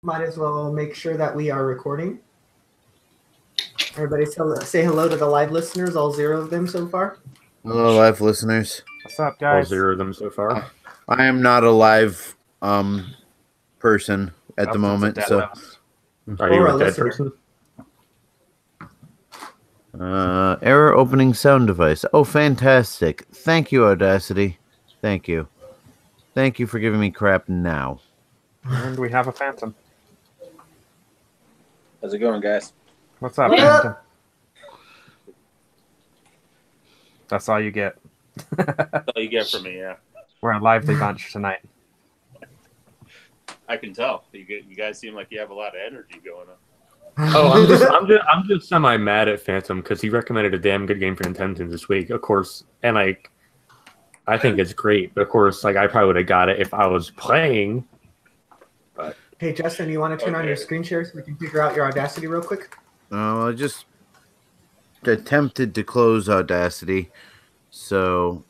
Might as well make sure that we are recording. Everybody say hello to the live listeners, all 0 of them so far. Hello, live listeners. What's up, guys? All 0 of them so far. I am not a live person at the moment, so. Are you a dead person? Error opening sound device. Oh, fantastic. Thank you, Audacity. Thank you. Thank you for giving me crap now. And we have a phantom. How's it going, guys? What's up, phantom? That's all you get. That's all you get from me, yeah. We're a lively bunch tonight. I can tell. You guys seem like you have a lot of energy going on. Oh, I'm just semi mad at Phantom because he recommended a damn good game for Nintendo this week, of course, and like, I think it's great, but of course, like I probably would have got it if I was playing. But hey, Justin, you want to turn on your screen share so we can figure out your Audacity real quick? I just attempted to close Audacity, so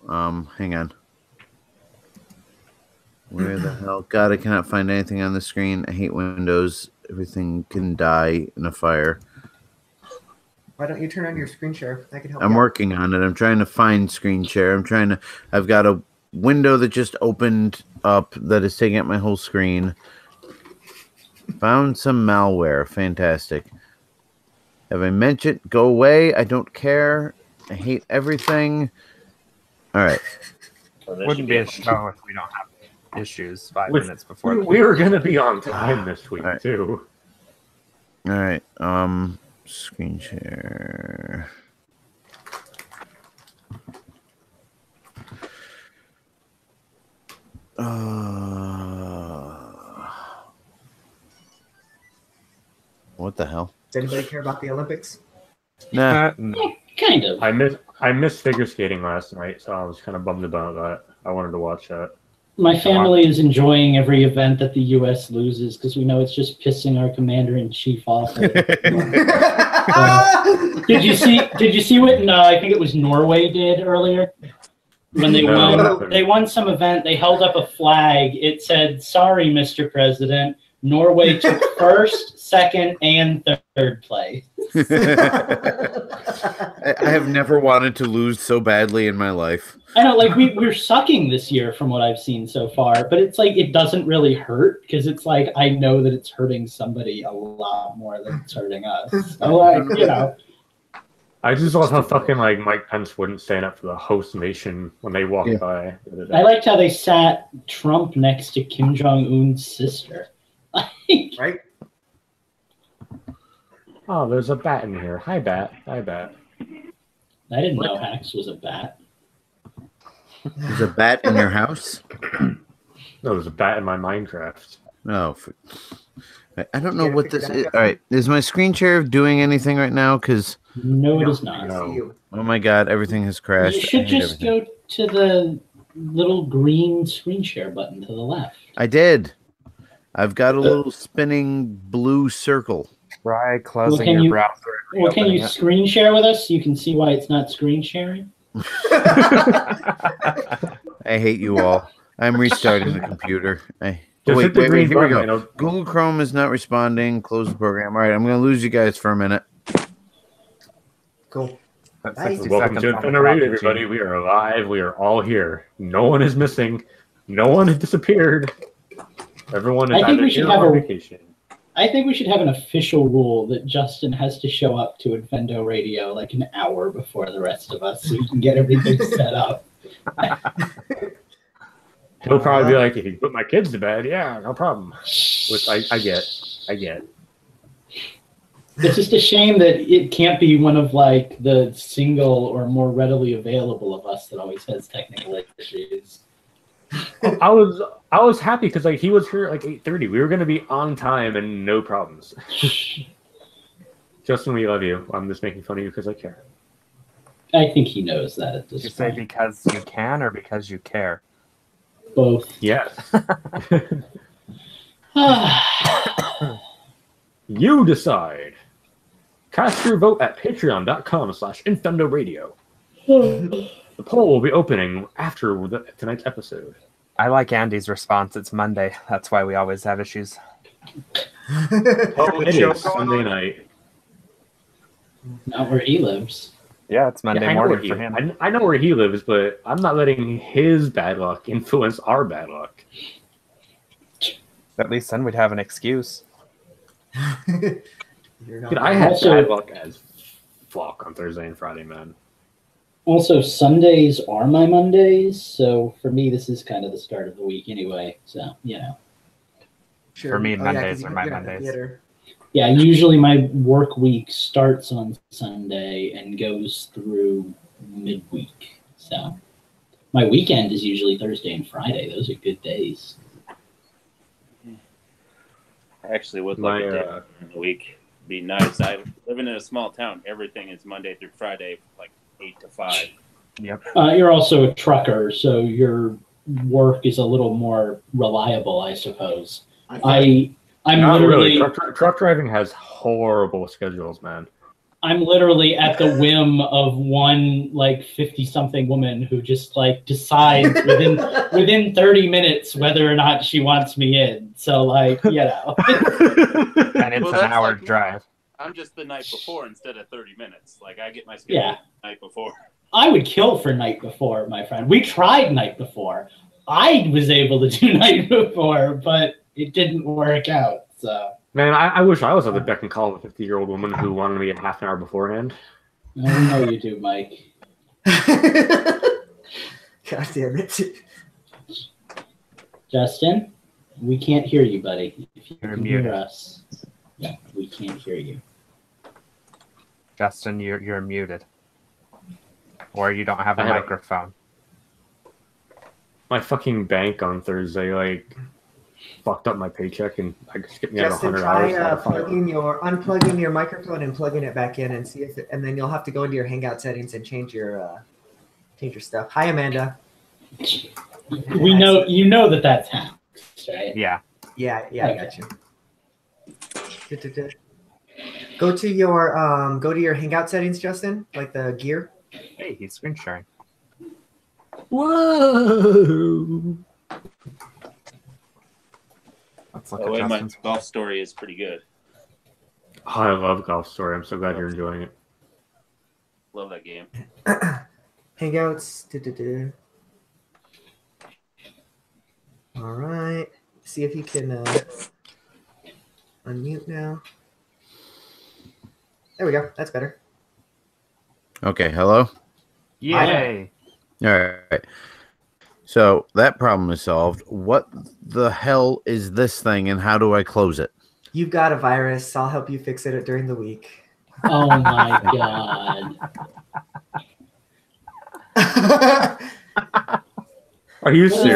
hang on. Where the hell? God, I cannot find anything on the screen. I hate Windows. Everything can die in a fire. Why don't you turn on your screen share? I can help. I'm working on it. I'm trying to find screen share. I've got a window that just opened up that is taking up my whole screen. Found some malware. Fantastic. Have I mentioned? Go away. I don't care. I hate everything. All right. Wouldn't be a show if we don't have issues 5 minutes before. We were going to be on time this week, too. All right. Screen share. What the hell? Does anybody care about the Olympics? Nah. Kind of. I missed figure skating last night, so I was kind of bummed about that. I wanted to watch that. My family is enjoying every event that the U.S. loses because we know it's just pissing our commander-in-chief off. Did you see what I think it was Norway did earlier? When they won some event, they held up a flag. It said, "Sorry, Mr. President, Norway took first, second, and third place." I have never wanted to lose so badly in my life. I know, like we're sucking this year from what I've seen so far, but it's like it doesn't really hurt because it's like I know that it's hurting somebody a lot more than it's hurting us. So like, you know. I just love how fucking like Mike Pence wouldn't stand up for the host nation when they walked by. I liked how they sat Trump next to Kim Jong-un's sister. Right? Oh, there's a bat in here. Hi, bat. Hi, bat. I didn't know Hax was a bat. There's a bat in your house? No, there's a bat in my Minecraft. No. I don't know what this is. All right. Is my screen share doing anything right now? Because no, it is not. No. Oh my God, everything has crashed. You should just go to the little green screen share button to the left. I did. I've got a little spinning blue circle. Try closing your browser. Well, can you screen share with us so you can see why it's not screen sharing? I hate you all. I'm restarting the computer. Wait, here we go. Google Chrome is not responding. Close the program. All right, I'm going to lose you guys for a minute. Cool. Welcome to Infendo Radio, everybody. We are alive. We are all here. No one is missing. No one has disappeared. Everyone is either here or on vacation. I think we should have an official rule that Justin has to show up to Infendo Radio like an hour before the rest of us so we can get everything set up. He'll probably be like, if you put my kids to bed, yeah, no problem. Which I get. It's just a shame that it can't be one of like the single or more readily available of us that always has technical issues. I was happy because like he was here at like 8:30. We were gonna be on time and no problems. Justin, we love you. I'm just making fun of you because I care. I think he knows that at this You point. say because you can or because you care? Both. Yes. You decide. Cast your vote at patreon.com/InfendoRadio. The poll will be opening after tonight's episode. I like Andy's response. It's Monday. That's why we always have issues. Oh, it show is going Sunday on? night. Not where he lives. Yeah, it's Monday Yeah, I know where morning he for him. I know where he lives, but I'm not letting his bad luck influence our bad luck. At least then we'd have an excuse. You're not Dude, I had Also- bad luck as fuck on Thursday and Friday, man. Also, Sundays are my Mondays, so for me, this is kind of the start of the week anyway. So, you know. sure. For me, 'cause Mondays are my you're at the Mondays. theater. Yeah, usually my work week starts on Sunday and goes through midweek. So, my weekend is usually Thursday and Friday. Those are good days. I actually would My, like a day in the week. Be nice. I living in a small town. Everything is Monday through Friday, like 8 to 5. You're also a trucker, so your work is a little more reliable, I suppose. I'm Not literally really. Truck driving has horrible schedules, man. I'm literally at the whim of one like 50-something woman who just like decides within 30 minutes whether or not she wants me in. So like, you know. And it's Well, an that's hour like- drive. I'm just the night before instead of 30 minutes. Like I get my schedule Yeah. the night before. I would kill for night before, my friend. We tried night before. I was able to do night before, but it didn't work out. So Man, I wish I was at the beck and call of a 50-year-old woman who wanted me a half an hour beforehand. I know you do, Mike. God damn it. Justin, we can't hear you, buddy. If you You're can muted. hear us, yeah, we can't hear you. Justin, you're muted. Or you don't have a I have a- microphone. My fucking bank on Thursday, like, fucked up my paycheck and I skipped me out Justin, 100 try hours. unplugging your microphone and plugging it back in and see if and then you'll have to go into your Hangout settings and change your stuff. Hi, Amanda. We know you know that's how, right? Yeah. Yeah, I got you. Go to your Hangout settings, Justin, like the gear. Hey, he's screen sharing. Whoa! Let's look By the way, at my Justin's. golf story is pretty good. Oh, I love Golf Story. I'm so glad you're enjoying it. Love that game. Hangouts. All right. See if you can unmute now. There we go. That's better. Okay, hello? Yay! All right. So that problem is solved. What the hell is this thing and how do I close it? You've got a virus. I'll help you fix it during the week. Oh my god. Are you Well, serious?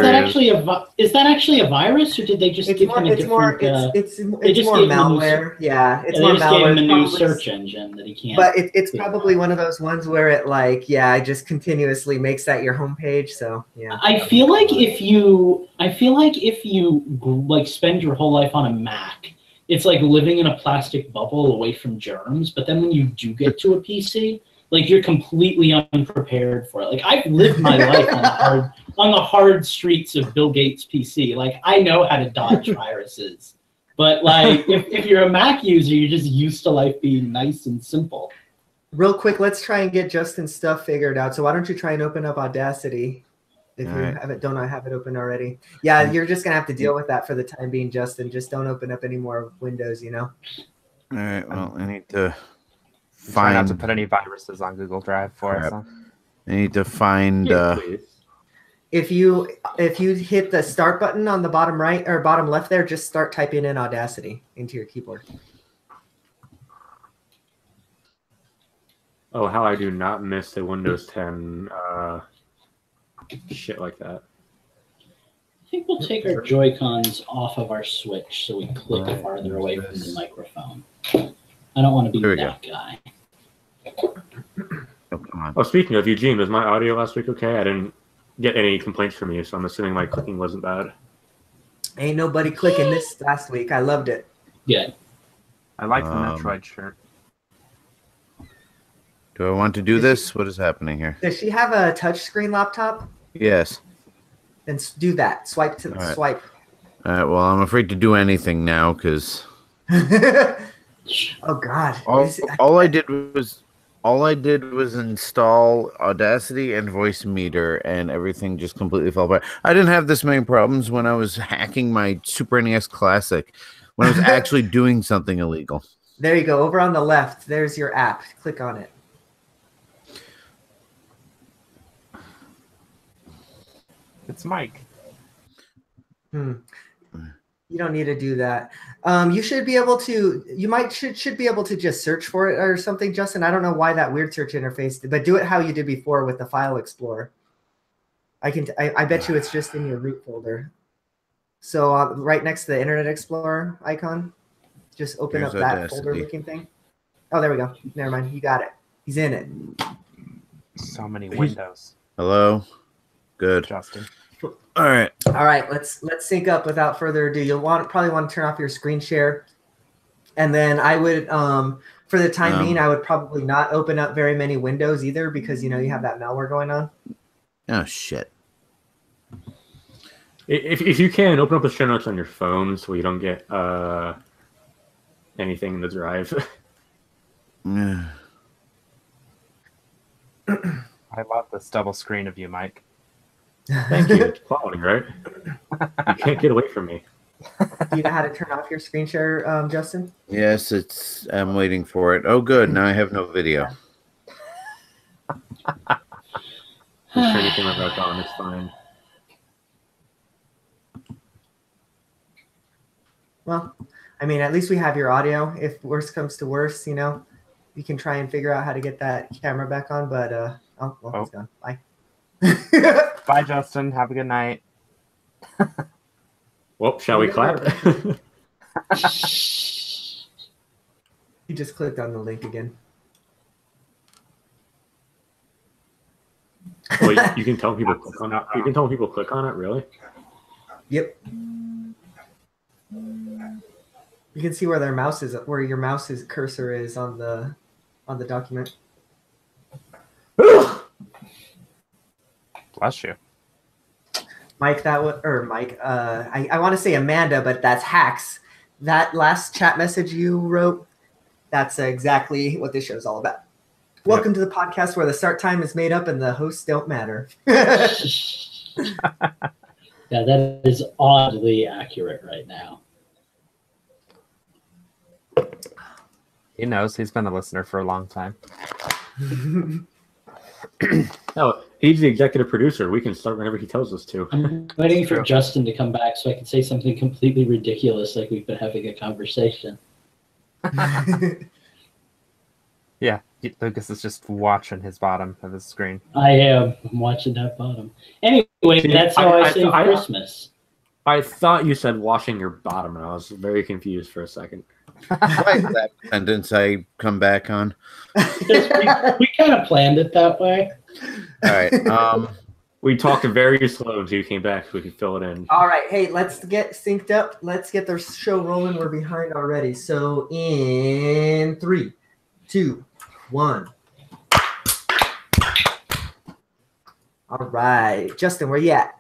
is that actually a virus, or did they just It's give more. him a It's more. different? It's they just more gave him a new malware. Yeah, it's they more just gave malware. him a It's new probably- search engine that he can't. But it's Yeah. probably one of those ones where it like it just continuously makes that your homepage. So yeah. I feel like if you like spend your whole life on a Mac, it's like living in a plastic bubble away from germs. But then when you do get to a PC, like you're completely unprepared for it. Like I've lived my life on the hard streets of Bill Gates' PC. Like I know how to dodge viruses. But like if you're a Mac user, you're just used to life being nice and simple. Real quick, let's try and get Justin's stuff figured out. So why don't you try and open up Audacity if All you right. have it? Don't I have it open already? Yeah, you're just gonna have to deal with that for the time being, Justin. Just don't open up any more windows. All right, well, I need to Try not to find put any viruses on Google Drive for us. Crap. Huh? I need to find Yeah, please. If you hit the start button on the bottom right or bottom left there, just start typing in Audacity into your keyboard. Oh, how I do not miss the Windows 10 shit like that. I think we'll take our Joy-Cons off of our Switch so we click farther away from the microphone. I don't want to be There we that guy. oh, come on. Oh, speaking of Eugene, was my audio last week okay? I didn't get any complaints from you, so I'm assuming my clicking wasn't bad. Ain't nobody clicking this last week. I loved it. Good. I like the Um, Metroid shirt. Do I want to do this? What is happening here? Does she have a touchscreen laptop? Yes. Then do that. Swipe to All right. swipe. All right, well, I'm afraid to do anything now because Oh God. All I did was install Audacity and Voice Meter, and everything just completely fell apart. I didn't have this many problems when I was hacking my Super NES Classic, when I was actually doing something illegal. There you go. Over on the left, there's your app. Click on it. It's Mike. You don't need to do that. You should be able to. You should be able to just search for it or something, Justin. I don't know why that weird search interface, but do it how you did before with the File Explorer. I bet you it's just in your root folder. So right next to the Internet Explorer icon, just open up that folder-looking thing. Oh, there we go. Never mind. You got it. He's in it. So many windows. Hello. Good. Justin. All right. All right. Let's sync up without further ado. You'll probably want to turn off your screen share, and then I would for the time being, I would probably not open up very many windows either because you have that malware going on. Oh shit. If you can, open up the show notes on your phone so you don't get anything in the drive. I love this double screen of you, Mike. Thank you. It's quality, right? You can't get away from me. Do you know how to turn off your screen share, Justin? Yes, I'm waiting for it. Oh, good. Now I have no video. Just turn your camera back on. It's fine. Well, I mean, at least we have your audio. If worst comes to worst, we can try and figure out how to get that camera back on. But it's gone. Bye. Bye, Justin. Have a good night. Well, shall we clap? You just clicked on the link again. Well, you can tell people click on it. You can tell people click on it. Really? Yep. You can see where their mouse is, where your mouse's cursor is on the document. Bless you. Mike, I want to say Amanda, but that's Hacks. That last chat message you wrote, that's exactly what this show's all about. Welcome to the podcast where the start time is made up and the hosts don't matter. Yeah, that is oddly accurate right now. He knows. He's been a listener for a long time. No, he's the executive producer. We can start whenever he tells us to. I'm waiting for Justin to come back so I can say something completely ridiculous like we've been having a conversation. Yeah, Lucas is just watching his bottom of his screen. I am. I'm watching that bottom. Anyway, that's how I say Christmas. I thought you said washing your bottom, and I was very confused for a second. Why is that sentence I come back on? we kind of planned it that way. All right. We talked very slow until you came back so we could fill it in. All right. Hey, let's get synced up. Let's get the show rolling. We're behind already. So in 3, 2, 1. All right. Justin, where you at?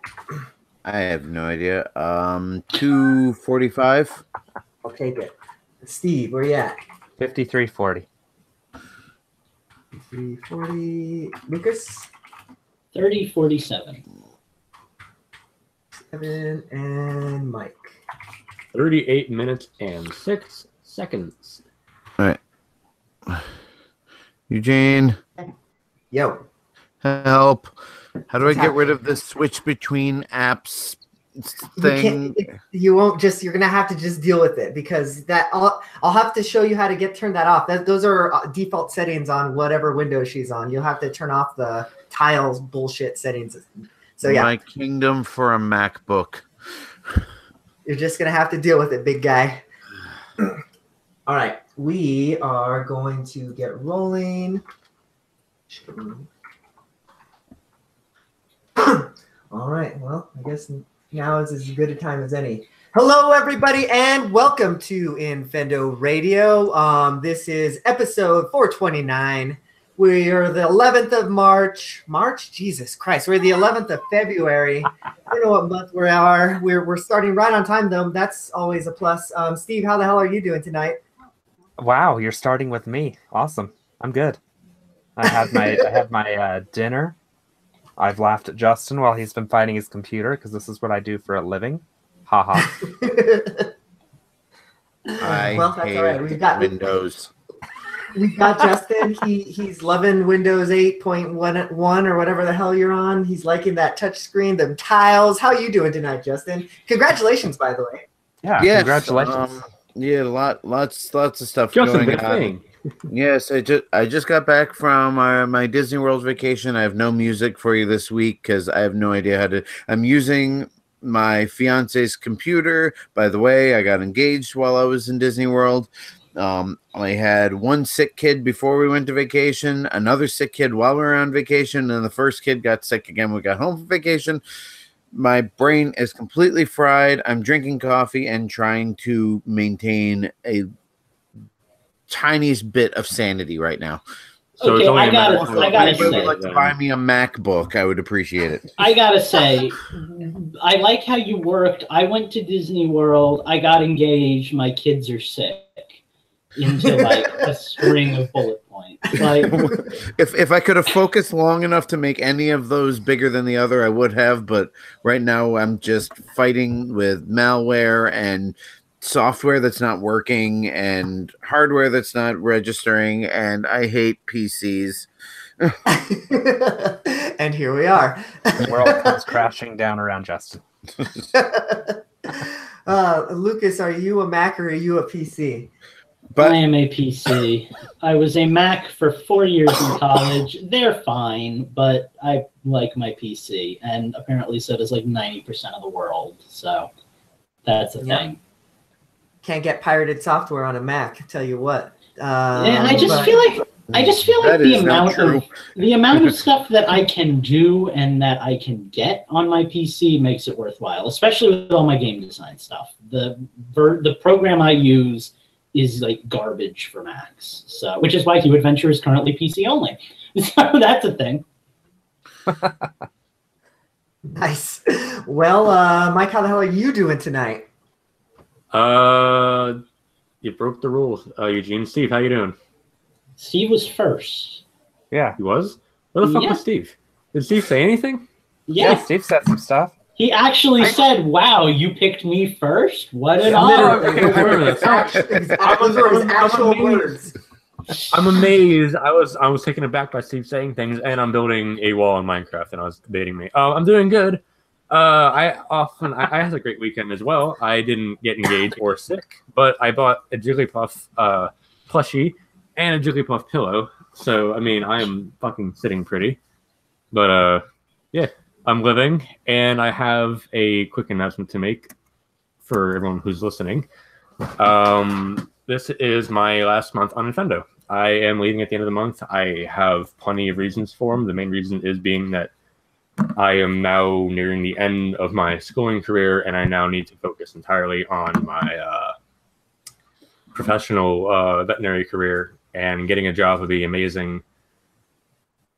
I have no idea. 2:45. I'll take it. Steve, where you at? 53:40. 3:40. Lucas? 30:47. 7 and Mike. 38 minutes and 6 seconds. All right. Eugene, Yo. help. How do I get rid of the switch between apps thing? You won't just, you're going to have to just deal with it because I'll have to show you how to turn that off. Those are default settings on whatever window she's on. You'll have to turn off the tiles bullshit settings. So yeah. My kingdom for a MacBook. You're just going to have to deal with it, big guy. All right. We are going to get rolling. All right. Well, I guess now is as good a time as any. Hello, everybody, and welcome to Infendo Radio. This is episode 429. We are the 11th of March. March? Jesus Christ. We're the 11th of February. I don't know what month we are. We're starting right on time, though. That's always a plus. Steve, how the hell are you doing tonight? Wow, you're starting with me. Awesome. I'm good. I had my dinner. I've laughed at Justin while he's been fighting his computer because this is what I do for a living. Haha. I hate all right. We've got Windows. We've got Justin. He's loving Windows 8.1 or whatever the hell you're on. He's liking that touch screen, the tiles. How are you doing tonight, Justin? Congratulations, by the way. Yeah, Yes, congratulations. Yeah, lots of stuff Justin, going good on. thing. Yes, I just got back from my Disney World vacation. I have no music for you this week because I have no idea how to. I'm using my fiance's computer. By the way, I got engaged while I was in Disney World. I had one sick kid before we went to vacation, another sick kid while we were on vacation, and the first kid got sick again. We got home from vacation. My brain is completely fried. I'm drinking coffee and trying to maintain a tiniest bit of sanity right now. So Okay, it's only I gotta If you would say, like to buy me a MacBook, I would appreciate it. I gotta say, I like how you worked. I went to Disney World. I got engaged. My kids are sick. Into like a string of bullet points. Like, if I could have focused long enough to make any of those bigger than the other, I would have. But right now, I'm just fighting with malware and software that's not working and hardware that's not registering. And I hate PCs. And here we are. The world comes crashing down around Justin. Lucas, are you a Mac or are you a PC? But I am a PC. I was a Mac for 4 years in college. They're fine, but I like my PC, and apparently so does like 90% of the world. So that's a thing. Can't get pirated software on a Mac. Tell you what. Yeah, I just feel like the amount of stuff that I can do and that I can get on my PC makes it worthwhile, especially with all my game design stuff. The program I use is like garbage for Macs, so which is why Hue Adventure is currently PC only. So that's a thing. Nice. Well, Mike, how the hell are you doing tonight? You broke the rules. Eugene, Steve, how you doing? Steve was first. Yeah. He was? Where the fuck Yeah. was Steve? Did Steve say anything? Yeah, Steve said some stuff. he actually said, "Wow, you picked me first. What an Literally. honor!" Those are his actual words. I'm amazed. I was taken aback by Steve saying things, and I'm building a wall in Minecraft, and I was debating me. I'm doing good. I had a great weekend as well. I didn't get engaged or sick, but I bought a Jigglypuff plushie and a Jigglypuff pillow. So I mean, I am fucking sitting pretty. But yeah, I'm living, and I have a quick announcement to make for everyone who's listening. This is my last month on Infendo. I am leaving at the end of the month. I have plenty of reasons for them. The main reason is being that I am now nearing the end of my schooling career, and I now need to focus entirely on my professional veterinary career, and getting a job would be amazing.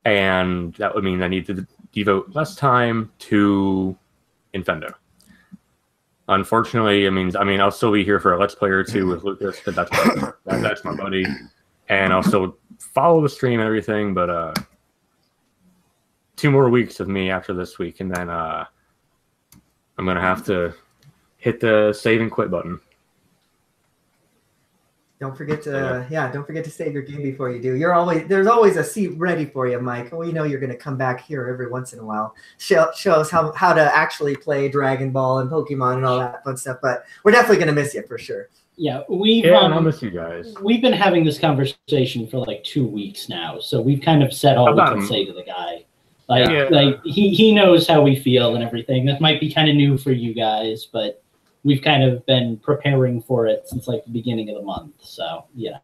And that would mean I need to devote less time to Infendo. Unfortunately, it means I'll still be here for a Let's Play or two with Lucas, because that's my buddy, and I'll still follow the stream and everything. But 2 more weeks of me after this week, and then I'm gonna have to hit the save and quit button. Don't forget to save your game before you do. There's always a seat ready for you, Mike. We know you're going to come back here every once in a while. Show us how to actually play Dragon Ball and Pokemon and all that fun stuff. But we're definitely going to miss you for sure. Yeah, I'll miss you guys. We've been having this conversation for like 2 weeks now, so we've kind of said all we can say to the guy. Like he knows how we feel and everything. That might be kind of new for you guys, but we've kind of been preparing for it since like the beginning of the month. So yeah.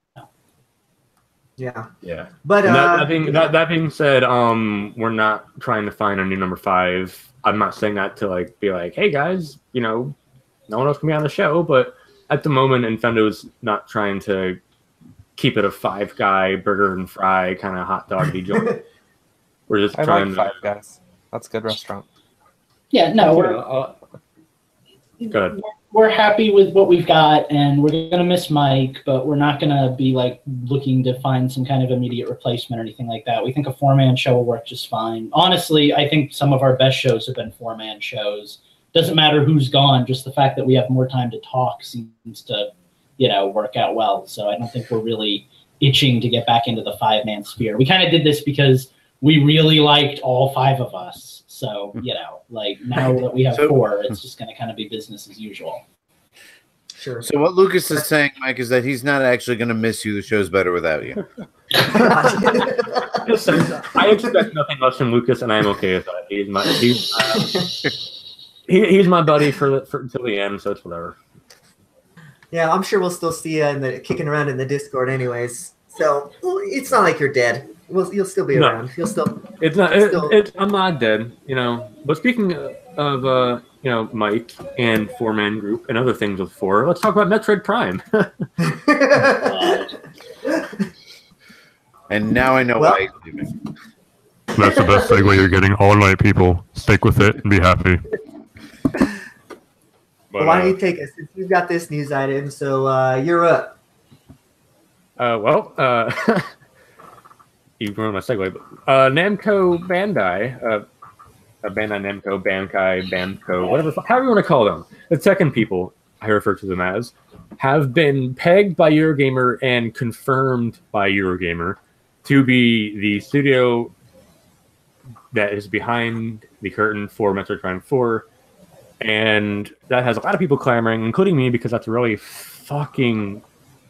But that being said, we're not trying to find a new number 5. I'm not saying that to be like, hey guys, no one else can be on the show. But at the moment, Infendo's not trying to keep it a Five Guy burger and fry kind of hot doggy joint. We're just I trying like Five Guys. That's a good restaurant. Yeah, no, go ahead. we're happy with what we've got, and we're gonna miss Mike, but we're not gonna be like looking to find some kind of immediate replacement or anything like that. We think a 4-man show will work just fine. Honestly, I think some of our best shows have been 4-man shows. Doesn't matter who's gone, just the fact that we have more time to talk seems to, work out well. So I don't think we're really itching to get back into the 5-man sphere. We kind of did this because we really liked all 5 of us. So, like now that we have 4, it's just going to kind of be business as usual. Sure. So what Lucas is saying, Mike, is that he's not actually going to miss you. The show's better without you. Listen, I expect nothing less from Lucas, and I'm okay with that. He's my buddy for until the end, so it's whatever. Yeah, I'm sure we'll still see you kicking around in the Discord, anyways. So it's not like you're dead. You'll still be around. You'll still. It's not. I'm not dead. But speaking of Mike and 4-man group and other things with 4, let's talk about Metroid Prime. And now I know why he's leaving. That's the best segue you're getting all night, people. Stick with it and be happy. Well, why don't you take us? Since you've got this news item, so you're up. You ruined my segue. Namco Bandai, Bandai Namco, Bankai, Banco, whatever, however you want to call them, the Tekken people, I refer to them as, have been pegged by Eurogamer and confirmed by Eurogamer to be the studio that is behind the curtain for Metroid Prime 4. And that has a lot of people clamoring, including me, because that's a really fucking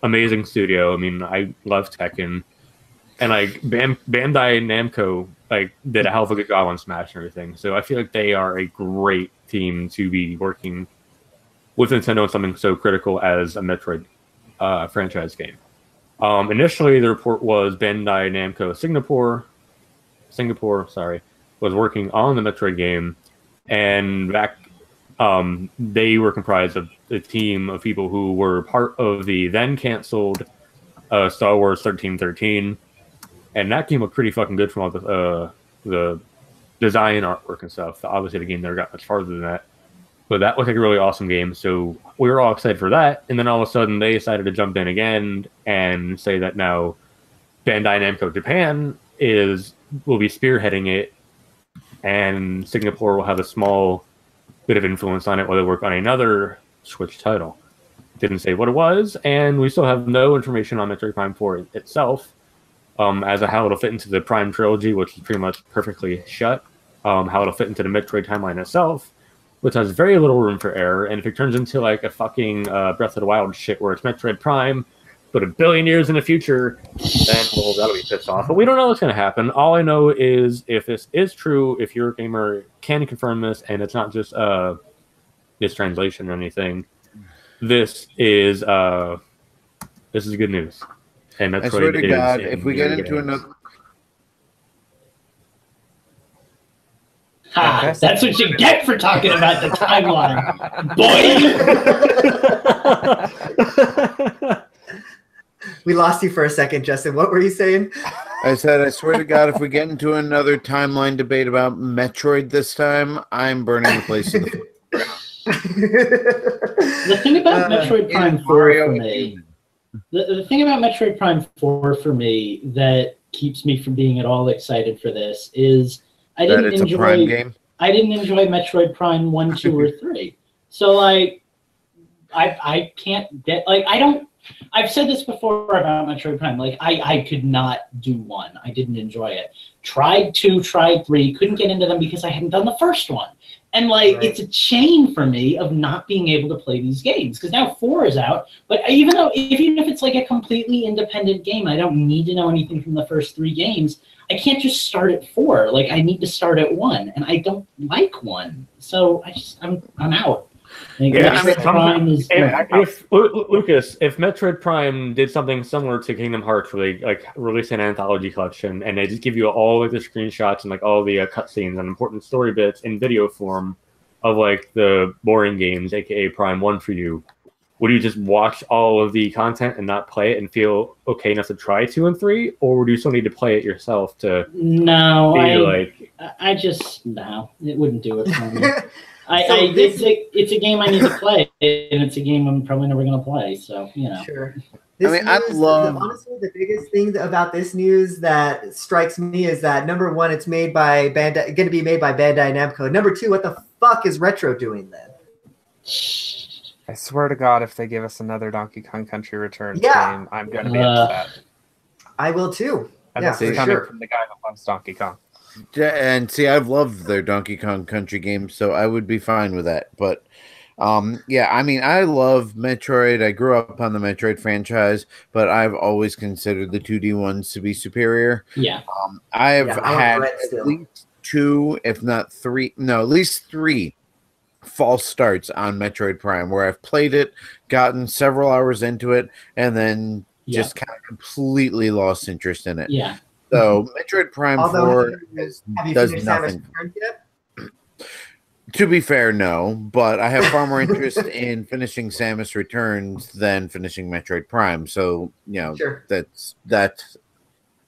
amazing studio. I mean, I love Tekken. And Bandai Namco did a hell of a good job on Smash and everything. So I feel like they are a great team to be working with Nintendo on something so critical as a Metroid franchise game. Initially, the report was Bandai Namco Singapore, was working on the Metroid game, and back they were comprised of a team of people who were part of the then canceled Star Wars 1313. And that game looked pretty fucking good from all the design, artwork, and stuff. Obviously, the game never got much farther than that. But that looked like a really awesome game, so we were all excited for that. And then all of a sudden, they decided to jump in again and say that now Bandai Namco Japan will be spearheading it, and Singapore will have a small bit of influence on it while they work on another Switch title. Didn't say what it was, and we still have no information on Metroid Prime 4 itself. As to how it'll fit into the Prime trilogy, which is pretty much perfectly shut, how it'll fit into the Metroid timeline itself, which has very little room for error, and if it turns into like a fucking Breath of the Wild shit where it's Metroid Prime, but 1 billion years in the future, then that'll be pissed off. But we don't know what's going to happen. All I know is if this is true, if Eurogamer can confirm this, and it's not just mistranslation or anything, this is good news. And Metroid, I swear to God, if we get into another... Ha! Okay. That's what you get for talking about the timeline, boy! We lost you for a second, Justin. What were you saying? I said, I swear to God, if we get into another timeline debate about Metroid this time, I'm burning the place to the ground. The thing about Metroid Prime 4 for me... The thing about Metroid Prime 4 for me that keeps me from being at all excited for this is I didn't enjoy Metroid Prime 1, 2, or 3. So like I can't get I've said this before about Metroid Prime. Like I could not do 1. I didn't enjoy it. Tried 2, tried 3, couldn't get into them because I hadn't done the first one. And it's a chain for me of not being able to play these games because now 4 is out. But even if it's like a completely independent game, I don't need to know anything from the first 3 games. I can't just start at 4. Like I need to start at 1, and I don't like 1, so I'm out. Lucas, if Metroid Prime did something similar to Kingdom Hearts, where they release an anthology collection and they just give you all the screenshots and all the cutscenes and important story bits in video form of the boring games, aka Prime 1 for you, would you just watch all of the content and not play it and feel okay enough to try 2 and 3, or would you still need to play it yourself to? No, I just no, it wouldn't do it for me. It's a game I need to play, and it's a game I'm probably never going to play. So Sure. Honestly, the biggest thing about this news that strikes me is that number one, it's made by going to be made by Bandai Namco. Number two, what the fuck is Retro doing then? I swear to God, if they give us another Donkey Kong Country Returns Yeah. game, I'm going to be upset. I will too. And Yeah, this is for coming sure. from the guy that loves Donkey Kong. And see, I've loved their Donkey Kong Country games, so I would be fine with that. But yeah, I mean, I love Metroid. I grew up on the Metroid franchise, but I've always considered the 2D ones to be superior. Yeah. I've had at least 2, if not 3, no, at least 3 false starts on Metroid Prime where I've played it, gotten several hours into it, and then just kind of completely lost interest in it. Yeah. So Metroid Prime 4 does nothing. Yet? To be fair, no, but I have far more interest in finishing Samus Returns than finishing Metroid Prime. So Sure. that's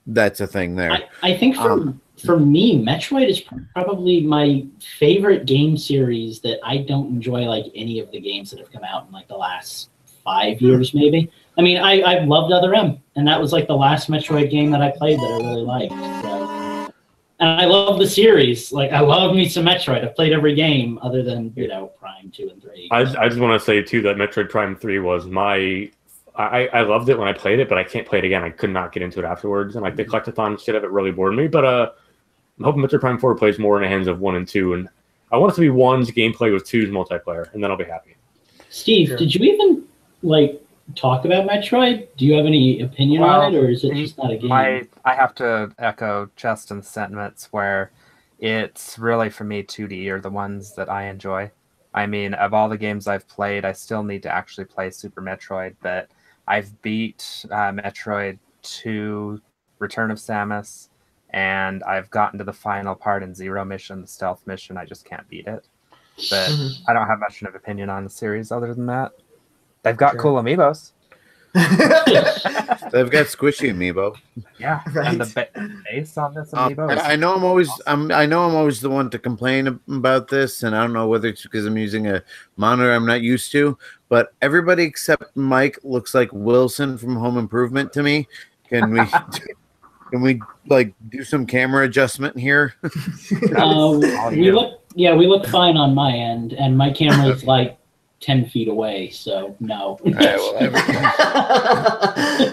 a thing there. I think for me, Metroid is probably my favorite game series that I don't enjoy like any of the games that have come out in like the last 5 years, maybe. I mean, I loved Other M, and that was like the last Metroid game that I played that I really liked. So. And I love the series. Like, I love me some Metroid. I've played every game other than, Prime 2 and 3. I just want to say, too, that Metroid Prime 3 was my... I loved it when I played it, but I can't play it again. I could not get into it afterwards. And, like, the collectathon shit of it really bored me. But I'm hoping Metroid Prime 4 plays more in the hands of 1 and 2. And I want it to be 1's gameplay with 2's multiplayer, and then I'll be happy. Steve, did you even, talk about Metroid? Do you have any opinion on it, or is it just not a game? I have to echo Justin's sentiments where it's really, for me, 2D are the ones that I enjoy. I mean, of all the games I've played, I still need to actually play Super Metroid, but I've beat Metroid 2, Return of Samus, and I've gotten to the final part in Zero Mission, the stealth mission. I just can't beat it. But I don't have much of an opinion on the series other than that. They've got cool amiibos. They've got squishy amiibo. Yeah, Right. and the base on this amiibo. I know I'm always the one to complain about this, and I don't know whether it's because I'm using a monitor I'm not used to, but everybody except Mike looks like Wilson from Home Improvement to me. Can we do some camera adjustment here? We look fine on my end, and my camera is 10 feet away, so no. All right, well,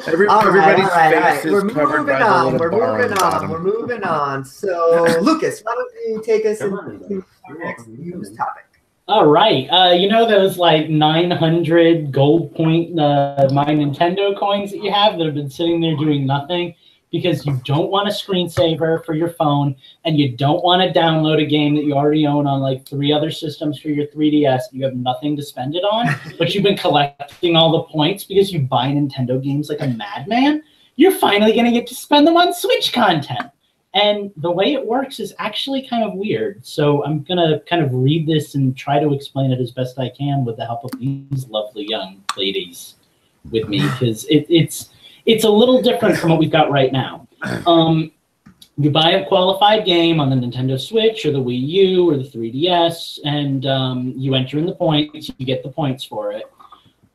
everybody's face is covered by the little bar on the bottom. We're moving on. So, Lucas, why don't you take us into our next news topic? All right. Those 900 gold point My Nintendo coins that you have that have been sitting there doing nothing because you don't want a screensaver for your phone and you don't want to download a game that you already own on 3 other systems for your 3DS. You have nothing to spend it on, but you've been collecting all the points because you buy Nintendo games like a madman. You're finally going to get to spend them on Switch content. And the way it works is actually kind of weird. So I'm going to kind of read this and try to explain it as best I can with the help of these lovely young ladies with me, because it's a little different from what we've got right now. You buy a qualified game on the Nintendo Switch or the Wii U or the 3DS, and you enter in the points. You get the points for it.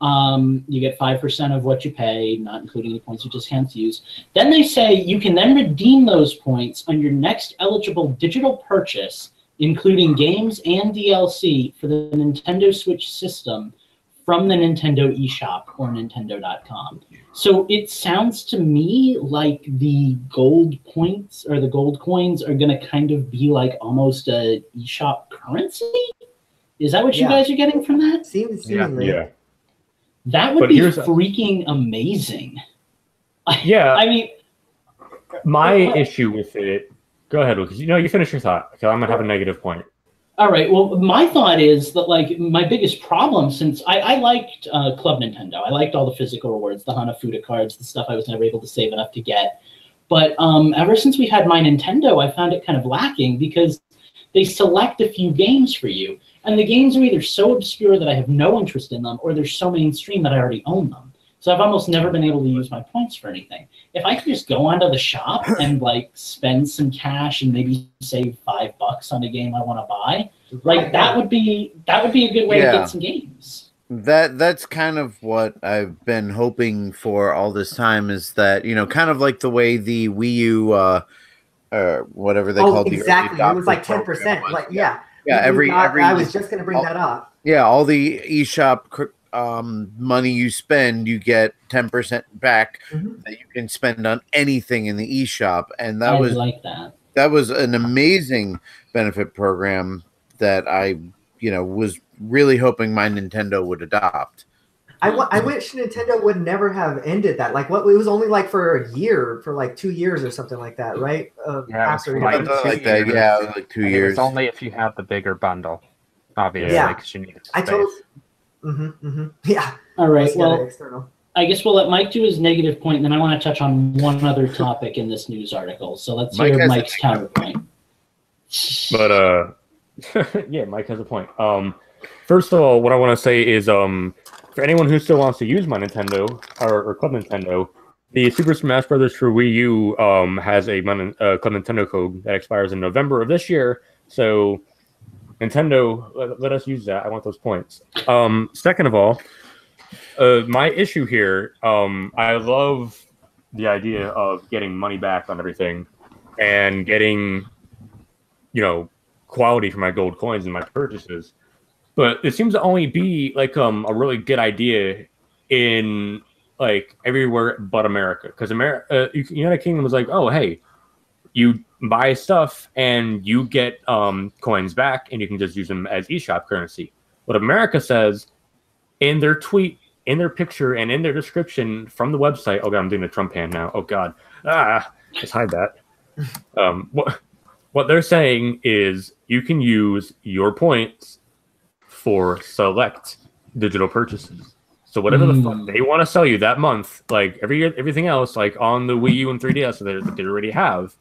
You get 5% of what you pay, not including the points or discounts used. Then they say you can then redeem those points on your next eligible digital purchase, including games and DLC for the Nintendo Switch system from the Nintendo eShop or Nintendo.com. So it sounds to me like the gold points or the gold coins are going to kind of be almost a eShop currency? Is that what you guys are getting from that? Seemingly. Yeah. That would be freaking amazing. Yeah. I mean, my issue with it. Go ahead, Lucas. You finish your thought. Okay, I'm gonna have a negative point. All right. Well, my thought is that my biggest problem, since I liked Club Nintendo, I liked all the physical rewards, the Hanafuda cards, the stuff I was never able to save enough to get. But ever since we had My Nintendo, I found it kind of lacking because they select a few games for you. And the games are either so obscure that I have no interest in them, or they're so mainstream that I already own them. So I've almost never been able to use my points for anything. If I could just go onto the shop and like spend some cash and maybe save $5 on a game I want to buy, like that would be a good way to get some games. That's kind of what I've been hoping for all this time, is that, you know, kind of like the way the Wii U whatever they called exactly. The it was like 10%. Like yeah. Every I was just going to bring that up. Yeah, all the eShop money you spend, you get 10% back that you can spend on anything in the eShop, and that was like that. That was an amazing benefit program that I, you know, was really hoping my Nintendo would adopt. I wish Nintendo would never have ended that. Like, what, it was only like for a year, for like 2 years or something like that, right? After like like that, yeah, like 2 years. It's only if you have the bigger bundle, obviously. Yeah, because you need space. I told. Yeah. All right. Well, I guess we'll let Mike do his negative point, and then I want to touch on one other topic in this news article. So let's hear Mike's counterpoint. But yeah, Mike has a point. First of all, what I want to say is for anyone who still wants to use my Nintendo or Club Nintendo, the Super Smash Bros. For Wii U has a Club Nintendo code that expires in November of this year. So Nintendo, let us use that. I want those points. Second of all, my issue here, I love the idea of getting money back on everything and getting, you know, quality for my gold coins and my purchases. But it seems to only be like a really good idea in like everywhere but America, because United Kingdom was like, oh hey, you buy stuff and you get coins back, and you can just use them as eShop currency. What America says in their tweet, in their picture, and in their description from the website. Oh god, I'm doing the Trump hand now. Oh god, let's hide that. What they're saying is you can use your points for select digital purchases. So whatever the fuck they want to sell you that month, like everything else, like on the Wii U and 3DS that they already have,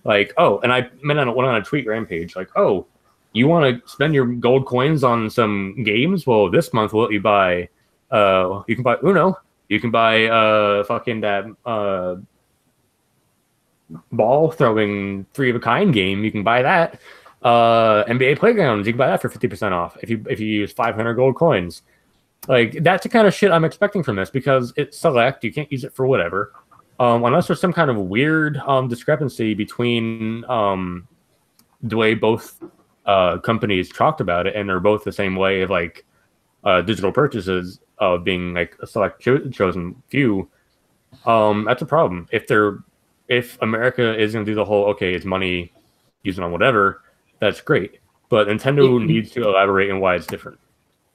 like, oh, and I went on a tweet rampage, like, oh, you want to spend your gold coins on some games? Well, this month we'll let you buy, you can buy Uno, you can buy fucking that ball throwing 3 of a kind game, you can buy that. NBA Playgrounds, you can buy that for 50% off if you use 500 gold coins. Like, that's the kind of shit I'm expecting from this, because it's select, you can't use it for whatever, unless there's some kind of weird discrepancy between the way both companies talked about it, and they're both the same way of like digital purchases of being like a select chosen few. That's a problem. If America is going to do the whole, okay, it's money, use it on whatever, that's great. But Nintendo needs to elaborate on why it's different.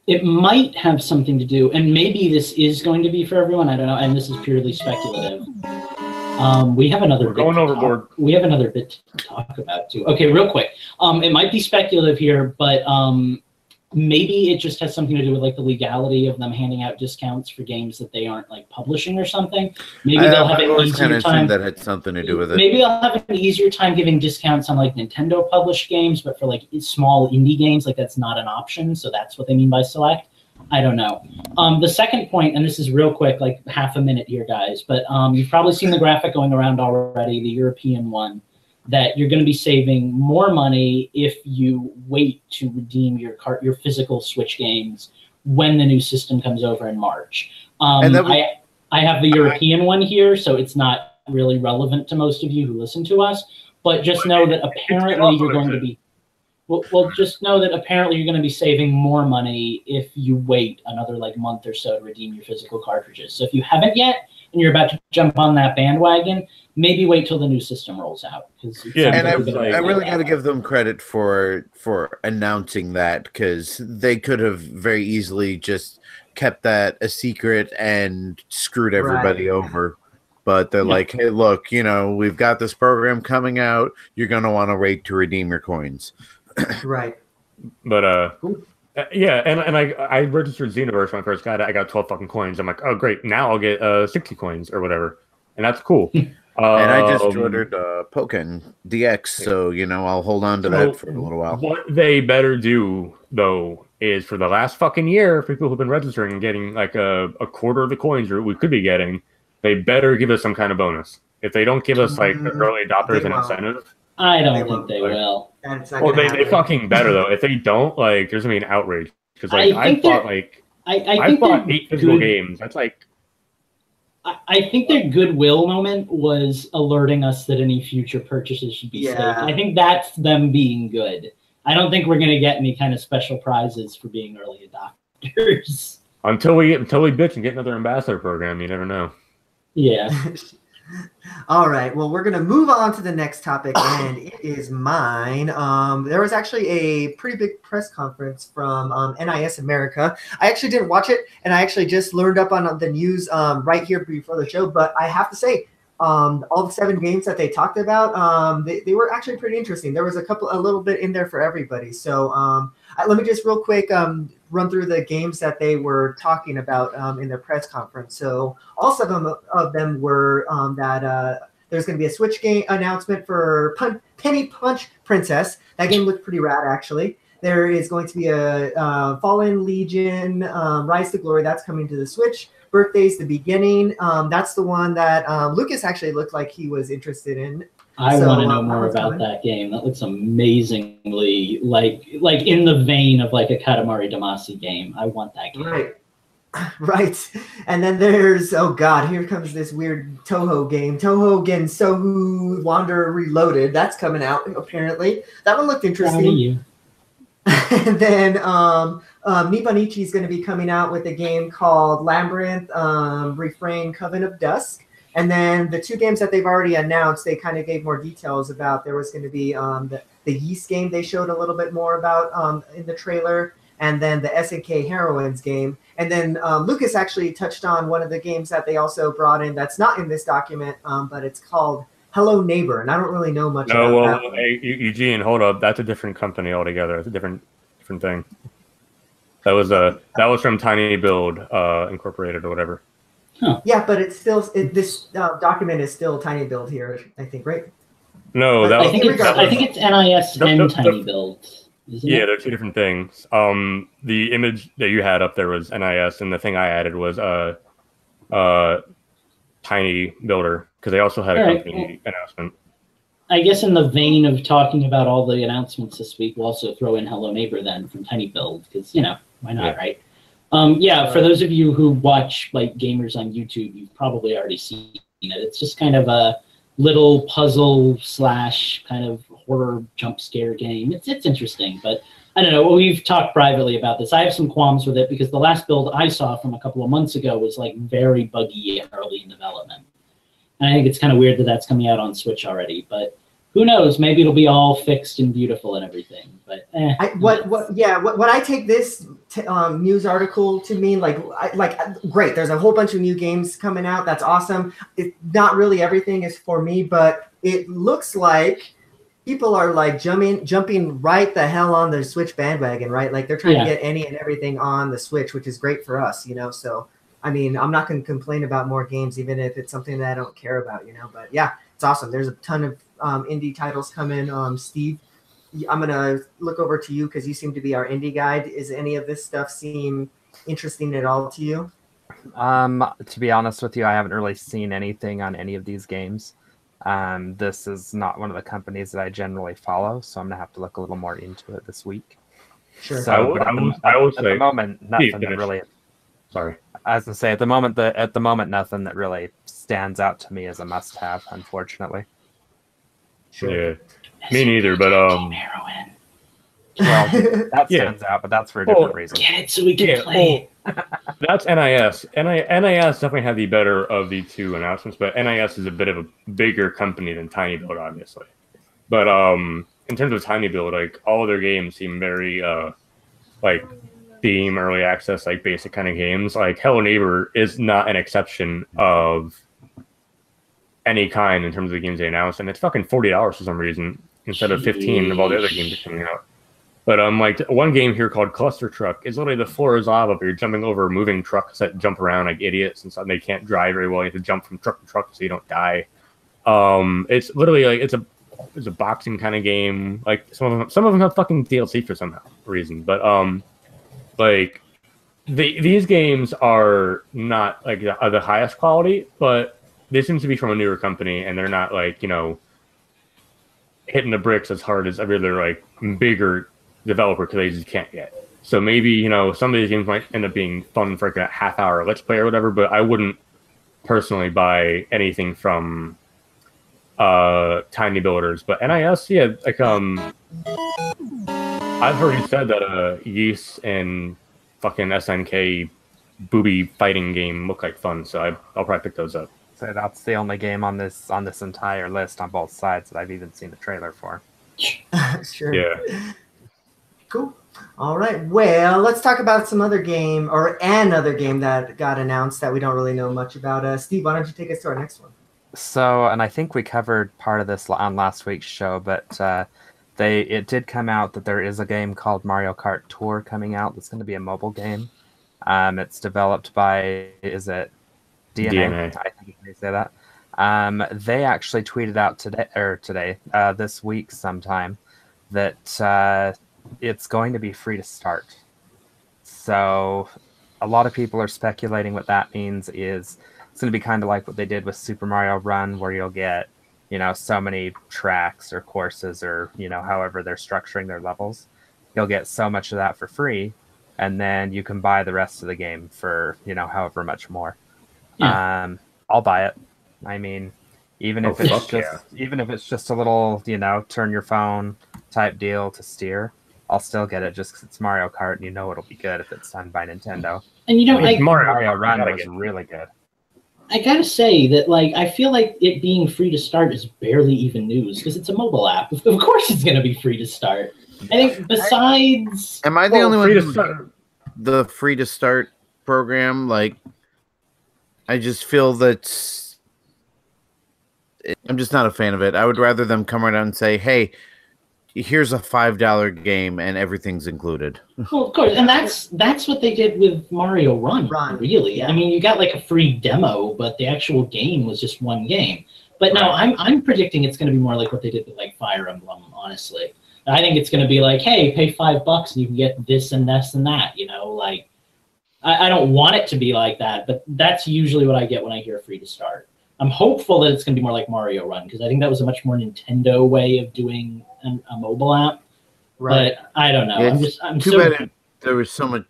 It might have something to do, and maybe this is going to be for everyone, I don't know, and this is purely speculative. We have another We're going overboard. We have another bit to talk about too. Okay, real quick. It might be speculative here, but maybe it just has something to do with like the legality of them handing out discounts for games that they aren't like publishing or something. Maybe they'll have an easier time. That had something to do with it. Maybe they'll have an easier time giving discounts on like Nintendo published games, but for like small indie games, like that's not an option. So that's what they mean by select. I don't know. The second point, and this is real quick, like half a minute here, guys, but you've probably seen the graphic going around already, the European one, that you're going to be saving more money if you wait to redeem your physical Switch games when the new system comes over in March. I have the European one here, so it's not really relevant to most of you who listen to us, but just know that apparently you're going to be just know that apparently you're going to be saving more money if you wait another like month or so to redeem your physical cartridges. So if you haven't yet and you're about to jump on that bandwagon, maybe wait till the new system rolls out. Yeah, and I really got to give them credit for announcing that, because they could have very easily just kept that a secret and screwed everybody over. But they're like, hey, look, you know, we've got this program coming out. You're going to want to wait to redeem your coins. Right. But yeah, and I registered Xenoverse when I first got it. I got 12 fucking coins. I'm like, oh great, now I'll get 60 coins or whatever, and that's cool. And I just ordered Pokken DX, so I'll hold on to that for a little while. What they better do though is for the last fucking year, for people who've been registering and getting like a quarter of the coins or we could be getting, they better give us some kind of bonus. If they don't give us like the early adopters an incentive, I don't think they will. Well, they fucking better though. If they don't, like, there's gonna be an outrage because like I bought 8 physical games. That's like. I think their goodwill moment was alerting us that any future purchases should be staked. I think that's them being good. I don't think we're going to get any kind of special prizes for being early adopters. Until we bitch and get another ambassador program, you never know. Yeah. All right. Well, we're going to move on to the next topic, and it is mine. There was actually a pretty big press conference from NIS America. I actually didn't watch it, and I actually just learned up on the news right here before the show. But I have to say, all the 7 games that they talked about, they were actually pretty interesting. There was a little bit in there for everybody. So let me just real quick run through the games that they were talking about in their press conference. So all 7 of them were that there's going to be a Switch game announcement for Penny Punch Princess. That game looked pretty rad, actually. There is going to be a Fallen Legion Rise to Glory. That's coming to the Switch. Birthday's the Beginning. That's the one that Lucas actually looked like he was interested in. I want to know more about that game. That looks amazingly like in the vein of like a Katamari Damacy game. I want that game. Right. And then there's, oh God, here comes this weird Toho game. Toho Gensohu Wanderer Reloaded. That's coming out, apparently. That one looked interesting. And then Nipponichi is going to be coming out with a game called Labyrinth Refrain Coven of Dusk. And then the 2 games that they've already announced, they kind of gave more details about. There was going to be the Yeast game they showed a little bit more about in the trailer, and then the SNK Heroines game. And then Lucas actually touched on one of the games that they also brought in that's not in this document, but it's called Hello Neighbor, and I don't really know much about that. Hey, Eugene, hold up. That's a different company altogether. It's a different thing. That was from Tiny Build Incorporated or whatever. Huh. Yeah, but it's still this document is still Tiny Build here, I think, right? No, but I think it's NIS and Tiny Build. Yeah, they're 2 different things. The image that you had up there was NIS, and the thing I added was Tiny Builder, because they also had a company announcement. I guess in the vein of talking about all the announcements this week, we'll also throw in Hello Neighbor then from Tiny Build, because why not, right? For those of you who watch like gamers on YouTube, you've probably already seen it. It's just kind of a little puzzle / kind of horror jump scare game. It's interesting, but I don't know. We've talked privately about this. I have some qualms with it because the last build I saw from a couple of months ago was like very buggy and early in development. And I think it's kind of weird that that's coming out on Switch already, but who knows? Maybe it'll be all fixed and beautiful and everything. But what I take this news article to mean, great. There's a whole bunch of new games coming out. That's awesome. Not really everything is for me, but it looks like people are like jumping right the hell on the Switch bandwagon, right? Like they're trying to get any and everything on the Switch, which is great for us, So I mean, I'm not going to complain about more games, even if it's something that I don't care about, But yeah, it's awesome. There's a ton of indie titles coming. Steve, I'm gonna look over to you because you seem to be our indie guide. Is any of this stuff seem interesting at all to you? To be honest with you, I haven't really seen anything on any of these games. This is not one of the companies that I generally follow, so I'm gonna have to look a little more into it this week. Sure. So at the moment, nothing that really. Sorry. I was gonna say at the moment, nothing that really stands out to me as a must-have, unfortunately. Sure. Yeah, me neither. But heroin. Well, that stands out, but that's for a different reason. Get it so we can play. That's NIS. NIS definitely had the better of the 2 announcements, but NIS is a bit of a bigger company than Tiny Build, obviously. But in terms of Tiny Build, like all of their games seem very like theme early access, like basic kind of games. Like Hello Neighbor is not an exception of any kind in terms of the games they announced, and it's fucking $40 for some reason instead of 15 of all the other games that are coming out. But like one game here called Cluster Truck is literally the floor is lava, but you're jumping over moving trucks that jump around like idiots and stuff. They can't drive very well. You have to jump from truck to truck so you don't die. It's literally like it's a boxing kind of game. Like some of them have fucking DLC for some reason, but like these games are not like the highest quality, but they seem to be from a newer company, and they're not like hitting the bricks as hard as every other like bigger developer because they just can't yet. So maybe some of these games might end up being fun for like a half-hour let's play or whatever, but I wouldn't personally buy anything from Tiny Builders. But NIS, yeah, like I've already said that Yeast and fucking SNK booby fighting game look like fun, so I'll probably pick those up. So that's the only game on this entire list on both sides that I've even seen the trailer for. Sure. Yeah. Cool. All right. Well, let's talk about some other game or another game that got announced that we don't really know much about. Steve, why don't you take us to our next one? So, and I think we covered part of this on last week's show, but it did come out that there is a game called Mario Kart Tour coming out. That's going to be a mobile game. It's developed by, is it DNA? I think you can say that. They actually tweeted out this week sometime, that it's going to be free to start. So a lot of people are speculating what that means is it's going to be kind of like what they did with Super Mario Run, where you'll get, so many tracks or courses or, however they're structuring their levels. You'll get so much of that for free, and then you can buy the rest of the game for, however much more. Yeah. I'll buy it. I mean, even if it's just a little, turn your phone type deal to steer, I'll still get it just because it's Mario Kart and it'll be good if it's done by Nintendo. And Mario Run was really good. I gotta say that, I feel like it being free to start is barely even news because it's a mobile app. Of course, it's gonna be free to start. I think besides, am I the only one? The free to start program, I just feel that I'm just not a fan of it. I would rather them come right out and say, "Hey, here's a $5 game and everything's included." Well, of course, and that's what they did with Mario Run. Really, yeah. I mean, you got a free demo, but the actual game was just one game. But no, I'm predicting it's going to be more like what they did with Fire Emblem. Honestly, I think it's going to be like, hey, pay $5 and you can get this and this and that. I don't want it to be like that, but that's usually what I get when I hear free to start. I'm hopeful that it's going to be more like Mario Run because I think that was a much more Nintendo way of doing a mobile app. Right. But I don't know. It's too bad there was so much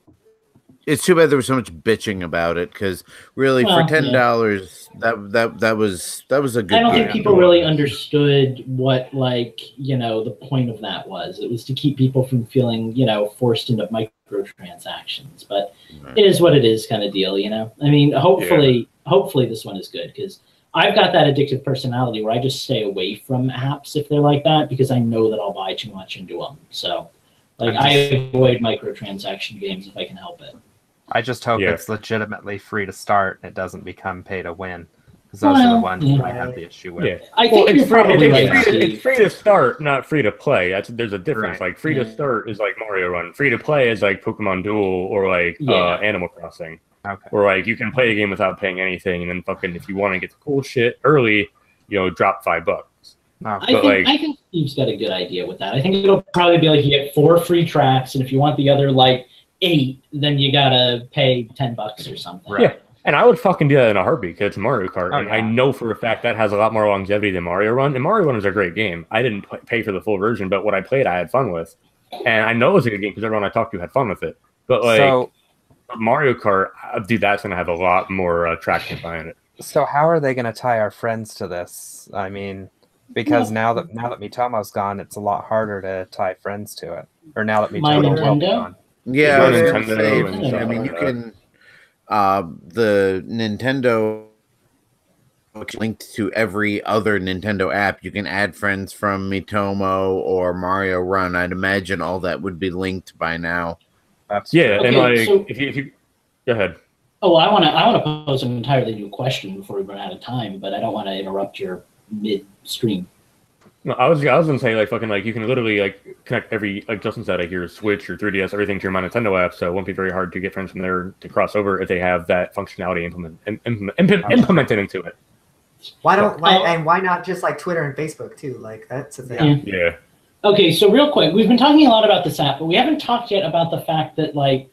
bitching about it because really for $10 that was a good. I don't think people really understood what the point of that was. It was to keep people from feeling forced into microtransactions. But it is what it is, kind of deal. I mean, hopefully this one is good because I've got that addictive personality where I just stay away from apps if they're like that because I know that I'll buy too much into them. So, I avoid microtransaction games if I can help it. I just hope it's legitimately free to start and it doesn't become pay to win. Because those are the ones I have the issue with. Yeah. I think it's free to start, not free to play. There's a difference. Right. Free to start is like Mario Run. Free to play is like Pokemon Duel or Animal Crossing. Okay. Or you can play a game without paying anything, and then fucking if you want to get the cool shit early, drop $5. I think Steve's got a good idea with that. I think it'll probably be you get 4 free tracks, and if you want the other 8, then you gotta pay $10 or something. Right. Yeah, and I would fucking do that in a heartbeat because it's Mario Kart, and I know for a fact that has a lot more longevity than Mario Run. And Mario Run is a great game. I didn't pay for the full version, but what I played, I had fun with, and I know it was a good game because everyone I talked to had fun with it. But Mario Kart, dude, that's gonna have a lot more traction behind it. So how are they gonna tie our friends to this? I mean, because now that Mitomo's gone, it's a lot harder to tie friends to it. Or now that Mitomo's gone. Yeah, I mean, you can the Nintendo linked to every other Nintendo app. You can add friends from Mitomo or Mario Run. I'd imagine all that would be linked by now. Absolutely. Yeah, and if you go ahead. Oh, I want to pose an entirely new question before we run out of time, but I don't want to interrupt your mid-stream. No, I was gonna say you can literally connect every Justin said your Switch, your 3DS, everything to your My Nintendo app. So it won't be very hard to get friends from there to cross over if they have that functionality implemented into it. Why not just like Twitter and Facebook too? Like that's a thing. Yeah. Okay, so real quick, we've been talking a lot about this app, but we haven't talked yet about the fact that like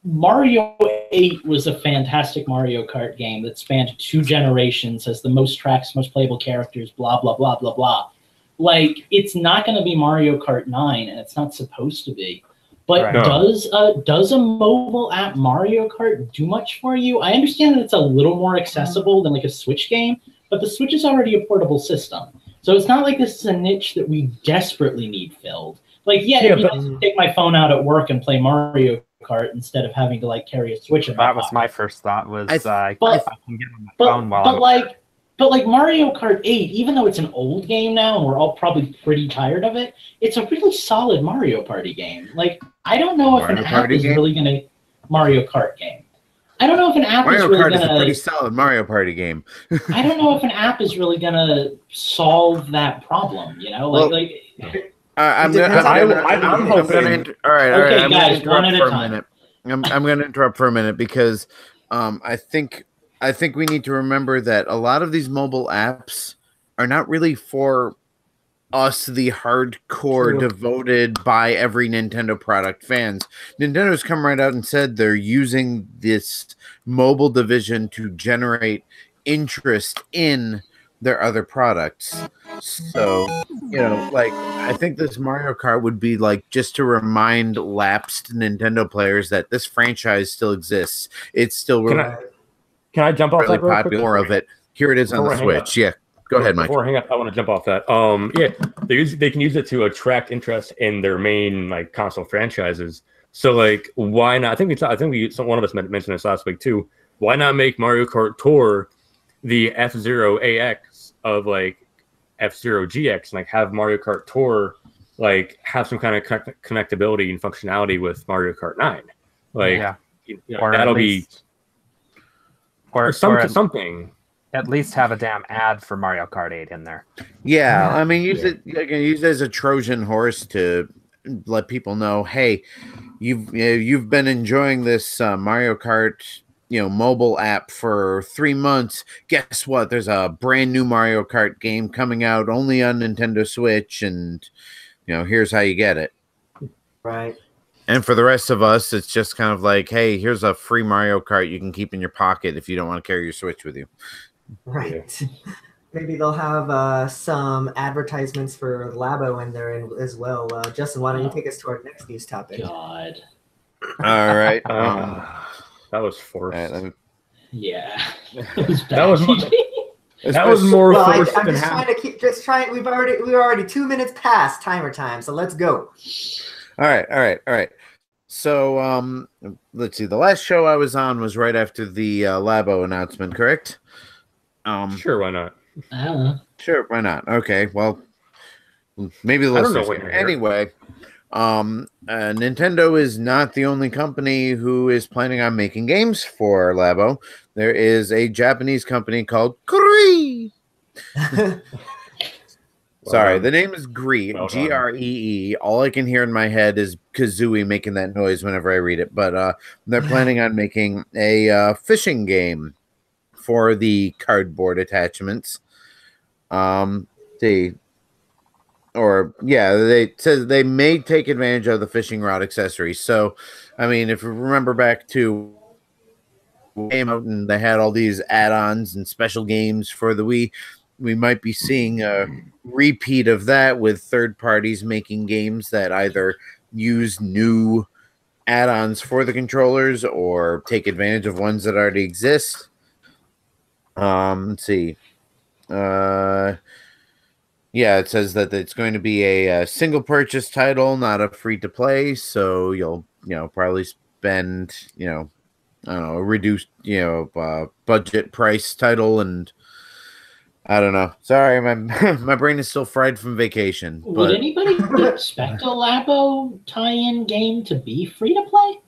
Mario 8 was a fantastic Mario Kart game that spanned 2 generations, has the most tracks, most playable characters, blah blah blah blah blah. Like it's not going to be Mario Kart 9, and it's not supposed to be. But does a mobile app Mario Kart do much for you? I understand that it's a little more accessible than like a Switch game, but the Switch is already a portable system. So it's not like this is a niche that we desperately need filled. Like, it'd be nice to take my phone out at work and play Mario Kart instead of having to like carry a Switch. That was my first thought. Was if I can get on my phone while But like Mario Kart 8, even though it's an old game now and we're all probably pretty tired of it, it's a really solid Mario Party game. Like I don't know if an app is really gonna Mario Kart game. I don't know if an app is really gonna. Mario Kart is a pretty solid Mario Party game. I don't know if an app is really gonna solve that problem. You know, I'm going to interrupt for a minute because I think we need to remember that a lot of these mobile apps are not really for us, the hardcore, devoted by every Nintendo product fans. Nintendo's come right out and said they're using this mobile division to generate interest in their other products. So, like, I think this Mario Kart would be like just to remind lapsed Nintendo players that this franchise still exists. It's still Can I jump off really that real popular. quick? More of it. Here it is on the Switch. Yeah. Go ahead, Mike. Before I hang up, I want to jump off that. They can use it to attract interest in their main like console franchises. So like, why not? I think one of us mentioned this last week too. Why not make Mario Kart Tour the F-Zero AX of like F-Zero GX, and like have Mario Kart Tour like have some kind of connectability and functionality with Mario Kart 9? Like, that'll be something. At least have a damn ad for Mario Kart 8 in there. Yeah, I mean, use it as a Trojan horse to let people know, hey, you've been enjoying this Mario Kart, mobile app for 3 months. Guess what? There's a brand new Mario Kart game coming out only on Nintendo Switch, and here's how you get it. Right. And for the rest of us, it's just kind of like, hey, here's a free Mario Kart you can keep in your pocket if you don't want to carry your Switch with you. Right. Maybe they'll have some advertisements for Labo in there as well. Justin, why don't you take us to our next news topic? God. All right. That was forced. Yeah. That was more forced I'm than just trying to keep. We're already 2 minutes past timer time, so let's go. All right. So let's see. The last show I was on was right after the Labo announcement, correct? Sure, why not? I don't know. Sure, why not? Okay, well, maybe the listeners. Anyway, Nintendo is not the only company who is planning on making games for Labo. There is a Japanese company called Gree. Sorry, the name is Gree, Gree. All I can hear in my head is Kazooie making that noise whenever I read it. But they're planning on making a fishing game for the cardboard attachments. They said they may take advantage of the fishing rod accessories. So, I mean, if you remember back to came out and they had all these add-ons and special games for the Wii, we might be seeing a repeat of that with third parties making games that either use new add-ons for the controllers or take advantage of ones that already exist. Let's see. It says that it's going to be a single purchase title, not a free to play. So you'll, probably spend, a reduced, budget price title. And I don't know. Sorry, my brain is still fried from vacation. Would anybody expect a Labo tie-in game to be free to play?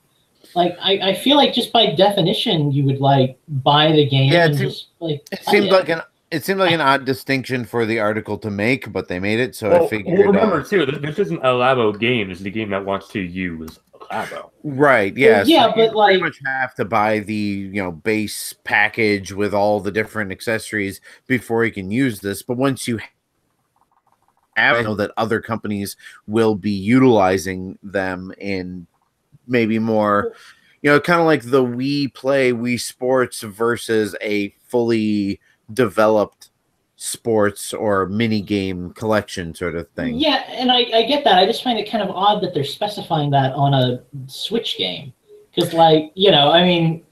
Like, I feel like just by definition, you would like buy the game. Yeah, it seemed like an odd distinction for the article to make, but they made it, so I figured. Remember too, this isn't a Labo game. This is a game that wants to use Labo. Right. Yeah. Well, yeah, so but, you like- pretty much have to buy the base package with all the different accessories before you can use this. But once you have, I know that other companies will be utilizing them in maybe more, kind of like the Wii Play, Wii Sports versus a fully developed sports or mini game collection sort of thing. Yeah, and I get that. I just find it kind of odd that they're specifying that on a Switch game. Because, like, I mean,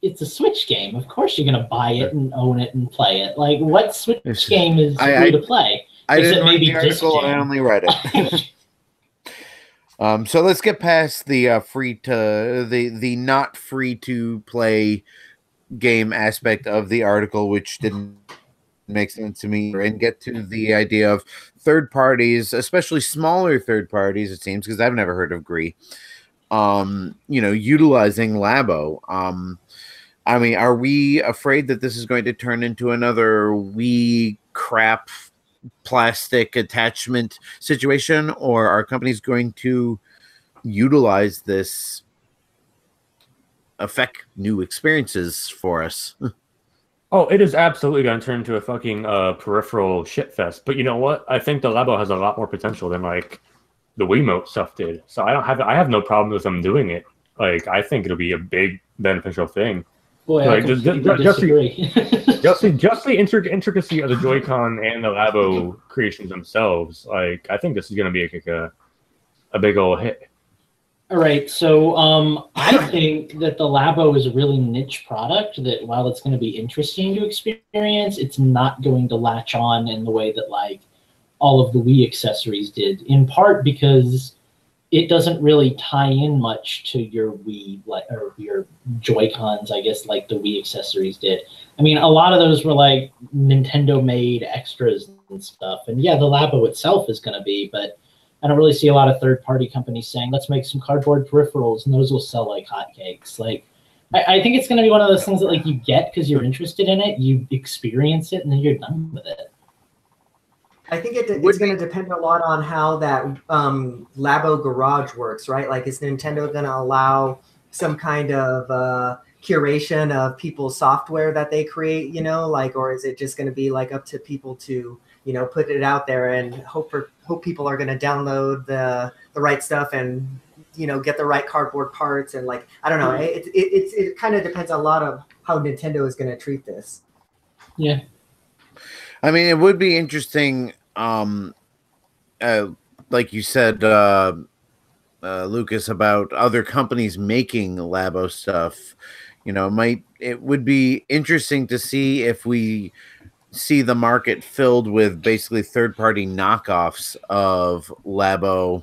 it's a Switch game. Of course you're going to buy it and own it and play it. Like, what Switch game is free to play? I Is didn't it read maybe the article, I only read it. So let's get past the the not free to play game aspect of the article, which didn't make sense to me, and get to the idea of third parties, especially smaller third parties, it seems, because I've never heard of Gree, utilizing Labo. I mean, are we afraid that this is going to turn into another Wii crap plastic attachment situation, or are companies going to utilize this, affect new experiences for us? Oh, it is absolutely going to turn into a fucking peripheral shitfest. But you know what? I think the Labo has a lot more potential than like the Wiimote stuff did. So I have no problem with them doing it. Like, I think it'll be a big beneficial thing. Boy, like, I completely disagree. just the intricacy of the Joy-Con and the Labo creations themselves. Like, I think this is going to be a big old hit. All right, so I think that the Labo is a really niche product that, while it's going to be interesting to experience, it's not going to latch on in the way that, like, all of the Wii accessories did, in part because it doesn't really tie in much to your Wii, or your Joy-Cons, I guess, like the Wii accessories did. I mean, a lot of those were like Nintendo-made extras and stuff. And yeah, the Labo itself is going to be, but I don't really see a lot of third-party companies saying, let's make some cardboard peripherals, and those will sell like hotcakes. Like, I think it's going to be one of those things that, like, you get because you're interested in it, you experience it, and then you're done with it. I think it's going to depend a lot on how that Labo Garage works, right? Like, is Nintendo going to allow some kind of curation of people's software that they create, or is it just going to be like up to people to, put it out there and hope people are going to download the right stuff and, get the right cardboard parts, and, like, I don't know. It kind of depends a lot of how Nintendo is going to treat this. Yeah. I mean, it would be interesting, like you said, Lucas, about other companies making Labo stuff. It would be interesting to see if we see the market filled with basically third-party knockoffs of Labo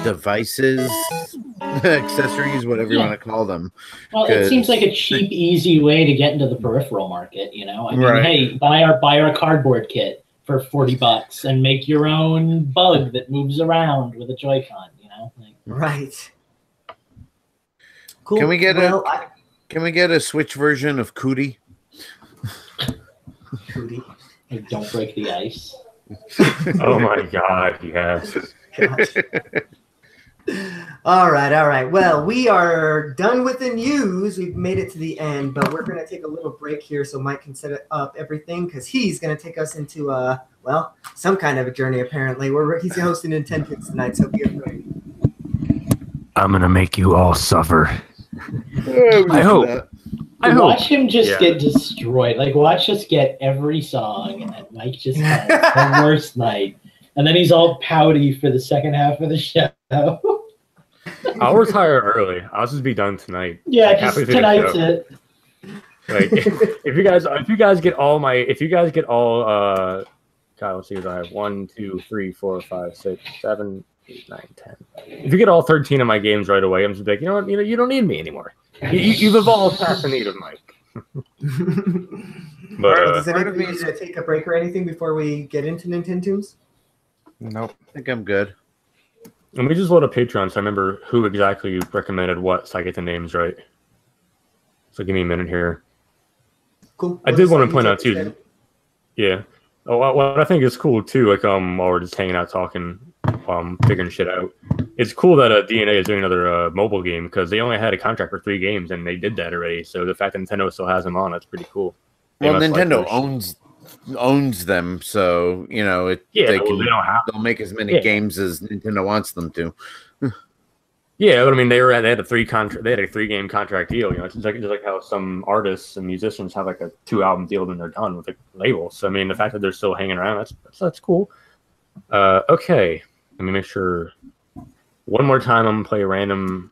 devices, accessories, whatever you want to call them. Well, it seems like a cheap, easy way to get into the peripheral market. I mean, hey, buy our cardboard kit for $40 and make your own bug that moves around with a Joy-Con. Right. Cool. Can we get a Switch version of Cootie? Cootie. Hey, don't break the ice. Oh my God, yes. All right. Well, we are done with the news. We've made it to the end, but we're going to take a little break here so Mike can set up everything, because he's going to take us into some kind of a journey. Apparently, he's hosting Nintendo tonight, so get ready. I'm gonna make you all suffer. I hope. Watch him just get destroyed. Like, watch us get every song, and Mike just has the worst night. And then he's all pouty for the second half of the show. I'll retire early. I'll just be done tonight. Yeah, just tonight's it. Like, if you guys get all God, let's see what I have. 1, 2, 3, 4, 5, 6, 7, 8, 9, 10. If you get all 13 of my games right away, I'm just like, you know what? You don't need me anymore. You've evolved past the need of Mike. But does anybody need to take a break or anything before we get into Nintendo's? Nope. I think I'm good. Let me just load up Patreon so I remember who exactly recommended what, so I get the names right. So give me a minute here. Cool. I did want to point out too. Yeah. Oh, what I think is cool too, like while we're just hanging out talking, figuring shit out. It's cool that DNA is doing another mobile game because they only had a contract for 3 games and they did that already. So the fact that Nintendo still has them on, that's pretty cool. Well, Nintendo owns them, so they they'll make as many games as Nintendo wants them to. Yeah, but I mean, they had a 3-game contract deal. It's just like how some artists and musicians have like a 2-album deal when they're done with a label. So I mean, the fact that they're still hanging around, that's cool. Okay, let me make sure. One more time, I'm gonna play a random,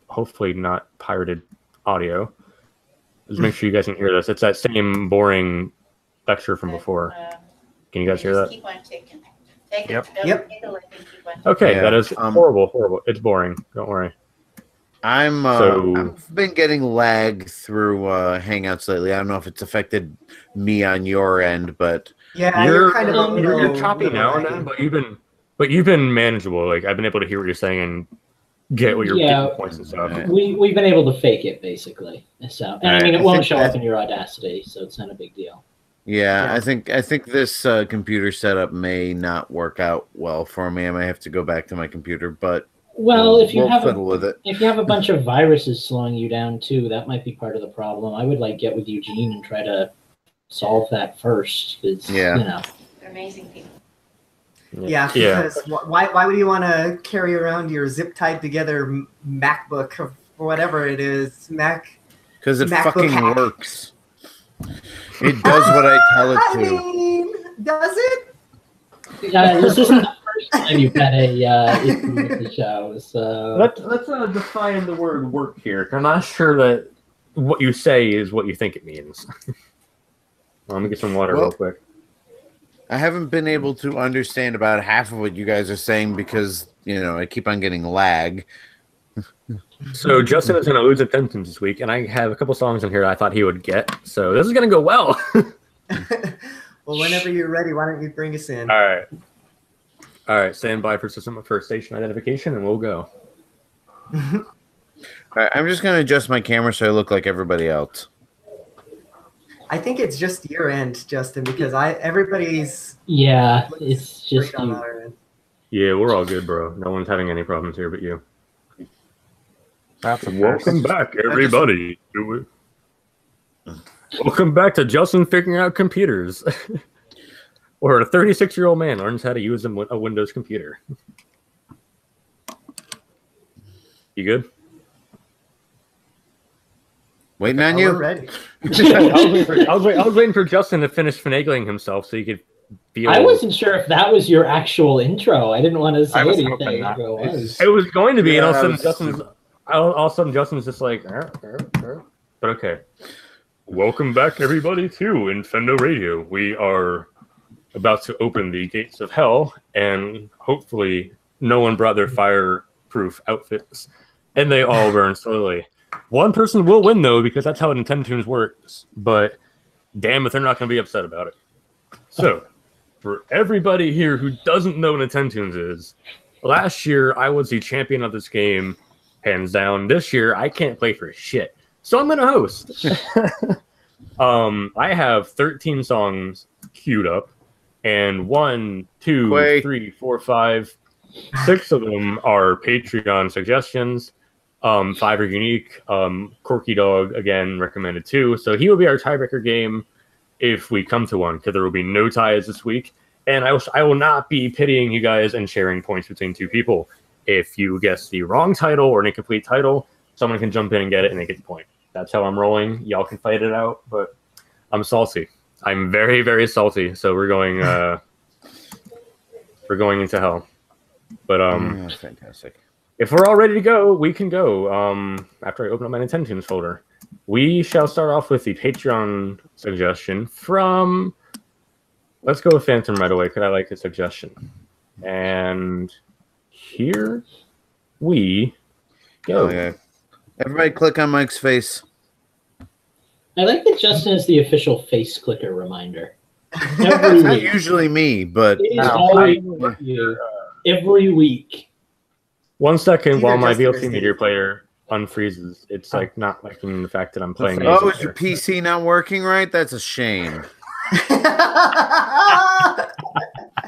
hopefully not pirated audio. Just make sure you guys can hear this. It's that same boring lecture from before. Can you guys hear that? Keep on taking. Yep. Okay, that is horrible. It's boring. Don't worry. I've been getting lag through Hangouts lately. I don't know if it's affected me on your end, but yeah, you're kind of you're choppy now and then, but you've been manageable. Like I've been able to hear what you're saying and get what your points and stuff. We've been able to fake it basically. So, and I mean, it won't show up in your Audacity, so it's not a big deal. Yeah, I think this computer setup may not work out well for me. I might have to go back to my computer, but if you have fiddle with it. If you have a bunch of viruses slowing you down too, that might be part of the problem. I would get with Eugene and try to solve that first, because they're amazing people. Yeah, because why would you want to carry around your zip tied together MacBook or whatever it is, Mac? Because it fucking works. It does what I tell it to. I mean, does it? This isn't the first time you've had a issue with the show. So let's define the word work here. I'm not sure that what you say is what you think it means. Let me get some water real quick. I haven't been able to understand about half of what you guys are saying because I keep on getting lag. So Justin is going to lose attention this week, and I have a couple songs in here I thought he would get. So this is going to go well. Well, whenever you're ready, why don't you bring us in? All right. Stand by for station identification, and we'll go. All right, I'm just going to adjust my camera so I look like everybody else. I think it's just your end, Justin, because everybody's it's just on you. our end. Yeah, we're all good, bro. No one's having any problems here but you. Welcome back, everybody. Welcome back to Justin Figuring Out Computers. Or a 36-year-old man learns how to use a Windows computer. You good? Waiting on you. Ready. I was waiting for Justin to finish finagling himself so he could feel. I wasn't sure if that was your actual intro. I didn't want to say anything. It was going to be, and all of a sudden Justin's just like, but okay. Welcome back, everybody, to Infendo Radio. We are about to open the gates of hell, and hopefully no one brought their fireproof outfits, and they all burn slowly. One person will win, though, because that's how Nintendo works, but damn if they're not going to be upset about it. So, for everybody here who doesn't know what Nintendo is, last year I was the champion of this game, hands down. This year I can't play for shit, so I'm going to host. I have 13 songs queued up, and 1, 2, 3, 4, 5, 6 of them are Patreon suggestions. 5 are unique. Corky Dog, again, recommended 2. So he will be our tiebreaker game if we come to one, because there will be no ties this week. And I will not be pitying you guys and sharing points between 2 people. If you guess the wrong title or an incomplete title, someone can jump in and get it, and they get the point. That's how I'm rolling. Y'all can fight it out, but I'm salty. I'm very, very salty. So we're going into hell. But fantastic. If we're all ready to go, we can go. After I open up my Nintendo folder, we shall start off with the Patreon suggestion from. Let's go with Phantom right away because I like the suggestion. And here we go. Okay. Everybody, click on Mike's face. I like that Justin is the official face clicker reminder. It's not usually me, but it is always you every week. 1 second while my VLC Media Player unfreezes. It's like not liking the fact that I'm playing. Oh, is your PC not working right? That's a shame.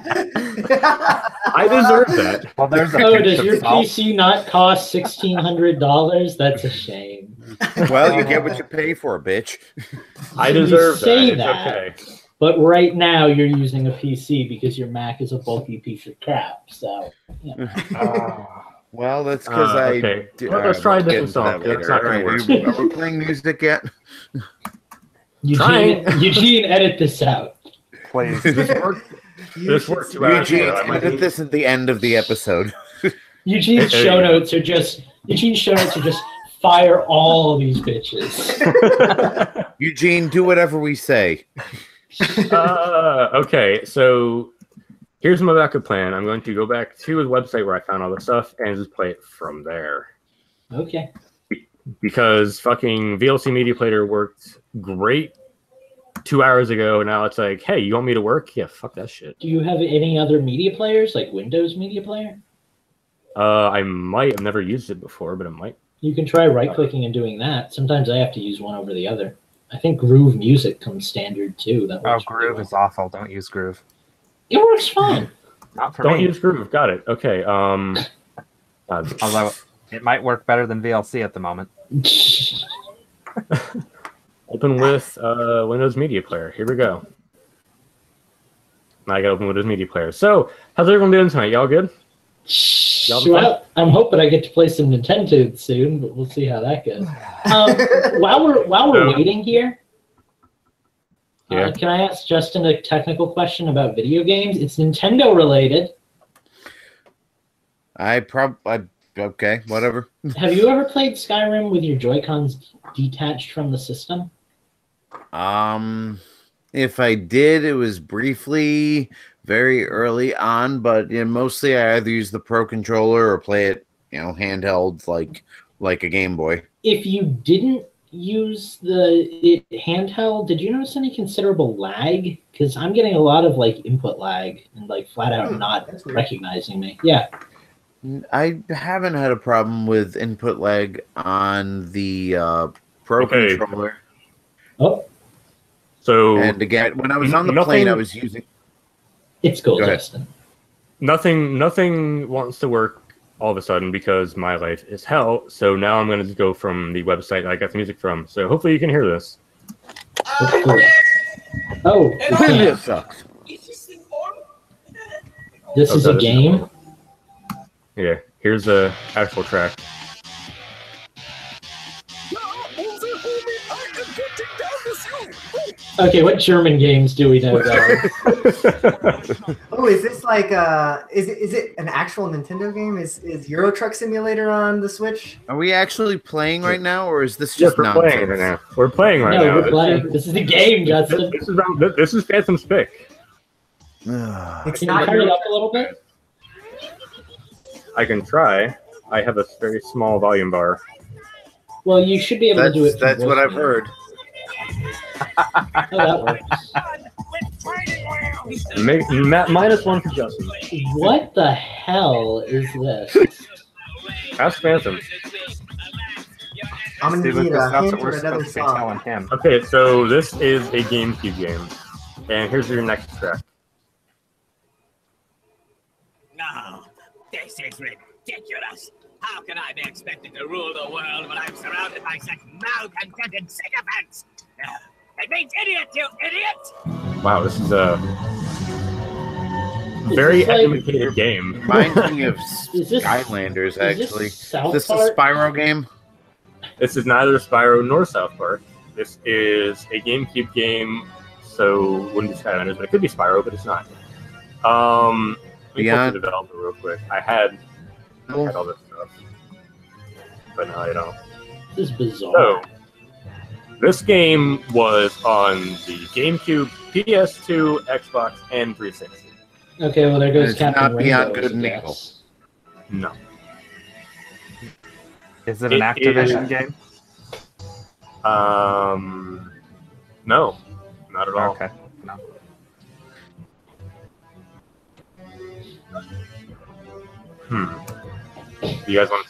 I deserve that. Well, there's a Oh, pinch does of your salt. PC not cost $1,600? That's a shame. Well, you get what you pay for, bitch. I You deserve that. say It's that. okay. But right now you're using a PC because your Mac is a bulky piece of crap. So, you know. Well, that's because okay. Let's try a different song. That's not gonna work. Are we playing music yet? Eugene, edit this out. Please. This worked 2 hours Eugene, ago. I might edit need- this at the end of the episode. Eugene's show notes are just fire all these bitches. Eugene, do whatever we say. Okay, so here's my backup plan. I'm going to go back to the website where I found all the stuff and just play it from there. Okay. Because fucking VLC Media Player worked great 2 hours ago. Now it's like, hey, you want me to work? Yeah, fuck that shit. Do you have any other media players, like Windows Media Player? I might. I've never used it before, but it might. You can try right-clicking and doing that. Sometimes I have to use one over the other. I think Groove Music comes standard, too. That Oh, works pretty Groove well. is awful. Don't use Groove. It works fine. Not for Don't me. use Groove. Got it. Okay. Although it might work better than VLC at the moment. Open with Windows Media Player. Here we go. Now I got to open Windows Media Player. So, how's everyone doing tonight? Y'all good? Well, I'm hoping I get to play some Nintendo soon, but we'll see how that goes. While we're waiting here, Yeah. can I ask Justin a technical question about video games? It's Nintendo related. Okay, whatever. Have you ever played Skyrim with your Joy-Cons detached from the system? If I did, it was briefly, very early on, but mostly I either use the Pro Controller or play it, handheld like a Game Boy. If you didn't use the handheld, did you notice any considerable lag? Because I'm getting a lot of input lag and flat out not that's weird. recognizing me. Yeah. I haven't had a problem with input lag on the Pro Okay. Controller. Oh, So, And again, when I was on the Nothing- plane, I was using. it's cool, Go ahead. Justin. nothing wants to work all of a sudden because my life is hell. So now I'm going to go from the website I got the music from. So hopefully you can hear this. Oh, we can't. This sucks. This is a Okay, game? Yeah, here's the actual track. Okay, what German games do we know, guys? Oh, is this is it an actual Nintendo game? Is Euro Truck Simulator on the Switch? Are we actually playing right now, or is this Yes, just we're playing right nonsense? now. We're playing right No, now. we're playing. This is the game, Justin. This is Phantom's pick. It's Can you not turn it Euro up a little bit? I can try. I have a very small volume bar. Well, you should be able to do it. That's what I've heard. Oh, that works. -1 for Justin. What the hell is this? Ask Phantom. I'm See, gonna need Lucas, a that's hint what or we're another supposed to be telling song. him. Okay, so this is a GameCube game. And here's your next track. No, this is ridiculous. How can I be expected to rule the world when I'm surrounded by such malcontented sycophants? It means idiot, you idiot! Wow, this is a very this like- educated game. Reminds me of Is this- Skylanders, Is actually. this South This is a Park? Spyro game? This is neither Spyro nor South Park. This is a GameCube game, so wouldn't be Skylanders, but it could be Spyro, but it's not. Let me pull Beyond- up the developer real quick. I had all this stuff, but now I don't. This is bizarre. So, this game was on the GameCube, PS2, Xbox, and 360. Okay, well there goes It's Captain not Beyond Rainbow, Good and I guess. No. Is it an It Activision is- game? No, not at all. Okay. No. You guys want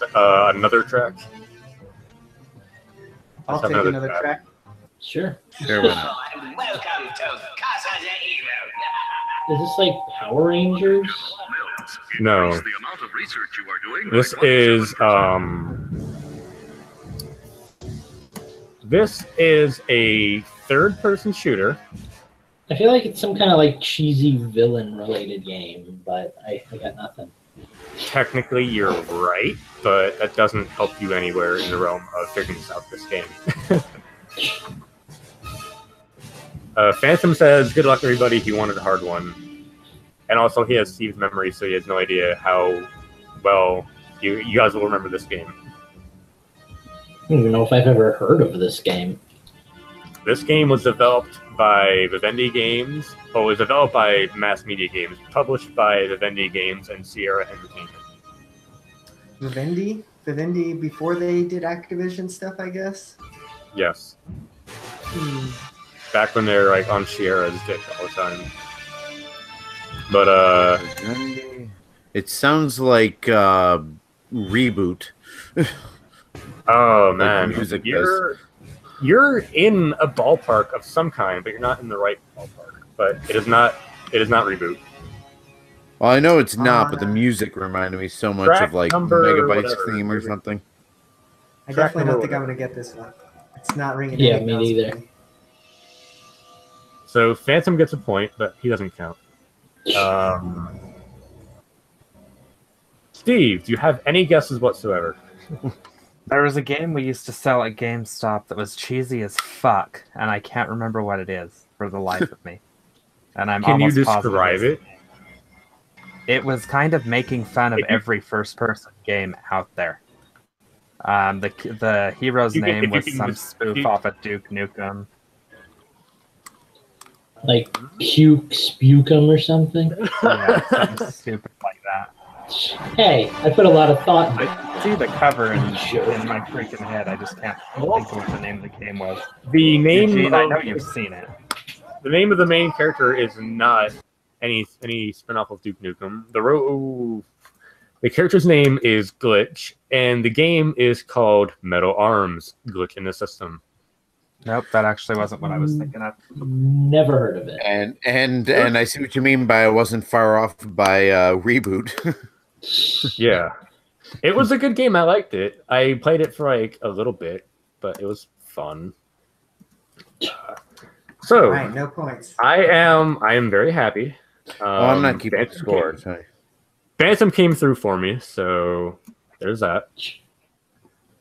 another track? I'll Let's have take another track. Sure. Sure, why not? And welcome to Casa de Evil. Is this like Power Rangers? No. This is a third-person shooter. I feel like it's some kind of like cheesy villain-related game, but I got nothing. Technically, you're right, but that doesn't help you anywhere in the realm of figuring out this game. Phantom says, "Good luck, everybody. He wanted a hard one." And also, he has Steve's memory, so he has no idea how well you guys will remember this game. I don't even know if I've ever heard of this game. This game was developed by Vivendi Games. Well, it was developed by Mass Media Games, published by Vivendi Games and Sierra Entertainment. Vivendi before they did Activision stuff, I guess. Yes. Back when they were like on Sierra's dick all the time. But it sounds like Reboot. Oh Like man, music you're in a ballpark of some kind, but you're not in the right ballpark. But it is not Reboot. Well, I know it's not, but the music reminded me so much of like Megabyte's theme or something. I definitely don't think I'm gonna get this one. It's not ringing. Yeah, me neither. So Phantom gets a point, but he doesn't count. Steve, do you have any guesses whatsoever? There was a game we used to sell at GameStop that was cheesy as fuck, and I can't remember what it is for the life of me. And I'm Can you almost describe positive. it? It was kind of making fun of every first-person game out there. The hero's name was some spoof off of Duke Nukem. Like Puke Spukum or something? Yeah, something stupid like that. Hey, I put a lot of thought into it. I see the cover in my freaking head. I just can't think of what the name of the game was. The name Eugene, of, I know you've seen it. The name of the main character is not any spin-off of Duke Nukem. The character's name is Glitch, and the game is called Metal Arms: Glitch in the System. Nope, that actually wasn't what I was thinking of. Never heard of it. And I see what you mean by I wasn't far off by Reboot. Yeah. It was a good game. I liked it. I played it for like a little bit, but it was fun. So, All right, no points. I am very happy. I'm not keeping score. Phantom came through for me, so there's that.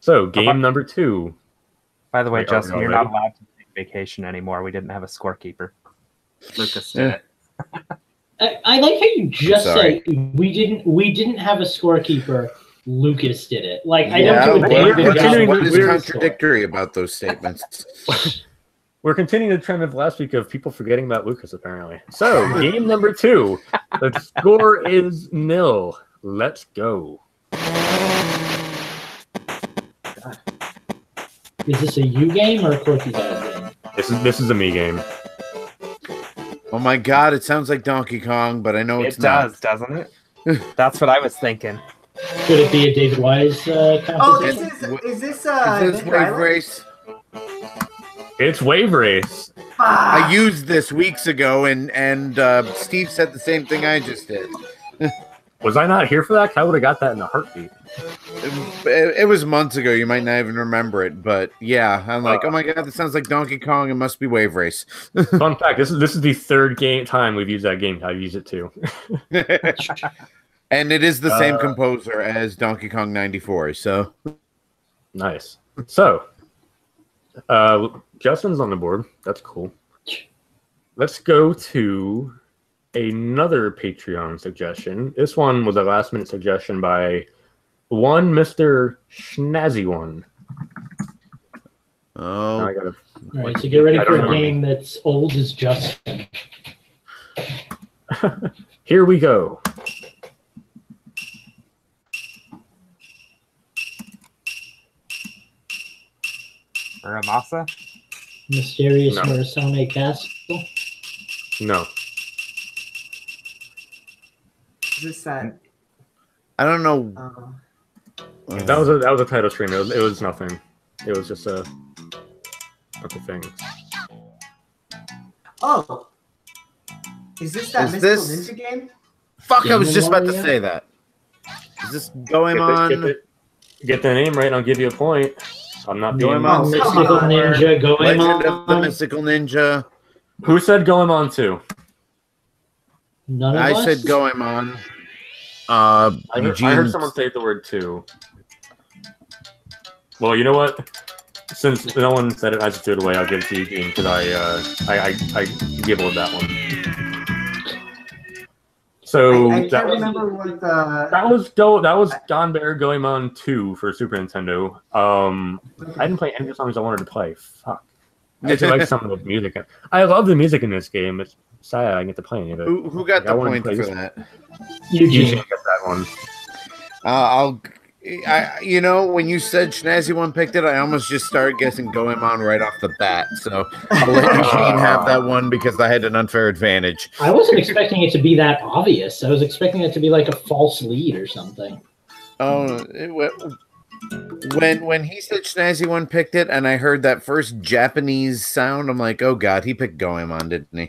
So, game number 2. By the way, Wait, Justin, are we you're not already? allowed to take vacation anymore. We didn't have a scorekeeper. Lucas did it. I like how you just sorry. say we didn't have a scorekeeper. Lucas did it. Like I Yeah, don't do a David what job. is contradictory about those statements? We're continuing the trend of last week of people forgetting about Lucas, apparently. So, game number 2. The score is 0. Let's go. Is this a you game or a Corky Dog game? This is a me game. Oh my god, it sounds like Donkey Kong, but I know it's It not. does, doesn't it? That's what I was thinking. Could it be a David Wise composition? Oh, is this Is this Adventure Wave Island? Race? It's Wave Race. I used this weeks ago, and Steve said the same thing I just did. Was I not here for that? I would have got that in a heartbeat. It was months ago. You might not even remember it, but yeah, I'm like, oh my god, that sounds like Donkey Kong. It must be Wave Race. Fun fact: this is the third time we've used that game. I've used it too. And it is the same composer as Donkey Kong 94. So Nice. So, Justin's on the board. That's cool. Let's go to another Patreon suggestion. This one was a last-minute suggestion by one Mr. Schnazzy One. oh, Now I gotta. All right, so get ready I for don't a know. game that's old as Justin. Here we go. Ramasa? Mysterious No. Murasame Castle. No. Is this that? I don't know. That was a title screen. It was nothing. It was just a thing. Oh, Is this that Is Mystical this- Ninja game? Fuck, I was Demon just about to Warrior? say that. Is this Goemon? Get the name right and I'll give you a point. I'm not being... Goemon Mystical Ninja, Legend of the Goemon. Mystical Ninja. Who said Goemon 2? None of I us? said Goemon. I Eugene. heard someone say the word 2. Well, you know what? Since no one said it, I just threw it away. I'll give it to Eugene because I gibbled that one. So I that can't was remember what the. that was Don Bear Goemon 2 for Super Nintendo. I didn't play any of the songs I wanted to play. Fuck. I actually like some of the music. I love the music in this game. It's sad I didn't get to play any of it. Who got I the wanted to point play for this that? Eugene got that one. You know, when you said Schnazzy one picked it, I almost just started guessing Goemon right off the bat. So I'll let Eugene have that one because I had an unfair advantage. I wasn't expecting it to be that obvious. I was expecting it to be like a false lead or something. Oh, when he said Schnazzy one picked it, and I heard that first Japanese sound, I'm like, oh god, he picked Goemon, didn't he?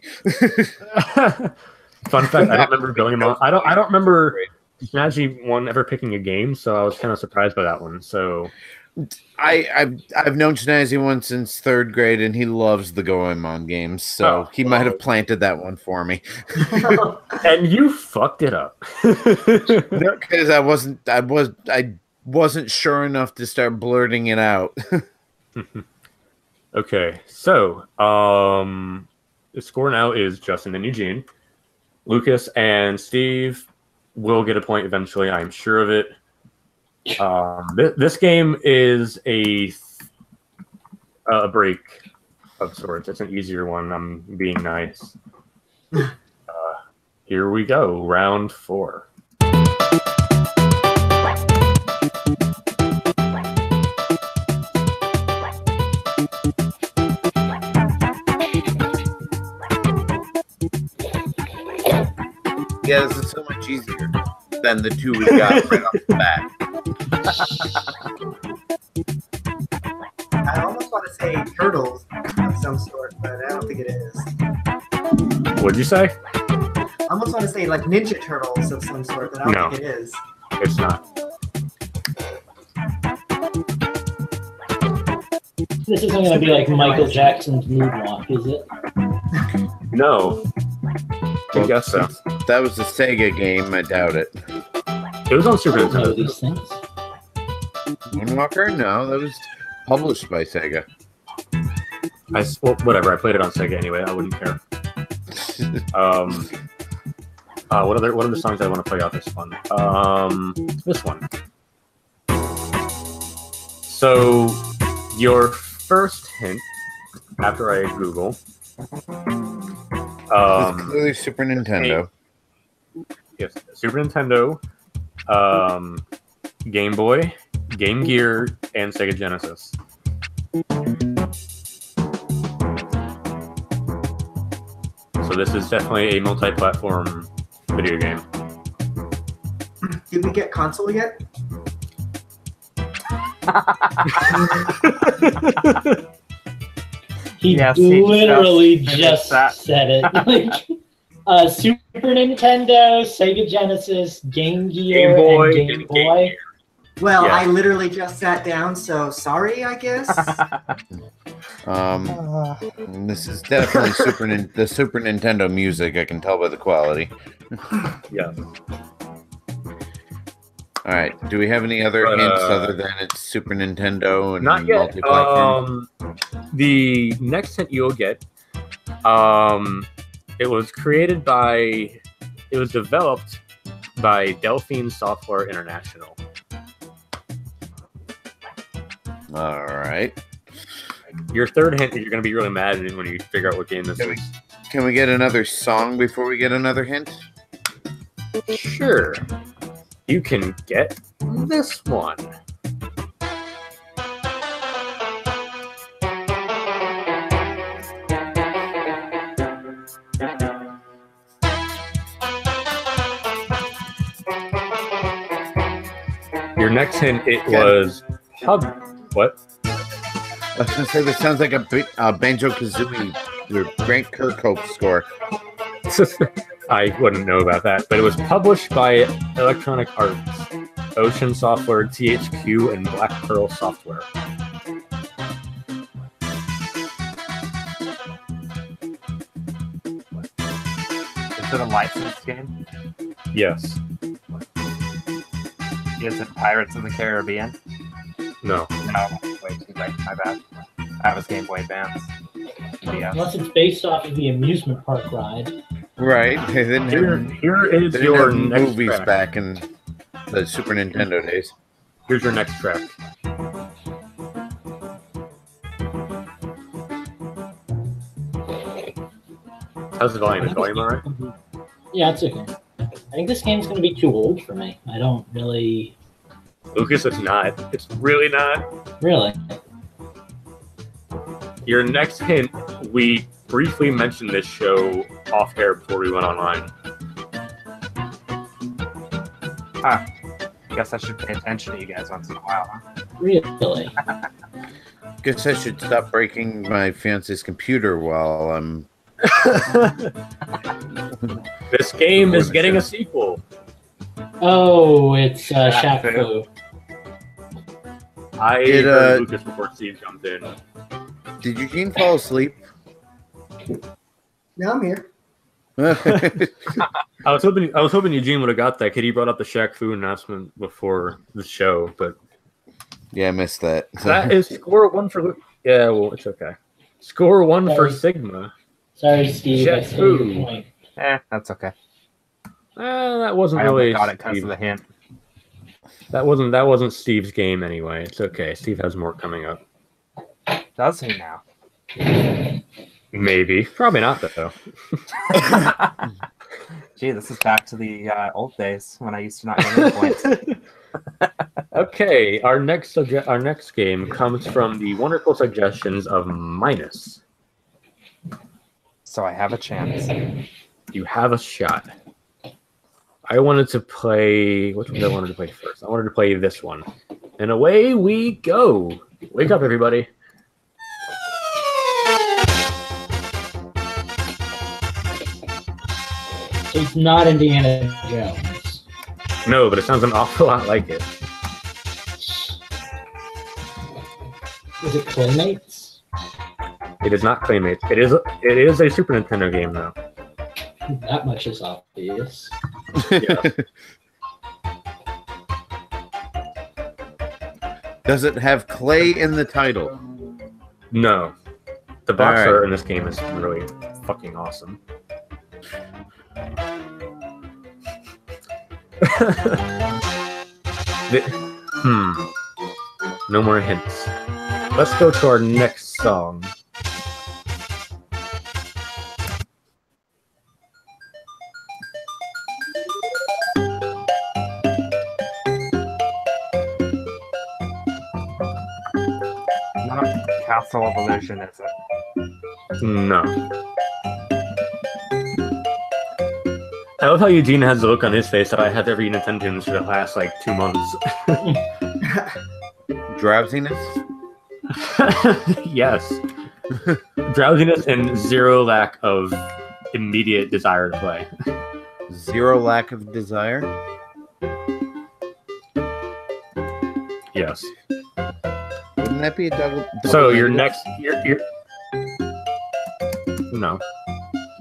Fun fact: I don't remember Goemon. I don't remember Schnazzy one ever picking a game, so I was kind of surprised by that one. So I've known Schnazzy one since 3rd grade, and he loves the Goemon games, so he might have planted that one for me. And you fucked it up. Because I wasn't sure enough to start blurting it out. Okay, so the score now is Justin and Eugene. Lucas and Steve will get a point eventually. I'm sure of it. This game is a break of sorts. It's an easier one. I'm being nice. Here we go. Round 4. Yeah, this is so much easier than the 2 we got right off the bat. I almost want to say turtles of some sort, but I don't think it is. What'd you say? I almost want to say like Ninja Turtles of some sort, but I don't think it is. It's not. This isn't going to be like Michael Jackson's Moonwalk, is it? No. I guess so. That was a Sega game. I doubt it. It was on Super I don't know Nintendo. these things. Moonwalker? No, that was published by Sega. Well, whatever. I played it on Sega anyway. I wouldn't care. What other songs I want to play off this one? This one. So, your first hint after I Google. It's clearly Super Nintendo. Yes, Super Nintendo, Game Boy, Game Gear, and Sega Genesis. So this is definitely a multi-platform video game. Did we get console yet? He Yes, he literally just just finished that. said it. Like, Super Nintendo, Sega Genesis, Game Gear, Game Boy, and and Game Game Boy. Gear. Well, Yeah. I literally just sat down, so sorry, I guess. This is definitely the Super Nintendo music. I can tell by the quality. Yeah. All right. Do we have any other But, hints other than it's Super Nintendo and Not yet. multi-platform? The next hint you'll get, it was developed by Delphine Software International. All right. Your third hint, you're going to be really mad at it when you figure out what game this is. Can we get another song before we get another hint? Sure. You can get this one. Your next hint, it was pub. What? I was gonna say this sounds like a Banjo Kazooie or Grant Kirkhope score. I wouldn't know about that, but it was published by Electronic Arts, Ocean Software, THQ, and Black Pearl Software. Is it a licensed game? Yes. Is it Pirates of the Caribbean? No. No. Wait, too late. My bad. That was Game Boy Advance. Yeah. Unless it's based off of the amusement park ride. Right. They didn't Here is they didn't your have next movies track. back in the Super Nintendo days. Here's your next track. How's the volume? Is the volume all right? Yeah, it's okay. I think this game's going to be too old for me. I don't really... Lucas, it's not. It's really not. Really? Your next hint, we briefly mentioned this show off air before we went online. Huh. Guess I should pay attention to you guys once in a while, huh? Really? Guess I should stop breaking my fiance's computer while I'm. This game is getting a sequel. Oh, it's Shaq Fu. Fu. I Did, heard Lucas before Steve jumped in. Did Eugene fall asleep? No, I'm here. I was hoping Eugene would have got that. Kid, he brought up the Shaq Fu announcement before the show, but Yeah, I missed that. that is score one for Luke. Yeah, well, it's okay. Score one for Sigma. Sorry, Steve. I Shaq stole Fu. your point. That's okay. That wasn't I only really got it because Steve. of the hint. That wasn't Steve's game anyway. It's okay. Steve has more coming up. Does he now? Maybe. Probably not though. Gee, this is back to the old days when I used to not get any points. Okay, our next game comes from the wonderful suggestions of Minus. So I have a chance. You have a shot. I wanted to play. Which one I wanted to play first? I wanted to play this one. And away we go. Wake up, everybody. So it's not Indiana Jones. No, but it sounds an awful lot like it. Is it Playmates? It is not Playmates. It is a Super Nintendo game though. That much is obvious. Yeah. Does it have clay in the title? No. The box All right. art in this game is really fucking awesome. No more hints. Let's go to our next song. Not Castle of Illusion, is it? No. I love how Eugene has the look on his face that I have every Nintendo for the last like 2 months. Drowsiness? Yes. Drowsiness and zero lack of immediate desire to play. Zero lack of desire? Yes. Wouldn't that be a double? So your next, no,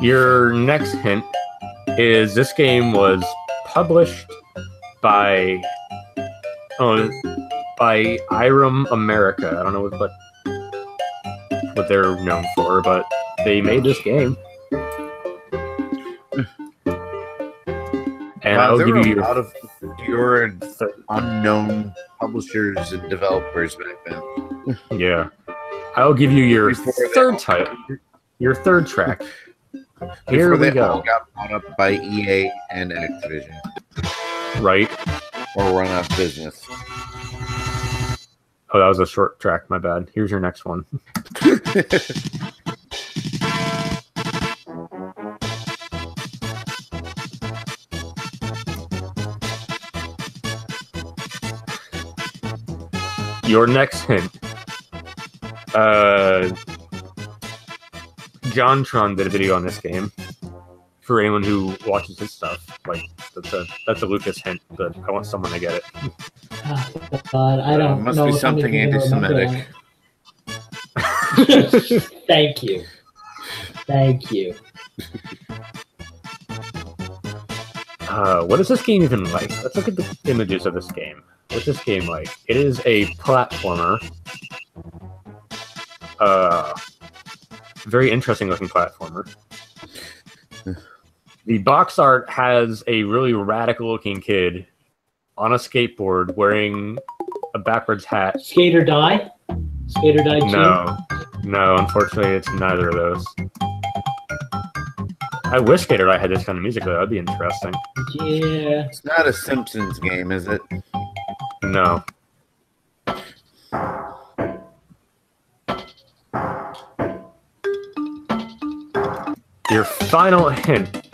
your next hint is this game was published by Irem America. I don't know what they're known for, but they made this game. And Wow, I'll there give were you a your lot of obscure and unknown publishers and developers back then. yeah. I'll give you your Before they third all- title, your third track. Here Before we they all go. got bought up by EA and Activision, Right. or run out of business. Oh, that was a short track. My bad. Here's your next one. Your next hint. JonTron did a video on this game. for anyone who watches his stuff. Like that's a Lucas hint, but I want someone to get it. Oh, God, I don't must know be if I'm something even gonna remember anti-Semitic. that. Thank you. Thank you. What is this game even like? Let's look at the images of this game. What's this game like? It is a platformer. Very interesting looking platformer. The box art has a really radical looking kid on a skateboard wearing a backwards hat. Skate or Die? Skate or Die 2? No, unfortunately it's neither of those. I wish Skate or Die had this kind of music though, that'd be interesting. Yeah. It's not a Simpsons game, is it? No. Your final hint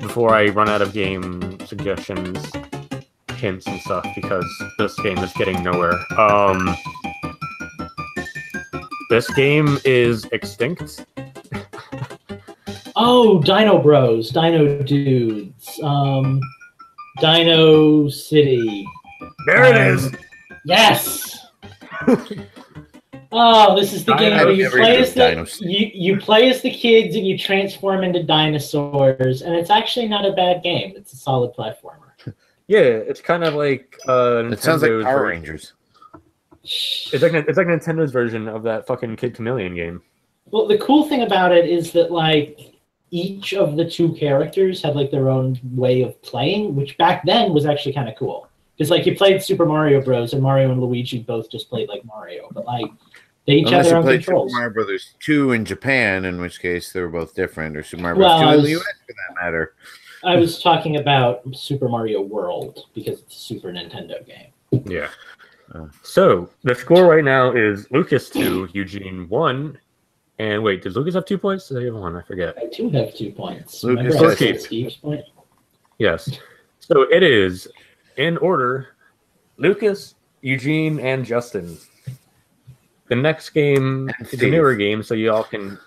before I run out of game suggestions, hints and stuff, because this game is getting nowhere. This game is extinct. Oh, Dino Bros, Dino Dudes, Dino City. There it is. Yes. Oh, this is the game where you play as you play as the kids and you transform into dinosaurs, and it's actually not a bad game. It's a solid platformer. Yeah, it's kind of like It sounds like Power Rangers. It's like Nintendo's version of that fucking Kid Chameleon game. Well, the cool thing about it is that like each of the two characters had like their own way of playing, which back then was actually kind of cool. Because like you played Super Mario Bros. And Mario and Luigi both just played like Mario, but like they each had their own controls. Super Mario Brothers 2 in Japan, in which case they were both different, or Super Mario Bros. 2 in the US for that matter. I was talking about Super Mario World because it's a Super Nintendo game. Yeah. So the score right now is Lucas 2, Eugene 1. And wait, does Lucas have 2 points? Does he have 1? I forget. I do have 2 points. Lucas Remember I has said Steve's point? Yes. So it is, in order, Lucas, Eugene, and Justin. The next game is a newer game, so you all can...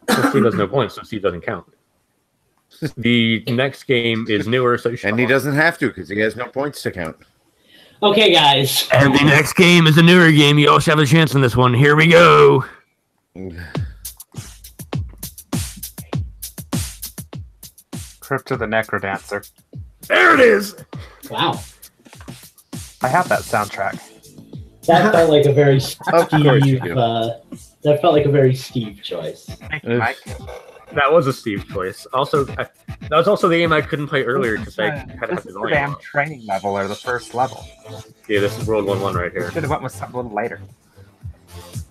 Steve has no points, so Steve doesn't count. The next game is newer, so you should... And he doesn't have to, because he has no points to count. Okay, guys. And the next game is a newer game. You all should have a chance in this one. Here we go. Trip to the Necrodancer. There it is. Wow. I have that soundtrack. That felt like a very Steve. Of course you do. That felt like a very Steve choice. Thank you, Mike. That was a Steve choice. Also, that was also the game I couldn't play earlier because I had to have This the is the volume damn up. training level or the first level. Yeah, this is World 1-1 right here. Should have went with something a little later.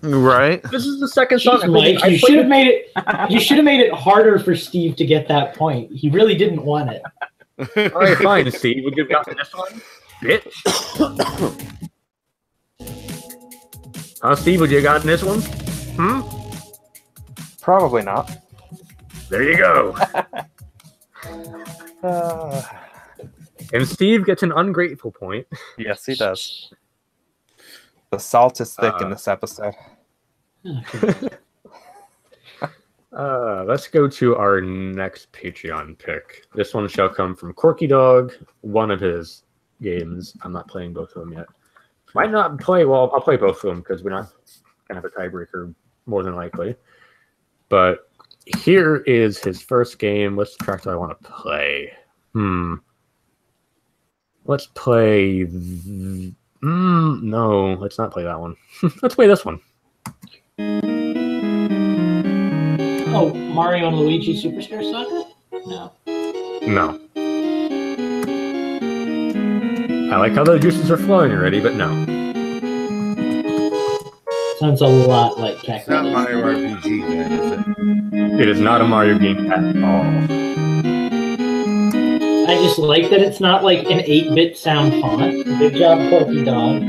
Right? This is the second song. Jeez, Mike, you should have made it. You should have made it harder for Steve to get that point. He really didn't want it. All right, fine, Steve. Would you have gotten this one? Bitch. Steve, would you have gotten this one? Probably not. There you go. And Steve gets an ungrateful point. Yes, he does. The salt is thick in this episode. Let's go to our next Patreon pick. This one shall come from Corky Dog, one of his games. I'm not playing both of them yet. Might not play, well, I'll play both of them because we're not going to have a tiebreaker more than likely. But here is his first game. Which track do I want to play? Let's play... no, let's not play that one. Let's play this one. Oh, Mario and Luigi Superstar Saga? No. No. I like how the juices are flowing already, but no. Sounds a lot like It's not Cactus. Mario RPG, then, is it? It is not a Mario game at all. I just like that it's not like an 8-bit sound font. Good job, Corky Dog.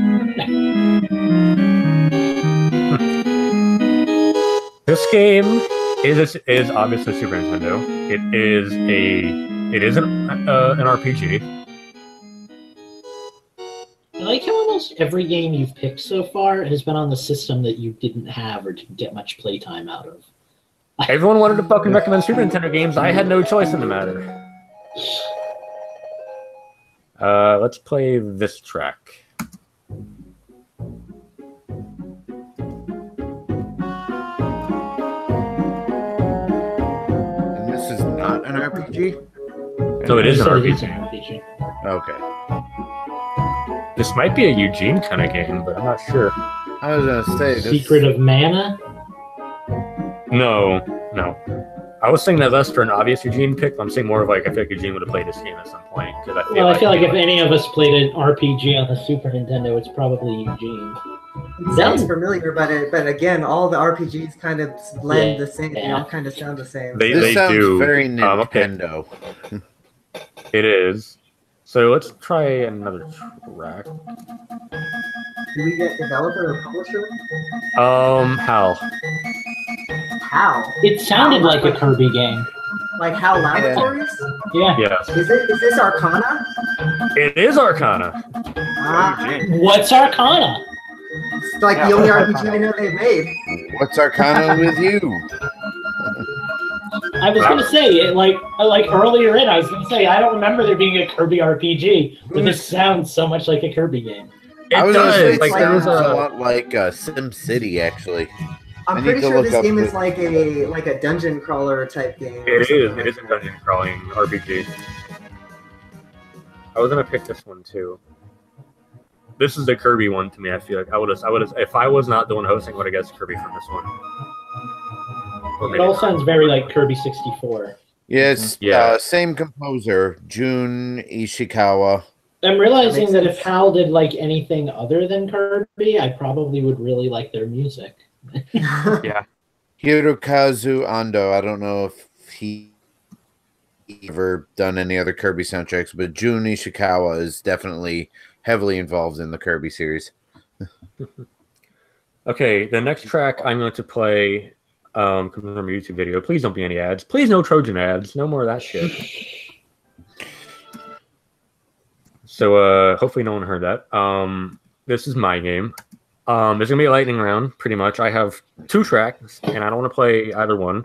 This game is obviously Super Nintendo. It is an RPG. I like how almost every game you've picked so far has been on the system that you didn't have or didn't get much playtime out of. Everyone wanted to fucking recommend Super Nintendo games. I had no choice in the matter. Let's play this track. And this is not an RPG? So it is an It's an RPG. RPG. Okay. This might be a Eugene kind of game, but I'm not sure. I was gonna say this. Secret of Mana? No. I was saying that less for an obvious Eugene pick. I'm saying more of like I feel like Eugene would have played this game at some point. I feel like if any of us played an RPG on the Super Nintendo, it's probably Eugene. It sounds familiar, but again, all the RPGs kind of blend the same. They all kind of sound the same. This sounds do. very Okay. Nintendo. It is. So let's try another track. Do we get developer or publisher? Hal. How? It sounded like a Kirby game. Like HAL Laboratories? Yeah. Yes. Is this Arcana? It is Arcana. What's Arcana? It's like the only RPG I know they've made. What's Arcana with you? I was gonna say, like earlier I was gonna say, I don't remember there being a Kirby RPG, but this sounds so much like a Kirby game. I was gonna say, Like, it sounds there's a lot like Sim City, actually. I'm pretty sure this game is like a dungeon crawler type game. It is a dungeon crawling RPG. I was gonna pick this one too. This is the Kirby one to me. I feel like I would have if I was not the one hosting, would have guessed Kirby from this one. It all sounds very like Kirby 64. Yes, same composer, Jun Ishikawa. I'm realizing that if HAL did like anything other than Kirby, I probably would really like their music. Yeah. Hirokazu Ando. I don't know if he ever done any other Kirby soundtracks, but Jun Ishikawa is definitely heavily involved in the Kirby series. Okay, the next track I'm going to play comes from a YouTube video. Please don't be any ads. Please no Trojan ads. No more of that shit. So hopefully no one heard that. This is my game. There's gonna be a lightning round, pretty much. I have 2 tracks, and I don't want to play either one.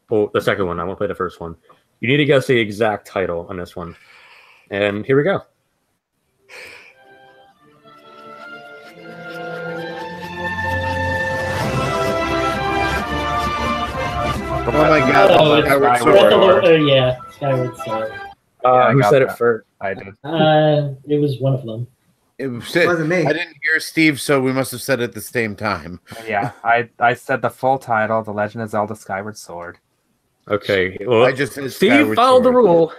Well, the second one. I want to play the first one. You need to guess the exact title on this one. And here we go. Oh my god! Skyward Sword. Yeah, Skyward Sword. Who said it that. first? I did. It was one of them. It wasn't me. I didn't hear Steve, so we must have said it at the same time. Yeah, I said the full title, The Legend of Zelda Skyward Sword. Okay. Well, I just said Steve Skyward followed the Sword. rule.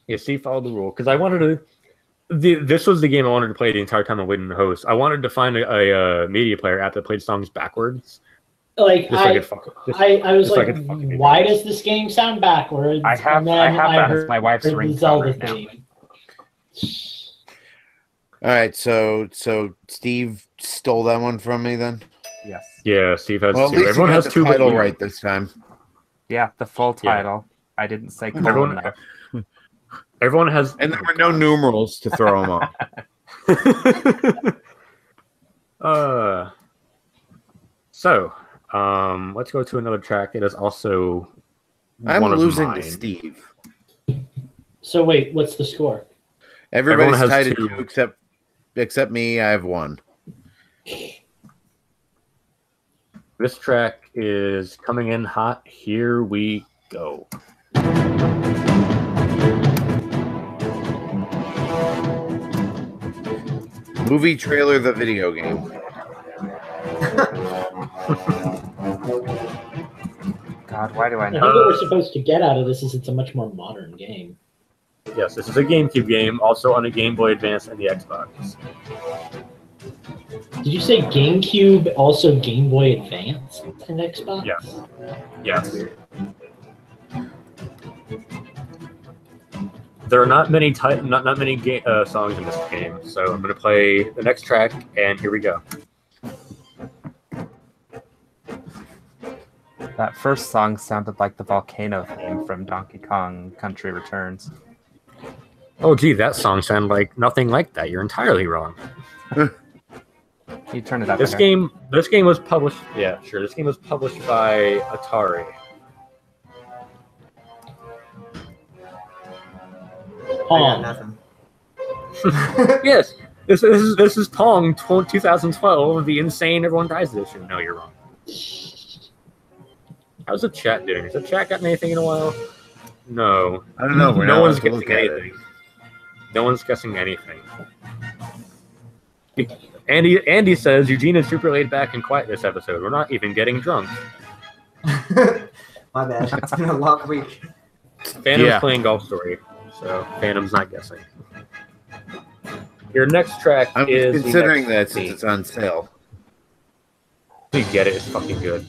Yeah, Steve followed the rule because I wanted to. This was the game I wanted to play the entire time I'm waiting to host. I wanted to find a media player app that played songs backwards. Like I was like, why does this game sound backwards? I have that as my wife's ringtone Zelda right now. theme. All right, so Steve stole that one from me then. Yes. Yeah, Steve has Well, at 2. least Everyone you got has the 2 title but right this time. Yeah, the full Yeah. title. I didn't say Everyone, colon though. everyone has. And there were no numerals to throw them on. So, let's go to another track. It is also I'm one of losing mine. to Steve. So wait, what's the score? Everybody's Everyone has tied at 2. 2 except me. I have 1. This track is coming in hot. Here we go. Movie trailer, the video game. God, why do I I think know? what we're supposed to get out of this is it's a much more modern game. Yes, this is a GameCube game, also on a Game Boy Advance and the Xbox. Did you say GameCube, also Game Boy Advance and Xbox? Yes. Yes. There are not many songs in this game, so I'm going to play the next track, and here we go. That first song sounded like the volcano theme from Donkey Kong Country Returns. Oh, gee, that song sounded like nothing like that. You're entirely wrong. You turn it up. This game was published. Yeah, sure. This game was published by Atari. I got nothing. Yes, this is Pong 2012, the insane everyone dies edition. No, you're wrong. How's the chat doing? Has the chat gotten anything in a while? No. I don't know. No one's guessing anything. No one's guessing anything. Andy says Eugene is super laid back and quiet this episode. We're not even getting drunk. My bad. It's been a long week. Phantom's playing Golf Story, so Phantom's not guessing. Your next track is... I'm considering that since it's on sale. You get it. It's fucking good.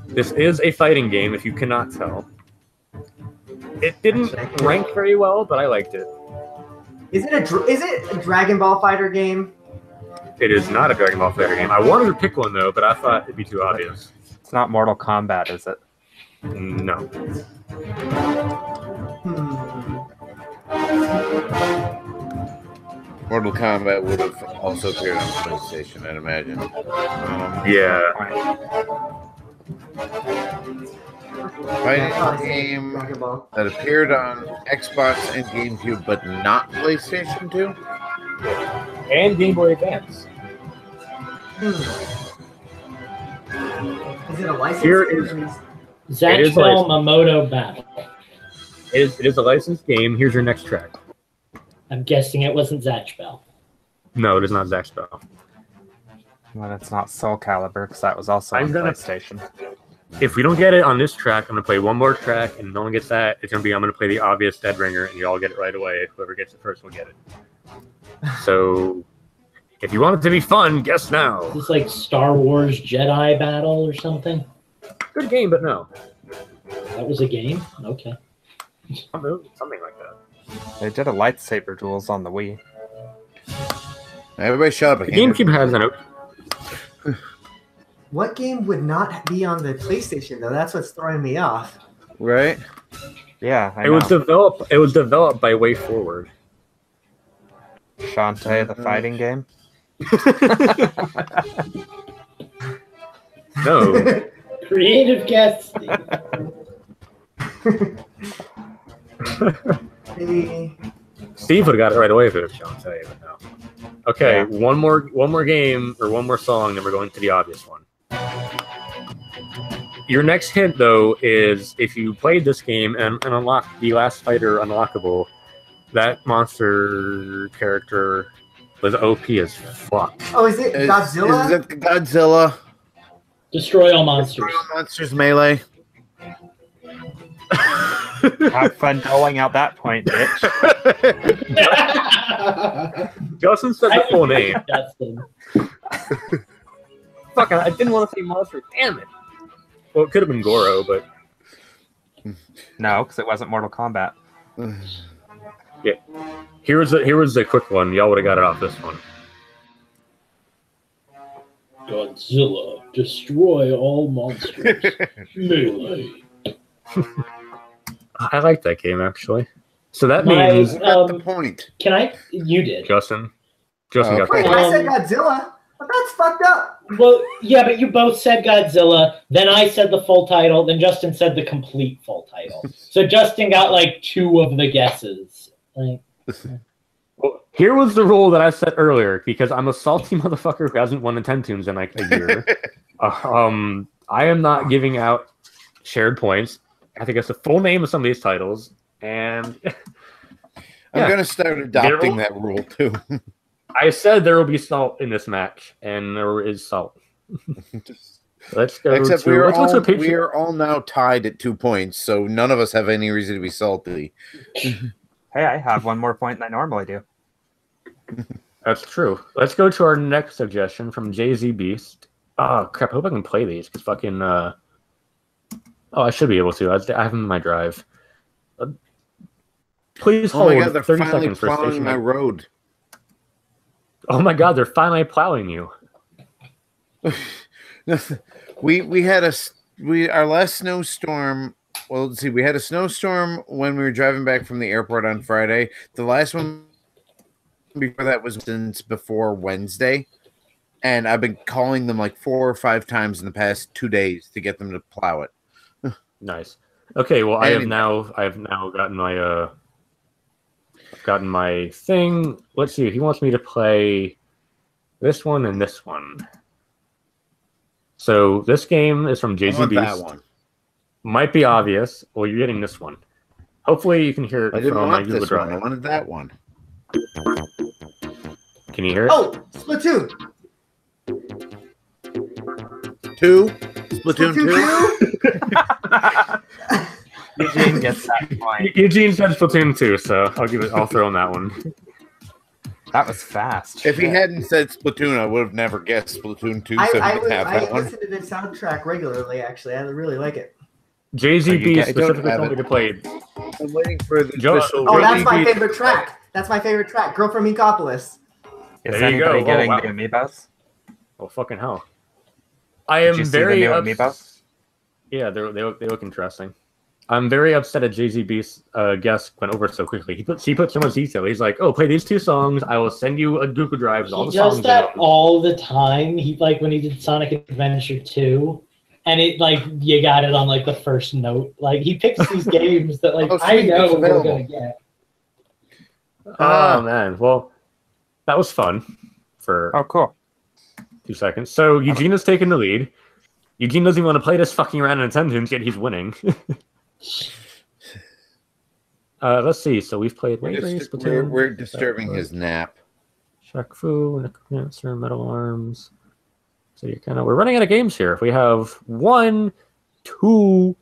This is a fighting game, if you cannot tell. It didn't rank very well, but I liked it. Is it a Dragon Ball Fighter game? It is not a Dragon Ball Fighter game. I wanted to pick one, though, but I thought it'd be too obvious. It's not Mortal Kombat, is it? No. Mortal Kombat would have also appeared on PlayStation, I'd imagine. Yeah. Fighting game that appeared on Xbox and GameCube, but not PlayStation 2? And Game Boy Advance. Is it a license? Here is Zatch Bell Mamoto Battle. It is a licensed game. Here's your next track. I'm guessing it wasn't Zatch Bell. No, it is not Zatch Bell. Well, it's not Soul Calibur, because that was also on PlayStation. If we don't get it on this track, I'm going to play one more track, and no one gets that, it's going to be I'm going to play the obvious Dead Ringer, and you all get it right away. Whoever gets it first will get it. So, if you want it to be fun, guess now. Is this like Star Wars Jedi Battle or something? Good game, but no. That was a game? Okay. Something like that. They did a lightsaber duels on the Wii. Everybody shut up. The GameCube has an... What game would not be on the PlayStation though? That's what's throwing me off. Right? Yeah, I It was developed by Way Forward. Shantae, the fighting game. No. Creative guess. Steve would have got it right away if it was Shantae, but no. Okay, yeah. one more game or one more song, then we're going to the obvious one. Your next hint, though, is if you played this game and unlock the last fighter unlockable, that monster character was OP as fuck. Oh, is it Godzilla? Is it Godzilla? Destroy all monsters. Destroy all monsters melee. Have fun doling out that point, bitch. Justin said the full name. Fuck, I didn't want to say monster. Damn it. Well, it could have been Goro, but... No, because it wasn't Mortal Kombat. Yeah. Here was a quick one. Y'all would have got it off this one. Godzilla, destroy all monsters. Melee. I like that game, actually. So that means... That's the point. Can I... You did. Justin got the Wait, point. I said Godzilla? But that's fucked up. Well, yeah, but you both said Godzilla. Then I said the full title. Then Justin said the complete full title. So Justin got like 2 of the guesses. Like, well, here was the rule that I said earlier, because I'm a salty motherfucker who hasn't won Nintendo's in like a year. I am not giving out shared points. I have to guess the full name of some of these titles, and I'm going to start adopting that rule too. I said there will be salt in this match, and there is salt. Let's go. Except we are all now tied at 2 points, so none of us have any reason to be salty. Hey, I have 1 more point than I normally do. That's true. Let's go to our next suggestion from Jay-Z Beast. Oh crap! I hope I can play these because fucking. Oh, I should be able to. I have them in my drive. Please hold. Oh my God, they're 30 finally seconds for plowing my road. Oh my God, they're finally plowing you. we had our last snowstorm. Well, let's see. We had a snowstorm when we were driving back from the airport on Friday. The last one before that was since before Wednesday, and I've been calling them like 4 or 5 times in the past 2 days to get them to plow it. Nice. Okay, well, I have Anyway. now gotten my thing. Let's see. He wants me to play this one and this one. So this game is from I JZ want Beast. that one. Might be obvious. Well, you're getting this one. Hopefully, you can hear it I didn't from my want Google this one. I Drive. wanted that one. Can you hear it? Oh, Splatoon. 2? Splatoon 2? Eugene gets that point. Eugene said Splatoon 2, so I'll throw in that one. That was fast. If he hadn't said Splatoon, I would have never guessed Splatoon 2, so he didn't have that one. listen to the soundtrack regularly, actually. I really like it. JZ you Beast don't specifically have told me it. to play it. I'm waiting for the Joe- official... Oh, that's my JZ favorite track. That's my favorite track. Girl from Ecopolis. Is There you go. anybody Oh, getting wow. the amiibos? Oh, fucking hell. I Did am you see the very new ups- amiibos? Yeah, they look interesting. I'm very upset at JZ Beast's guest went over so quickly. He put so much detail. He's like, "Oh, play these 2 songs. I will send you a Google Drive with all He the songs." does that in it." all the time. He like when he did Sonic Adventure 2, and it like you got it on like the first note. Like he picks these games that like Oh, I sweet, know it's we're available. gonna get. Oh man, well, that was fun for Oh, cool. 2 seconds. So Eugene has taken the lead. Eugene doesn't even want to play this fucking round in attendance, yet he's winning. Let's see. So we've played We're disturbing his nap. Shaq Fu, Necromancer, Metal Arms. So we're running out of games here. We have 1, 2,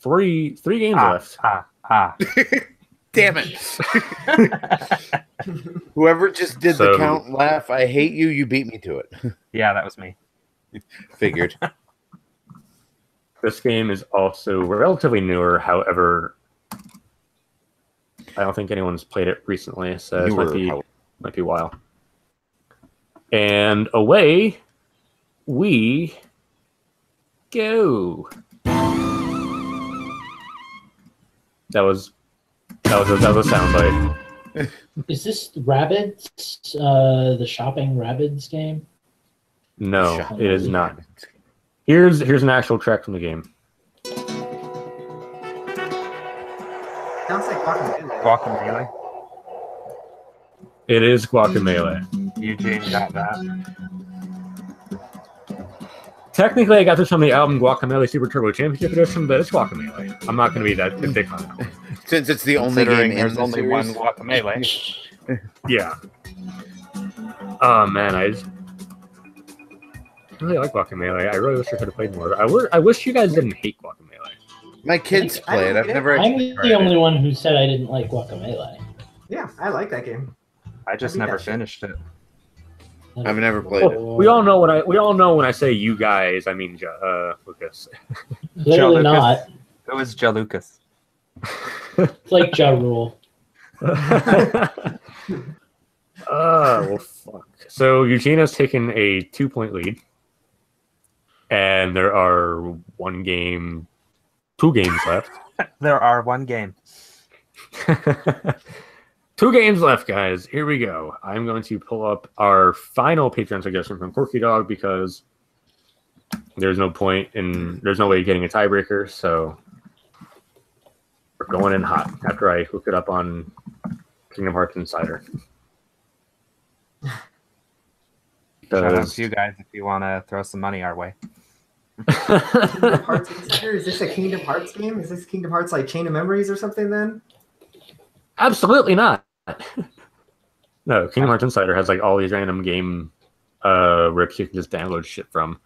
3 games left. Damn it. Whoever just did the count laugh, I hate you. You beat me to it. Yeah, that was me. Figured. This game is also relatively newer. However, I don't think anyone's played it recently, so it might be a while. And away we go. That was a soundbite. Is this Rabbids? The shopping Rabbids game? No, it is not. Here's an actual track from the game. Sounds like Guacamelee. Guacamelee. It is Guacamelee. Eugene got that. Technically, I got this from the album Guacamelee Super Turbo Championship Edition, but it's Guacamelee. I'm not going to be that big on it. Since it's the only game in There's the only series. one Guacamelee. Yeah. Oh man, I really like Guacamelee. I really wish I could have played more. I wish you guys didn't hate Guacamelee. My kids play it. I've never I'm actually the tried only it. one who said I didn't like Guacamelee. Yeah, I like that game. I just beat never that shit. finished it. I've never played it. We all know when I say you guys, I mean Lucas. Clearly Lucas. not. It was Joe Lucas. It's like Ja Rule. Well, fuck. So Eugene has taken a 2-point lead, and there are 2 games left. There are one game. 2 games left, guys. Here we go. I'm going to pull up our final Patreon suggestion from Corky Dog because there's no way getting a tiebreaker. So we're going in hot after I hook it up on Kingdom Hearts Insider. Shout out to you guys if you want to throw some money our way. Kingdom Hearts Insider? Is this a Kingdom Hearts game? Is this Kingdom Hearts like Chain of Memories or something then? Absolutely not. No, Kingdom Hearts Insider has like all these random game rips you can just download shit from.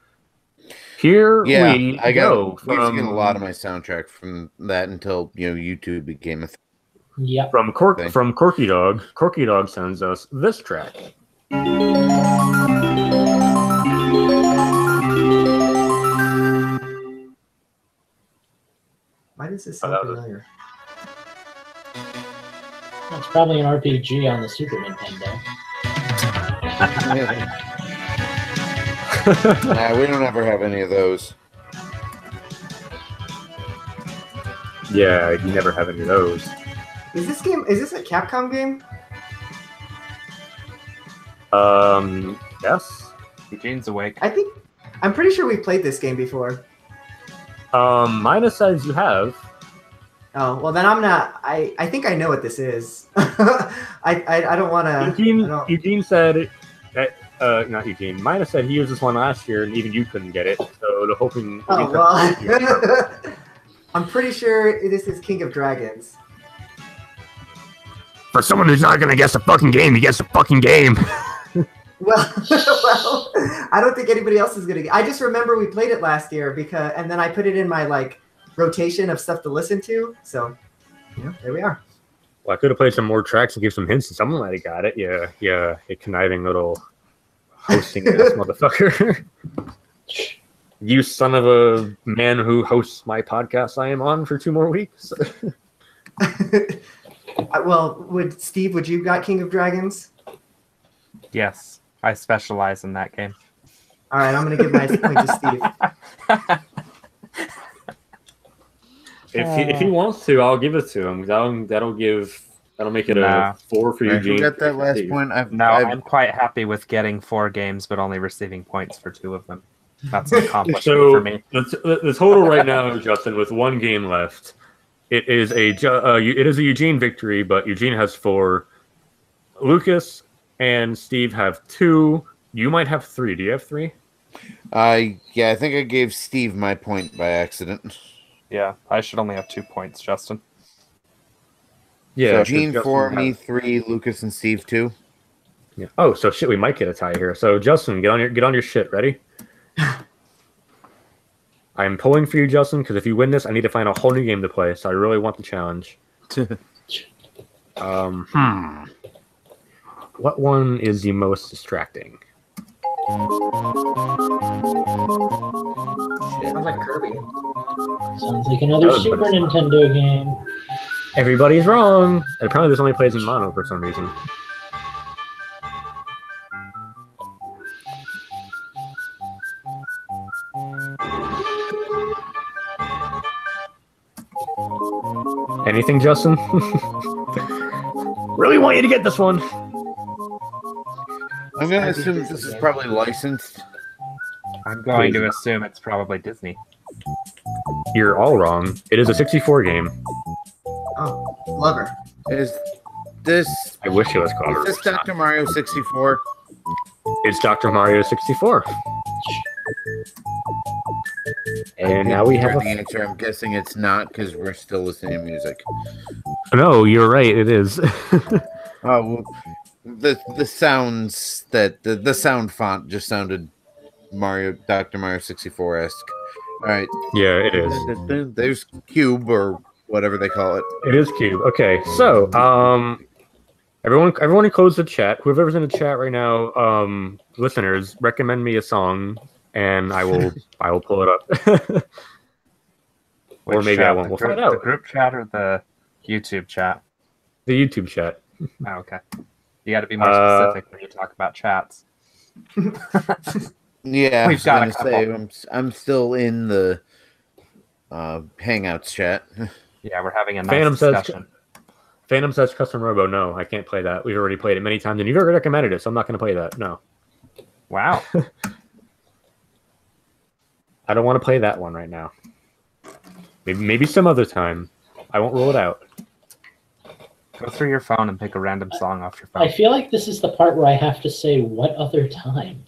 Here we I go. got using a lot of my soundtrack from that until YouTube became a thing. Yep. From Corky Dog. Corky Dog sends us this track. Why does this sound familiar? It's probably an RPG on the Super Nintendo. Nah, we don't ever have any of those. Yeah, you never have any of those. Is this a Capcom game? Yes. Eugene's awake. I'm pretty sure we played this game before. Mina says you have. Oh, well then I'm not. I think I know what this is. I don't want to. Eugene said, not Eugene. Mina said he used this one last year, and even you couldn't get it. So the hoping. Oh well. I'm pretty sure this is King of Dragons. For someone who's not gonna guess a fucking game, he gets a fucking game. Well, I don't think anybody else is gonna. I just remember we played it last year and then I put it in my rotation of stuff to listen to. So, there we are. Well, I could have played some more tracks and give some hints, and someone might have got it. Yeah, a conniving little hosting ass motherfucker. You son of a man who hosts my podcast I am on for 2 more weeks. Well, would you got King of Dragons? Yes, I specialize in that game. All right, I'm going to give my point to Steve. If he wants to, I'll give it to him. That'll make it a 4 for Eugene. Who got that last Steve. point? I'm quite happy with getting 4 games, but only receiving points for 2 of them. That's an accomplishment for me. The total right now, Justin, with 1 game left, it is a Eugene victory, but Eugene has 4. Lucas and Steve have 2. You might have 3. Do you have 3? Yeah, I think I gave Steve my point by accident. Yeah, I should only have 2 points, Justin. Yeah, so Gene 4, me 3, Lucas and Steve 2. Yeah. Oh, so shit, we might get a tie here. So Justin, get on your shit. Ready? I'm pulling for you, Justin, because if you win this, I need to find a whole new game to play. So I really want the challenge. What one is the most distracting? Sounds like Kirby. Sounds like another Super Nintendo game. Everybody's wrong. Apparently, this only plays in mono for some reason. Anything, Justin? Really want you to get this one. I'm going to assume this is probably licensed. I'm going to assume it's probably Disney. You're all wrong. It is a 64 game. Oh, Lover. Is this... I wish it was Clover. Is this Dr. Mario 64? It's Dr. Mario 64. And now we have the answer. I'm guessing it's not because we're still listening to music. No, you're right. It is. Oh, well, the sounds that the sound font just sounded Dr. Mario 64-esque. All right. Yeah, it is. There's Cube or whatever they call it. It is Cube. Okay, so everyone who closed the chat, whoever's in the chat right now, listeners, recommend me a song, and I will pull it up. Or maybe I won't. We'll find out. The group chat or the YouTube chat? The YouTube chat. Oh, okay. You got to be more specific when you talk about chats. Yeah, We've got a couple. I'm still in the Hangouts chat. Yeah, we're having a nice discussion. Phantom says Custom Robo. No, I can't play that. We've already played it many times, and you've already recommended it, so I'm not going to play that. No. Wow. I don't want to play that one right now. Maybe some other time. I won't rule it out. Go through your phone and pick a random song off your phone. I feel like this is the part where I have to say, what other time?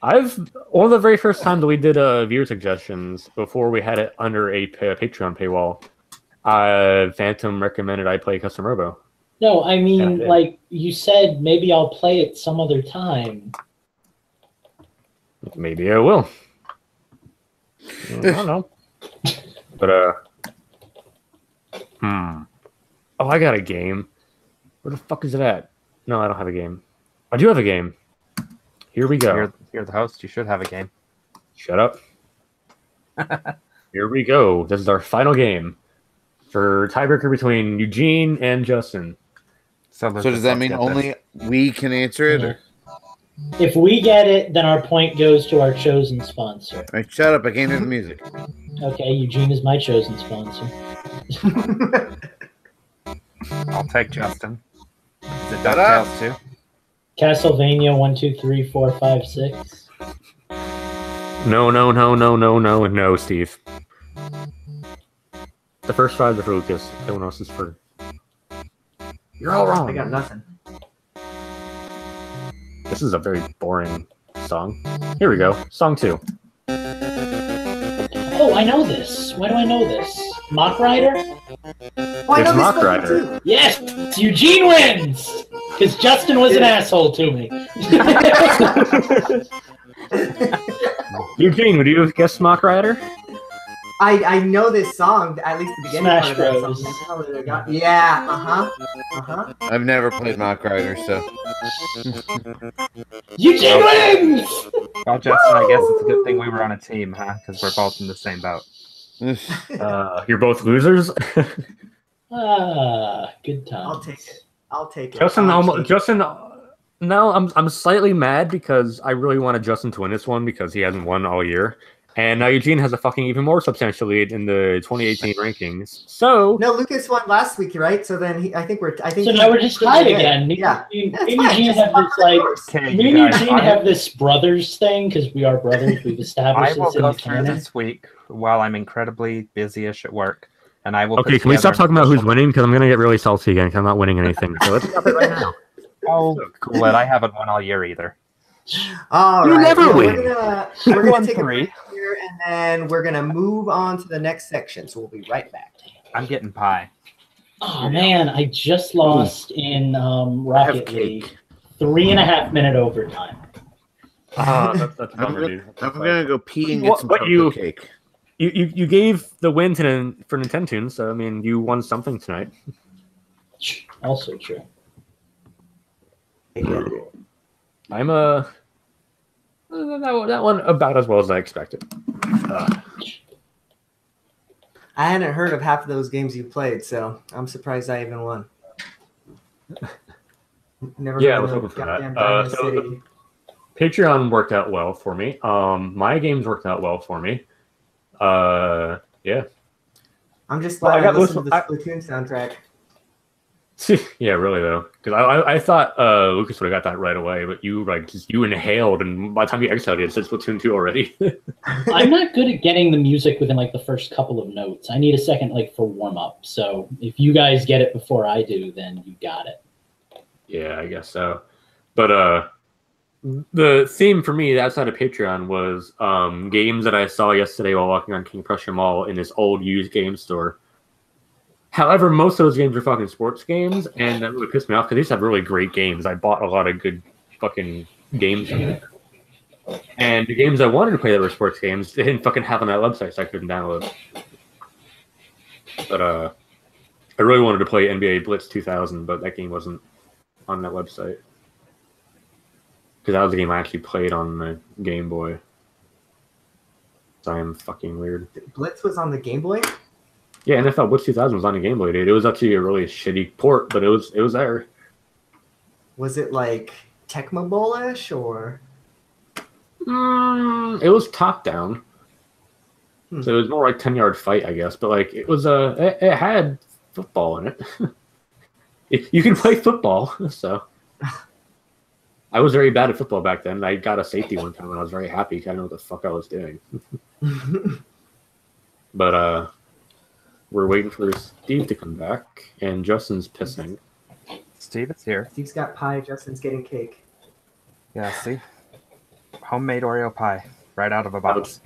One of the very first time that we did viewer suggestions before we had it under a Patreon paywall, Phantom recommended I play Custom Robo. No, I mean, like you said, maybe I'll play it some other time. Maybe I will. I don't know. But oh, I got a game. Where the fuck is it at? No, I don't have a game. I do have a game. Here we go. You're the host. You should have a game. Shut up. Here we go. This is our final game for tiebreaker between Eugene and Justin. So does that mean only we can answer it? Or? If we get it, then our point goes to our chosen sponsor. All right, shut up. I can't hear the music. Okay, Eugene is my chosen sponsor. I'll take Justin. Is it DuckTales too? Castlevania 1, 2, 3, 4, 5, 6. No, Steve. The first 5 are for Lucas. Everyone else is for. You're all wrong. I got nothing. This is a very boring song. Here we go. Song 2. Oh, I know this. Why do I know this? Mock Rider? Oh, It's Mock Rider. Yes! Eugene wins! Because Justin was an asshole to me. Eugene, would you have guessed Mock Rider? I know this song, at least the beginning Smash part of that Bros. song. That's how I got- Yeah, I've never played Mock Rider, so. Eugene wins! Well, Justin, I guess it's a good thing we were on a team, huh? Because we're both in the same boat. You're both losers. Good times. I'll take it. Justin, no, I'm slightly mad because I really wanted Justin to win this one because he hasn't won all year. And now Eugene has a fucking even more substantial lead in the 2018 rankings. So No, Lucas won last week, right? So then I think So now we're just tied again. Yeah. Me That's and fine. Eugene Just have fuck this the like course. Okay, me you and guys, Eugene have this brothers thing because we are brothers. We've established I will this in go the through canon. this week while I'm incredibly busy-ish at work, and I will. okay, put can we stop together- talking about who's winning? Because I'm gonna get really salty again because I'm not winning anything. So let's stop it right now. Oh, cool it! I haven't won all year either. All You right. never well, win. We're won gonna take a 3. break here, and then we're gonna move on to the next section. So we'll be right back. I'm getting pie. Oh man, I just lost in Rocket League. 3.5-minute overtime. That's I'm bummer, dude. I'm gonna go pee and get some But chocolate cake. You gave the win for Nintendo Tunes, so I mean you won something tonight. Also true. I'm that one about as well as I expected. I hadn't heard of half of those games you played, so I'm surprised I even won. Never Yeah, I heard was of hoping for that. goddamn Diamond So City. Patreon worked out well for me. My games worked out well for me. Yeah. I'm just Well, I glad I got listened to the Lucas- Splatoon soundtrack. Yeah, really though, because I thought Lucas would have got that right away, but you you inhaled, and by the time you exhaled, it said Splatoon 2 already. I'm not good at getting the music within like the first couple of notes. I need a second like for warm up. So if you guys get it before I do, then you got it. Yeah, I guess so. But the theme for me outside of Patreon was games that I saw yesterday while walking on King Prussia Mall in this old used game store. However, most of those games are fucking sports games, and that really pissed me off because they used to have really great games. I bought a lot of good fucking games from there. And the games I wanted to play that were sports games, they didn't fucking have on that website, so I couldn't download. But I really wanted to play NBA Blitz 2000, but that game wasn't on that website. Because that was the game I actually played on the Game Boy. So I am fucking weird. Blitz was on the Game Boy? Yeah, NFL Blitz 2000 was on the Game Boy, dude. It was actually a really shitty port, but it was there. Was it like Tecmo Bowl-ish or? It was top down. So it was more like 10-yard fight, I guess. But like it was it had football in it. You can play football, so I was very bad at football back then. I got a safety one time and I was very happy because I didn't know what the fuck I was doing. But we're waiting for Steve to come back, and Justin's pissing. Steve is here. Steve's got pie. Justin's getting cake. Yeah, see? Homemade Oreo pie, right out of a box.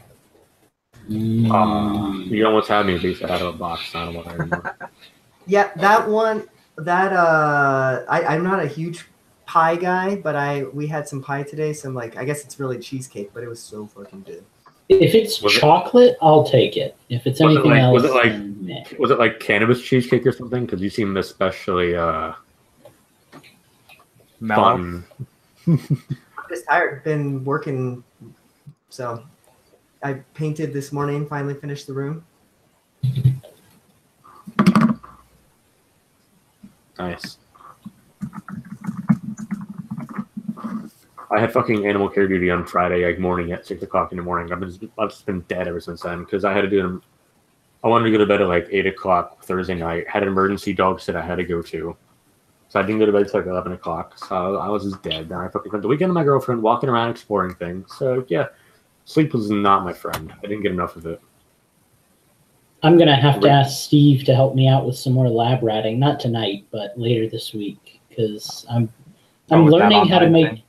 You almost had me at least out of a box. I don't want anymore. Yeah, that one. That I'm not a huge pie guy, but we had some pie today. Some like I guess it's really cheesecake, but it was so fucking good. If it's chocolate, I'll take it. If it's anything else, was it like cannabis cheesecake or something? Because you seem especially Mellow. fun. I'm just tired. Been working, so I painted this morning. Finally finished the room. Nice. I had fucking animal care duty on Friday like morning at 6 o'clock in the morning. I've just been dead ever since then because I had to do them. I wanted to go to bed at like 8 o'clock Thursday night. Had an emergency dog sit I had to go to, So I didn't go to bed till like 11 o'clock. So I was just dead. Then I fucking spent the weekend with my girlfriend, walking around exploring things. So yeah, sleep was not my friend. I didn't get enough of it. I'm gonna have to ask Steve to help me out with some more lab ratting, not tonight, but later this week, because I'm learning how to make.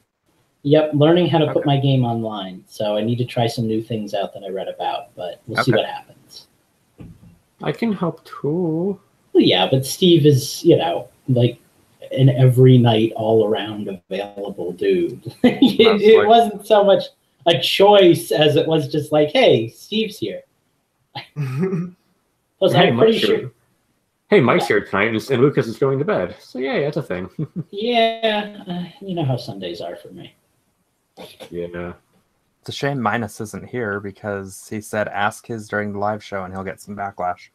Yep, learning how to put my game online. So I need to try some new things out that I read about, but we'll see what happens. I can help too. Well, yeah, but Steve is, like an every night, all around available dude. it wasn't so much a choice as it was just like, hey, Steve's here. Plus, Hey, I'm pretty sure. Hey, Mike's here tonight, and Lucas is going to bed. So yeah, that's a thing. Yeah, you know how Sundays are for me. Yeah. It's a shame Minus isn't here because he said ask his during the live show and he'll get some backlash.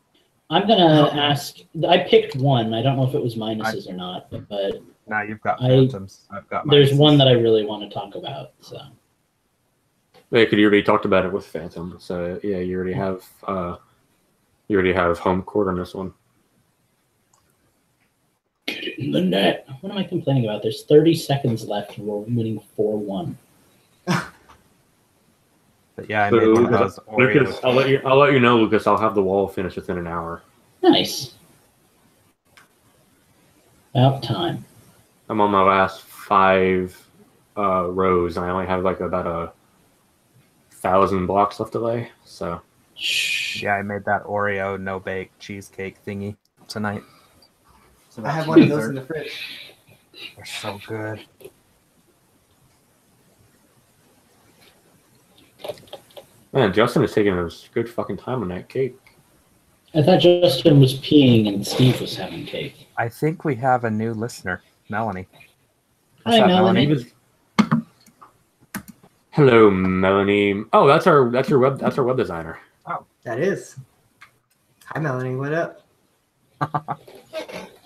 I'm gonna ask. I picked one. I don't know if it was Minuses or not, but now you've got Phantoms. I've got. There's Minuses. one that I really want to talk about. So. Yeah, because you already talked about it with Phantom. So yeah, you already have home court on this one. Get it in the net. What am I complaining about? There's 30 seconds left and we're winning 4-1. But yeah, I made one of those Lucas, I'll let you know, Lucas. I'll have the wall finished within an hour. Nice. About time. I'm on my last 5 rows, and I only have like about 1,000 blocks left to lay. So. Yeah, I made that Oreo no bake cheesecake thingy tonight. I have one of those in the fridge. They're so good. Man, Justin is taking a good fucking time on that cake. I thought Justin was peeing and Steve was having cake. I think we have a new listener, Melanie. Hi, Melanie. Hello, Melanie. Oh, that's our web designer. Oh, that is. Hi, Melanie. What up?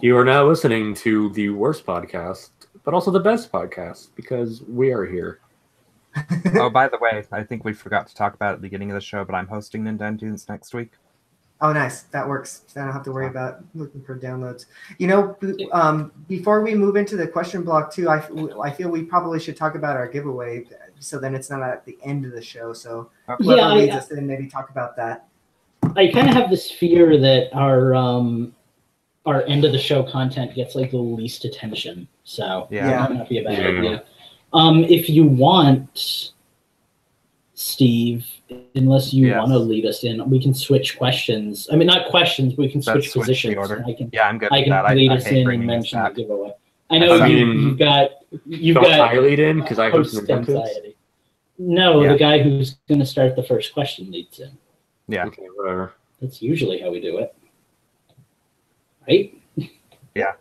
You are now listening to the worst podcast, but also the best podcast because we are here. Oh, by the way, I think we forgot to talk about it at the beginning of the show, but I'm hosting Nintendo Tunes next week. Oh, nice. That works. I don't have to worry about looking for downloads. Before we move into the question block too, I feel we probably should talk about our giveaway, so then it's not at the end of the show. So whoever leads us in, maybe talk about that. I kind of have this fear that our end of the show content gets like the least attention. So that might not be a bad idea. If you want, Steve, unless you want to lead us in, we can switch questions. I mean, not questions, we can switch positions. The order. I'm good. I can lead us in and mention the giveaway. I know you've got. I lead in because I host anxiety. No, the guy who's going to start the first question leads in. Yeah. Okay, whatever. That's usually how we do it, right? Yeah.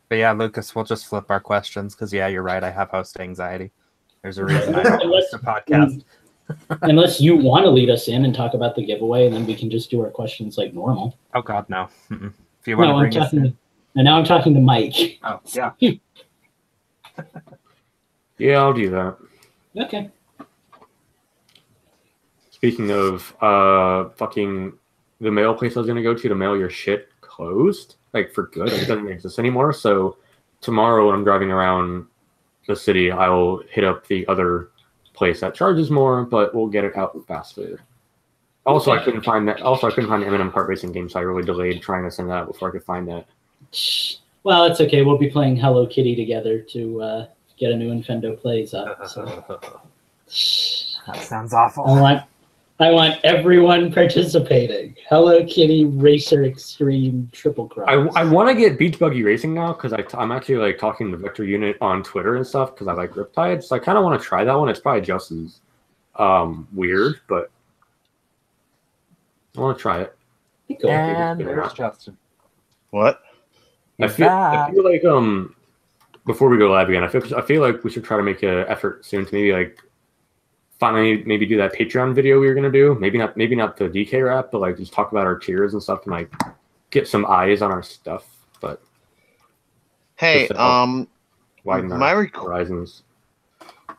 But yeah, Lucas, we'll just flip our questions because you're right. I have host anxiety. There's a reason I don't host a podcast. Unless you want to lead us in and talk about the giveaway, and then we can just do our questions like normal. Oh God, no. Mm-mm. If you want to bring us in. And now I'm talking to Mike. Oh yeah. Yeah, I'll do that. Okay. Speaking of fucking the mail place I was gonna go to mail your shit closed, like for good. It doesn't exist anymore. So tomorrow when I'm driving around the city, I will hit up the other place that charges more, but we'll get it out faster. Also, I couldn't find that. Also, I couldn't find the M&M kart racing game, so I really delayed trying to send that out before I could find that. Well, it's okay. We'll be playing Hello Kitty together to get a new Infendo plays up. So. That sounds awful. I want everyone participating. Hello Kitty Racer Extreme Triple Cross. I want to get Beach Buggy Racing now because I'm actually like talking to Vector Unit on Twitter and stuff because I like Riptide. So I kind of want to try that one. It's probably just as weird, but I want to try it. And there's Justin. What? I feel like before we go live again, I feel like we should try to make an effort soon to maybe finally maybe do that Patreon video we were gonna do. Maybe not the DK rap, but like just talk about our tiers and stuff and like get some eyes on our stuff. But hey, widen our horizons.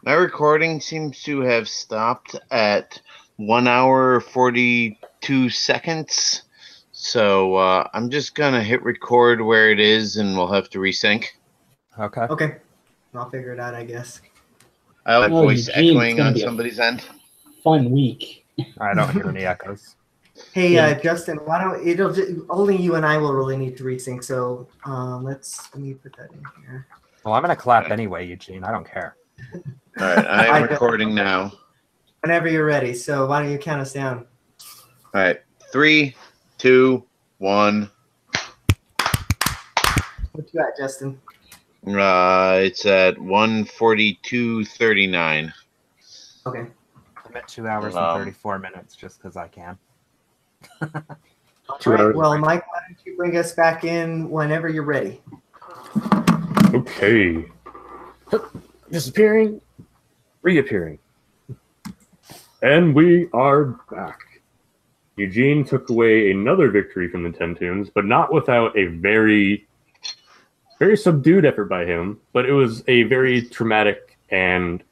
My recording seems to have stopped at 1 hour 42 seconds. So I'm just gonna hit record where it is, and we'll have to resync. Okay. Okay. I'll figure it out, I guess. I like Oh, voice Eugene, it's echoing gonna on be a- somebody's end. Fun week. I don't hear any echoes. Hey, Yeah. Justin, why don't it'll just, only you and I will really need to resync. So let me put that in here. Well, I'm gonna clap anyway, Eugene. I don't care. All right, I am recording now. Whenever you're ready. So why don't you count us down? All right, 3, 2, 1. What you got, Justin? It's at 1:42:39. Okay. I'm at 2 hours and 34 minutes just because I can. All right. Well, Mike, why don't you bring us back in whenever you're ready? Okay. Disappearing, reappearing. And we are back. Eugene took away another victory from the 10 Tunes, but not without a very, very subdued effort by him. But it was a very traumatic and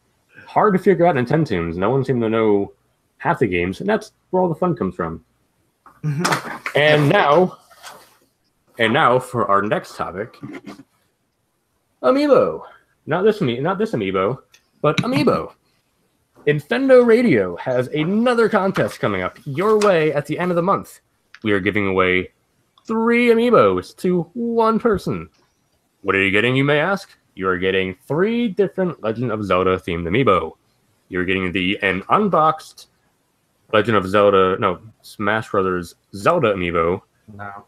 hard to figure out in 10 Tunes. No one seemed to know half the games, and that's where all the fun comes from. And now for our next topic, Amiibo. Not this Amiibo, but Amiibo. Infendo Radio has another contest coming up your way at the end of the month. We are giving away 3 Amiibos to 1 person. What are you getting, you may ask? You are getting 3 different Legend of Zelda themed Amiibo. You're getting an unboxed Legend of Zelda, no, Smash Brothers Zelda Amiibo. No.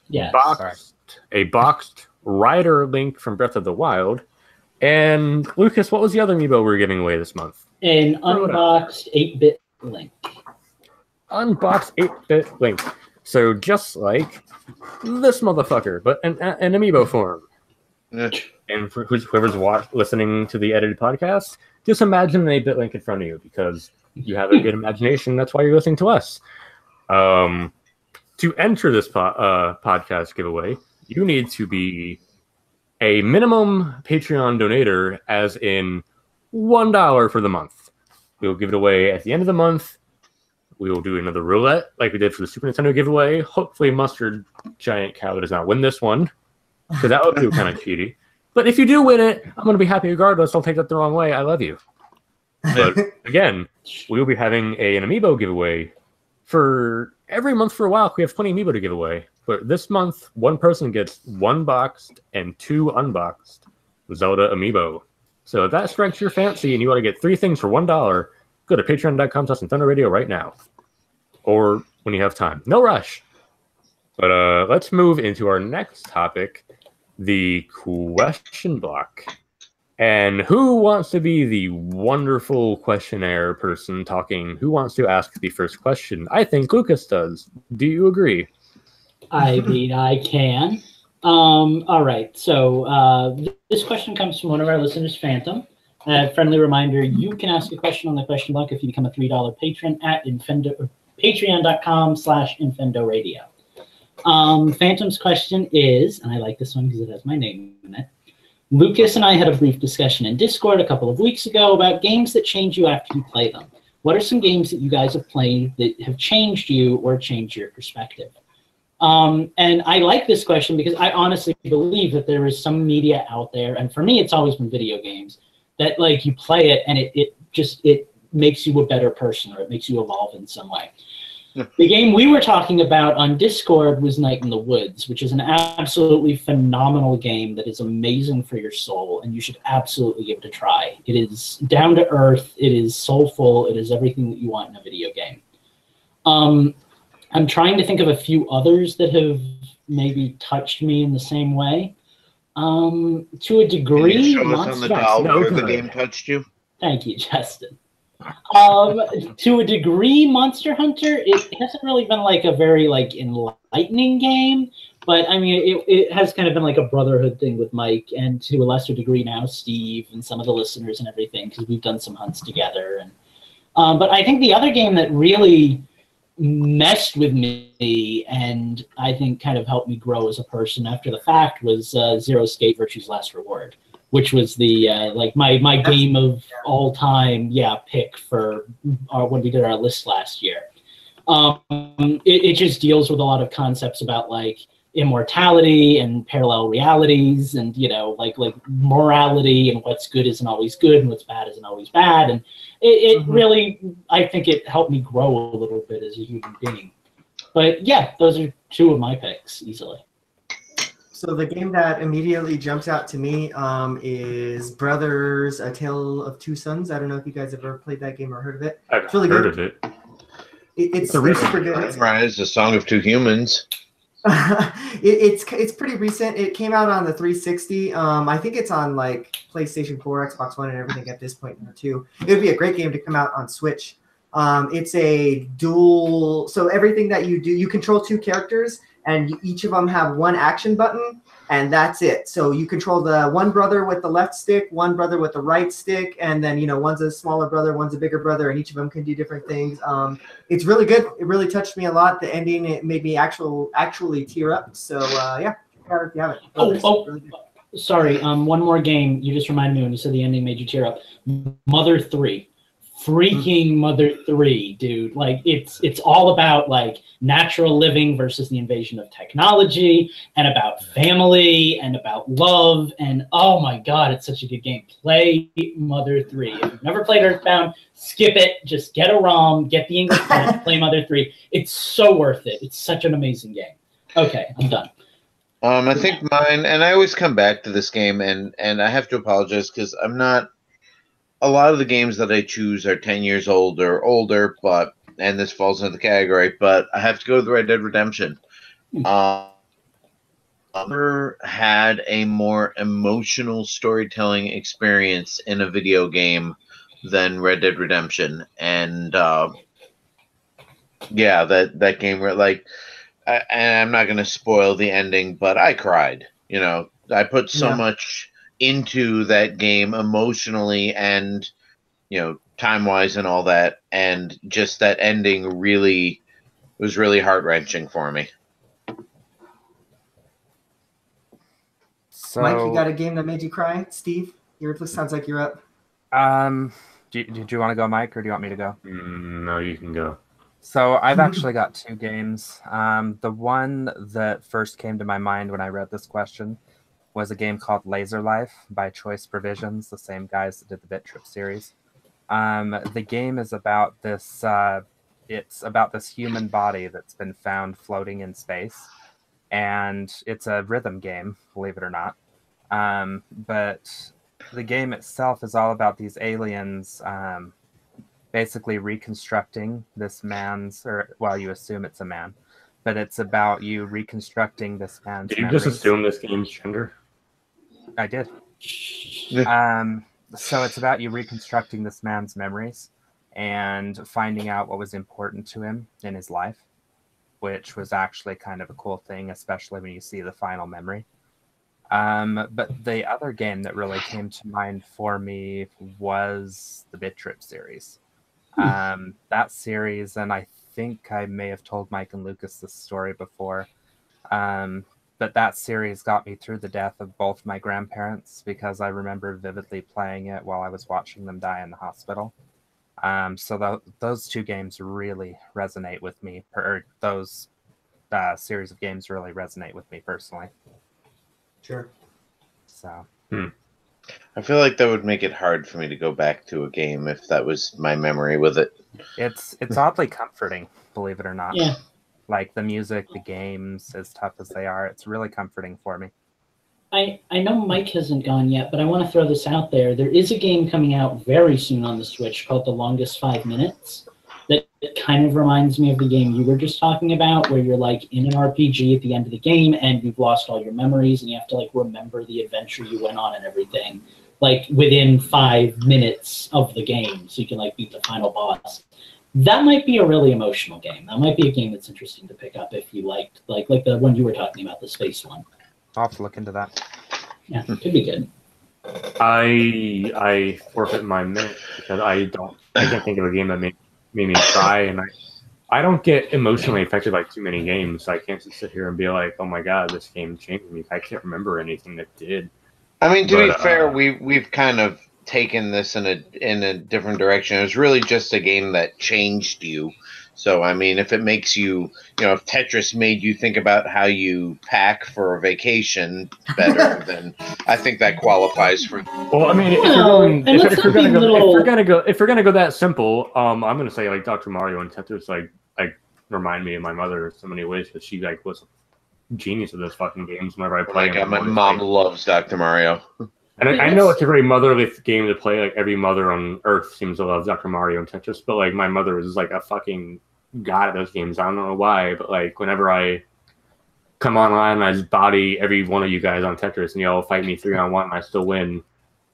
Yeah. Boxed Rider Link from Breath of the Wild. And Lucas, what was the other Amiibo we were giving away this month? An unboxed 8-bit Link. Unboxed 8-bit Link. So just like this motherfucker, but an Amiibo form. And for whoever's listening to the edited podcast, just imagine an 8-bit Link in front of you because you have a good imagination. That's why you're listening to us. To enter this podcast giveaway, you need to be a minimum Patreon donator, as in $1 for the month. We will give it away at the end of the month. We will do another roulette like we did for the Super Nintendo giveaway. Hopefully Mustard Giant Cow does not win this one, because that would be kind of cheaty. But if you do win it, I'm going to be happy regardless. Don't take that the wrong way. I love you. But again, we will be having an Amiibo giveaway for every month for a while. We have 20 Amiibo to give away. But this month, 1 person gets 1 boxed and 2 unboxed Zelda Amiibo. So if that strikes your fancy and you want to get 3 things for $1, go to patreon.com/InfendoRadio right now. Or when you have time. No rush. But let's move into our next topic, the question block. And who wants to be the wonderful questionnaire person talking? Who wants to ask the first question? I think Lucas does. Do you agree? I mean, I can. All right. So this question comes from one of our listeners, Phantom. Friendly reminder, you can ask a question on the question block if you become a $3 patron at patreon.com/InfendoRadio. Phantom's question is, and I like this one because it has my name in it. Lucas and I had a brief discussion in Discord a couple of weeks ago about games that change you after you play them. What are some games that you guys have played that have changed you or changed your perspective? And I like this question because I honestly believe that there is some media out there, and for me, it's always been video games, that like you play it and it makes you a better person or it makes you evolve in some way. The game we were talking about on Discord was Night in the Woods, which is an absolutely phenomenal game that is amazing for your soul, and you should absolutely give it a try. It is down to earth, it is soulful, it is everything that you want in a video game. I'm trying to think of a few others that have maybe touched me in the same way. To a degree. Can you show us on the doll where the game touched you? Thank you, Justin. To a degree, Monster Hunter, it hasn't really been like a very like enlightening game, but I mean, it has kind of been like a brotherhood thing with Mike, and to a lesser degree now, Steve and some of the listeners and everything, because we've done some hunts together. And but I think the other game that really messed with me and I think kind of helped me grow as a person after the fact was Zero Escape Virtue's Last Reward, which was the like my game of all time pick for when we did our list last year. It just deals with a lot of concepts about like immortality and parallel realities, and like morality, and what's good isn't always good and what's bad isn't always bad. And it really, I think it helped me grow a little bit as a human being. But yeah, those are two of my picks easily. So the game that immediately jumps out to me is Brothers: A Tale of Two Sons. I don't know if you guys have ever played that game or heard of it. I've heard of it. It's super good. Sunrise, A Song of Two Humans. It's pretty recent. It came out on the 360. I think it's on like PlayStation 4, Xbox One, and everything at this point now too. It would be a great game to come out on Switch. It's a dual, so everything that you do, you control two characters, and each of them have one action button, and that's it. So you control the one brother with the left stick, one brother with the right stick, and then one's a smaller brother, one's a bigger brother, and each of them can do different things. It's really good. It really touched me a lot. The ending, it made me actually tear up. So yeah, check it out if you haven't. Really sorry. One more game. You just reminded me when you said the ending made you tear up. Mother 3. Freaking Mother 3, dude. Like it's all about like natural living versus the invasion of technology, and about family and about love, and oh my god, it's such a good game. Play Mother 3. If you've never played Earthbound, skip it. Just get a ROM, get the English one, play Mother 3. It's so worth it. It's such an amazing game. Okay, I'm done. I think mine, and I always come back to this game, and I have to apologize because I'm not. A lot of the games that I choose are 10 years old or older, and this falls into the category, but I have to go to the Red Dead Redemption. Never had a more emotional storytelling experience in a video game than Red Dead Redemption. And yeah, that game, like, and I'm not going to spoil the ending, but I cried. I put so much into that game emotionally and time-wise and all that, and just that ending really was really heart-wrenching for me. So, Mike, you got a game that made you cry? Steve, it sounds like you're up. Do you want to go, Mike, or do you want me to go? No, you can go. So I've actually got two games. The one that first came to my mind when I read this question was a game called Laser Life by Choice Provisions, the same guys that did the Bit Trip series. The game is about this. It's about this human body that's been found floating in space, and it's a rhythm game, believe it or not. But the game itself is all about these aliens basically reconstructing this man's, you assume it's a man, but it's about you reconstructing this man's. Did you memories. just assume this game's gender? I did. So it's about you reconstructing this man's memories and finding out what was important to him in his life, which was actually kind of a cool thing, especially when you see the final memory. But the other game that really came to mind for me was the Bit Trip series. That series, and I think I may have told Mike and Lucas this story before, but that series got me through the death of both my grandparents, because I remember vividly playing it while I was watching them die in the hospital. So those two games really resonate with me, or those series of games really resonate with me personally. Sure. So. I feel like that would make it hard for me to go back to a game if that was my memory with it. It's oddly comforting, believe it or not. Yeah. Like the music, the games, as tough as they are, it's really comforting for me. I know Mike hasn't gone yet, but I want to throw this out there. There is a game coming out very soon on the Switch called The Longest 5 Minutes that kind of reminds me of the game you were just talking about, where you're like in an RPG at the end of the game and you've lost all your memories and you have to like remember the adventure you went on and everything, like within 5 minutes of the game, so you can like beat the final boss. That might be a really emotional game. That might be a game that's interesting to pick up if you liked like the one you were talking about, the space one. I'll have to look into that. Yeah, it could be good. I forfeit my minute because I can't think of a game that made me cry, and I don't get emotionally affected by too many games. So I can't just sit here and be like, oh my god, this game changed me. I can't remember anything that did. I mean, to be fair, we've kind of taken this in a different direction. It was really just a game that changed you. So, I mean, if it makes you, if Tetris made you think about how you pack for a vacation better, then I think that qualifies for. Well, I mean, if we're gonna go that simple, I'm gonna say like Dr. Mario and Tetris like remind me of my mother in so many ways because she like was a genius of those fucking games whenever I play. My mom loves Dr. Mario. And I know it's a very motherly game to play. Like every mother on Earth seems to love Dr. Mario and Tetris, but like my mother is like a fucking god at those games. I don't know why, but like whenever I come online and I just body every one of you guys on Tetris and you all fight me 3-on-1 and I still win,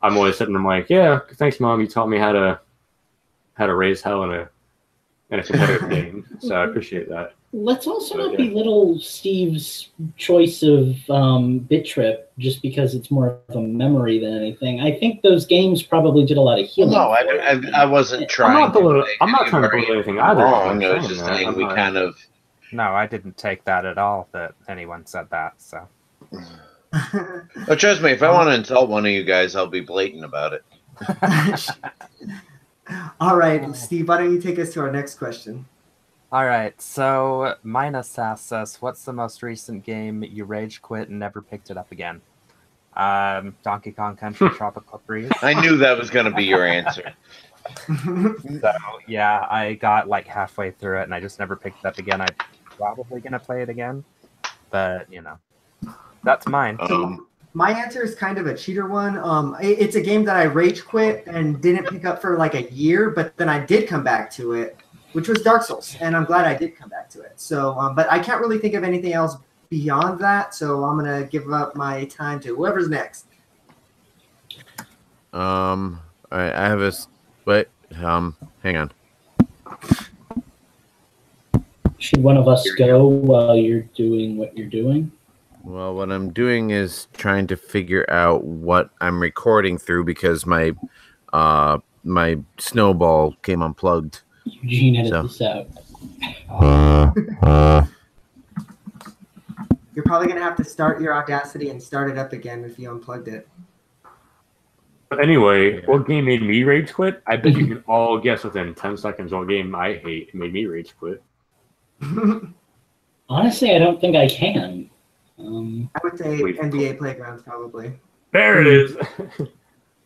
I'm always sitting there like, yeah, thanks, Mom. You taught me how to raise hell in a competitive game. So I appreciate that. Let's also not belittle Steve's choice of Bit Trip just because it's more of a memory than anything. I think those games probably did a lot of healing. No, I wasn't trying. I'm not trying to belittle anything either. Wrong. I was just saying we kind of. No, I didn't take that at all. That anyone said that. So. But trust me, if I want to insult one of you guys, I'll be blatant about it. All right, Steve, why don't you take us to our next question? All right, so Minus asks us, what's the most recent game you rage quit and never picked it up again? Donkey Kong Country Tropical Freeze. I knew that was going to be your answer. So, yeah, I got like halfway through it and I just never picked it up again. I'm probably going to play it again, but, that's mine. My answer is kind of a cheater one. It's a game that I rage quit and didn't pick up for like a year, but then I did come back to it, which was Dark Souls, and I'm glad I did come back to it. So, but I can't really think of anything else beyond that, so I'm going to give up my time to whoever's next. All right, I have a... Wait, hang on. Should one of us go while you're doing what you're doing? Well, what I'm doing is trying to figure out what I'm recording through because my snowball came unplugged. Eugene edited this out. You're probably going to have to start your Audacity and start it up again if you unplugged it. But anyway, what game made me rage quit? I bet you can all guess within 10 seconds what game I hate made me rage quit. Honestly, I don't think I can. I would say NBA Playgrounds probably. There it is.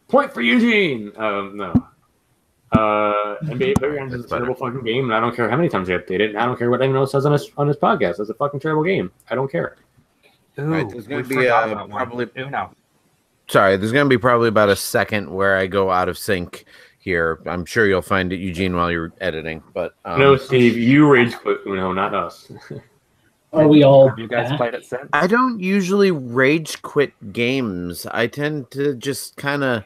Point for Eugene. No. NBA Playgrounds is a terrible fucking game, and I don't care how many times they update it, and I don't care what anyone else says on this podcast. It's a fucking terrible game. I don't care. Ooh, right, there's going to be probably Uno. Sorry, there's going to be probably about a second where I go out of sync here. I'm sure you'll find it, Eugene, while you're editing. But no, Steve, you rage quit Uno, not us. Are we all? Have you guys played it since? I don't usually rage quit games. I tend to just kind of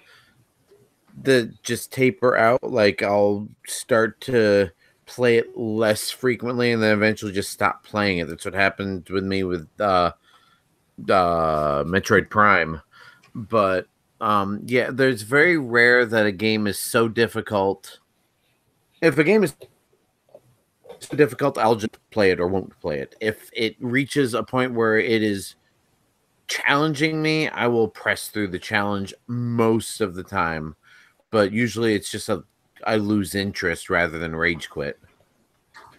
just taper out. Like I'll start to play it less frequently and then eventually just stop playing it. That's what happened with me with Metroid Prime. But yeah, there's very rare that a game is so difficult. If a game is so difficult, I'll just play it or won't play it. If it reaches a point where it is challenging me, I will press through the challenge most of the time. But usually it's just I lose interest rather than rage quit.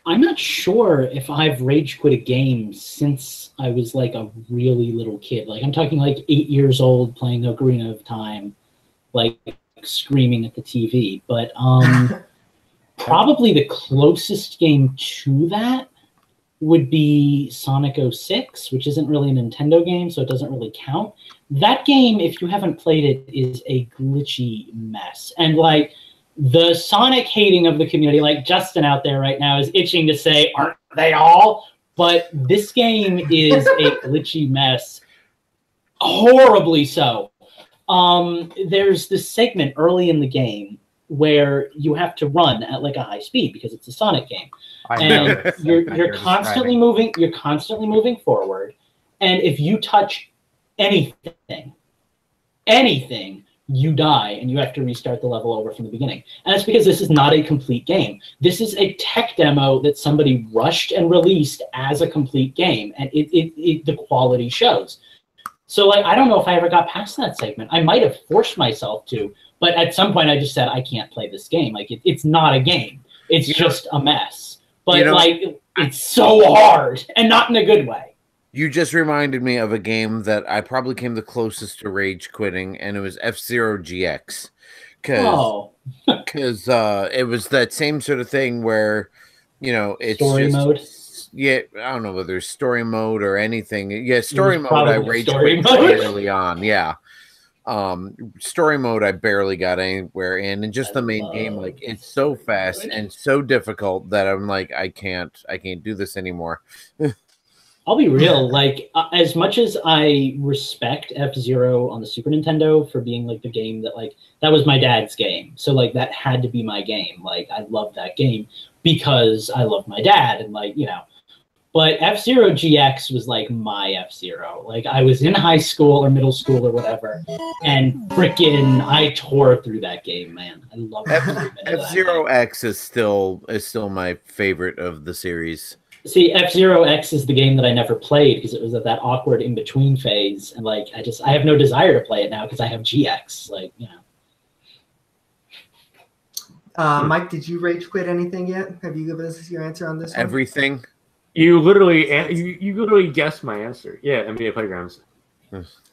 I'm not sure if I've rage quit a game since I was like a really little kid. Like I'm talking like 8 years old playing Ocarina of Time, like screaming at the TV. But probably the closest game to that would be Sonic 06, which isn't really a Nintendo game, so it doesn't really count. That game, if you haven't played it, is a glitchy mess. And like the Sonic hating of the community, like Justin out there right now is itching to say, aren't they all? But this game is a glitchy mess. Horribly so. There's this segment early in the game where you have to run at like a high speed because it's a Sonic game, and you're constantly moving. You're constantly moving forward, and if you touch anything, you die, and you have to restart the level over from the beginning. And that's because this is not a complete game. This is a tech demo that somebody rushed and released as a complete game, and the quality shows. So like I don't know if I ever got past that segment. I might have forced myself to. But at some point, I just said, I can't play this game. Like, it's not a game. It's just a mess. but like it's so hard and not in a good way. You just reminded me of a game that I probably came the closest to rage quitting, and it was F-Zero GX. Because it was that same sort of thing where, you know, it's story mode. Yeah, I don't know whether it's story mode or anything. Yeah, story mode I rage quit early on. Yeah. Story mode I barely got anywhere in, and just the main game, like it's so fast and so difficult that I'm like, I can't do this anymore. I'll be real, like as much as I respect F-Zero on the Super Nintendo for being like the game that like that was my dad's game, so like that had to be my game. Like I love that game because I love my dad, and like, you know. But F-Zero GX was like my F-Zero. Like I was in high school or middle school or whatever, and frickin' I tore through that game, man. I love F-Zero X is still my favorite of the series. See, F-Zero X is the game that I never played because it was at that awkward in-between phase, and like I have no desire to play it now because I have GX. Like, you know. Mike, did you rage quit anything yet? Have you given us your answer on this one? Everything. You literally guessed my answer. Yeah, NBA Playgrounds.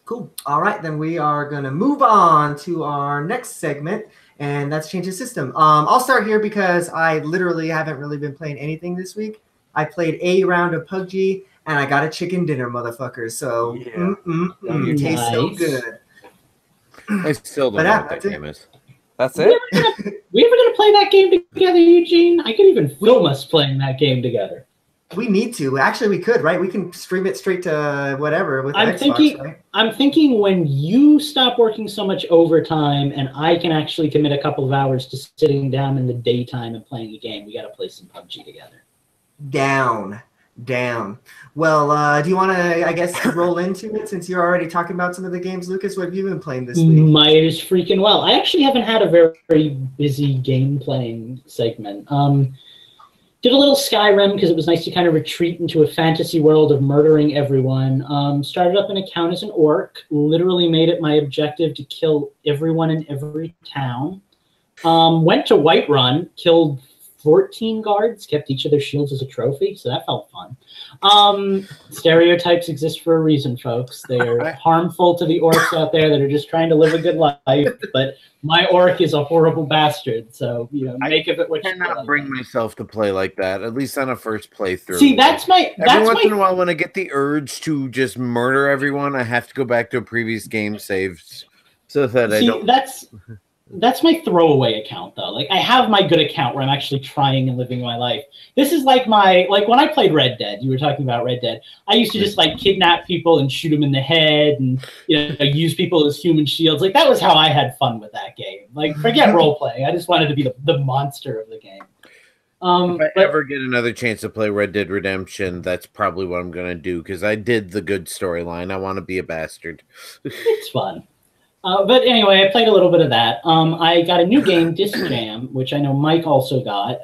Cool. All right, then we are going to move on to our next segment, and that's change the system. I'll start here because I literally haven't really been playing anything this week. I played a round of PUBG, and I got a chicken dinner, motherfucker. So, it tastes so good. I still don't know what that game is. That's it? We ever gonna play that game together, Eugene? I could even film us playing that game together. We need to. Actually, we could, right? We can stream it straight to whatever with Xbox, right? I'm thinking when you stop working so much overtime and I can actually commit a couple of hours to sitting down in the daytime and playing a game, we got to play some PUBG together. Down. Well, do you want to, I guess, roll into it since you're already talking about some of the games, Lucas? What have you been playing this week? Might as freaking well. I actually haven't had a very busy game playing segment. Did a little Skyrim because it was nice to kind of retreat into a fantasy world of murdering everyone. Started up an account as an orc. Literally made it my objective to kill everyone in every town. Went to Whiterun, killed 14 guards, kept each of their shields as a trophy, so that felt fun. Stereotypes exist for a reason, folks. They're harmful to the orcs out there that are just trying to live a good life, but my orc is a horrible bastard, so, you know, make of it what you will. I cannot bring myself to play like that, at least on a first playthrough. See, every once in a while when I get the urge to just murder everyone, I have to go back to a previous game saves so that I don't... That's my throwaway account, though. Like, I have my good account where I'm actually trying and living my life. This is like when I played Red Dead, you were talking about Red Dead, I used to just, like, kidnap people and shoot them in the head and, you know, use people as human shields. Like, that was how I had fun with that game. Like, forget role-playing. I just wanted to be the monster of the game. If I ever get another chance to play Red Dead Redemption, that's probably what I'm going to do, because I did the good storyline. I want to be a bastard. It's fun. But anyway, I played a little bit of that. I got a new game, Disc Jam, which I know Mike also got.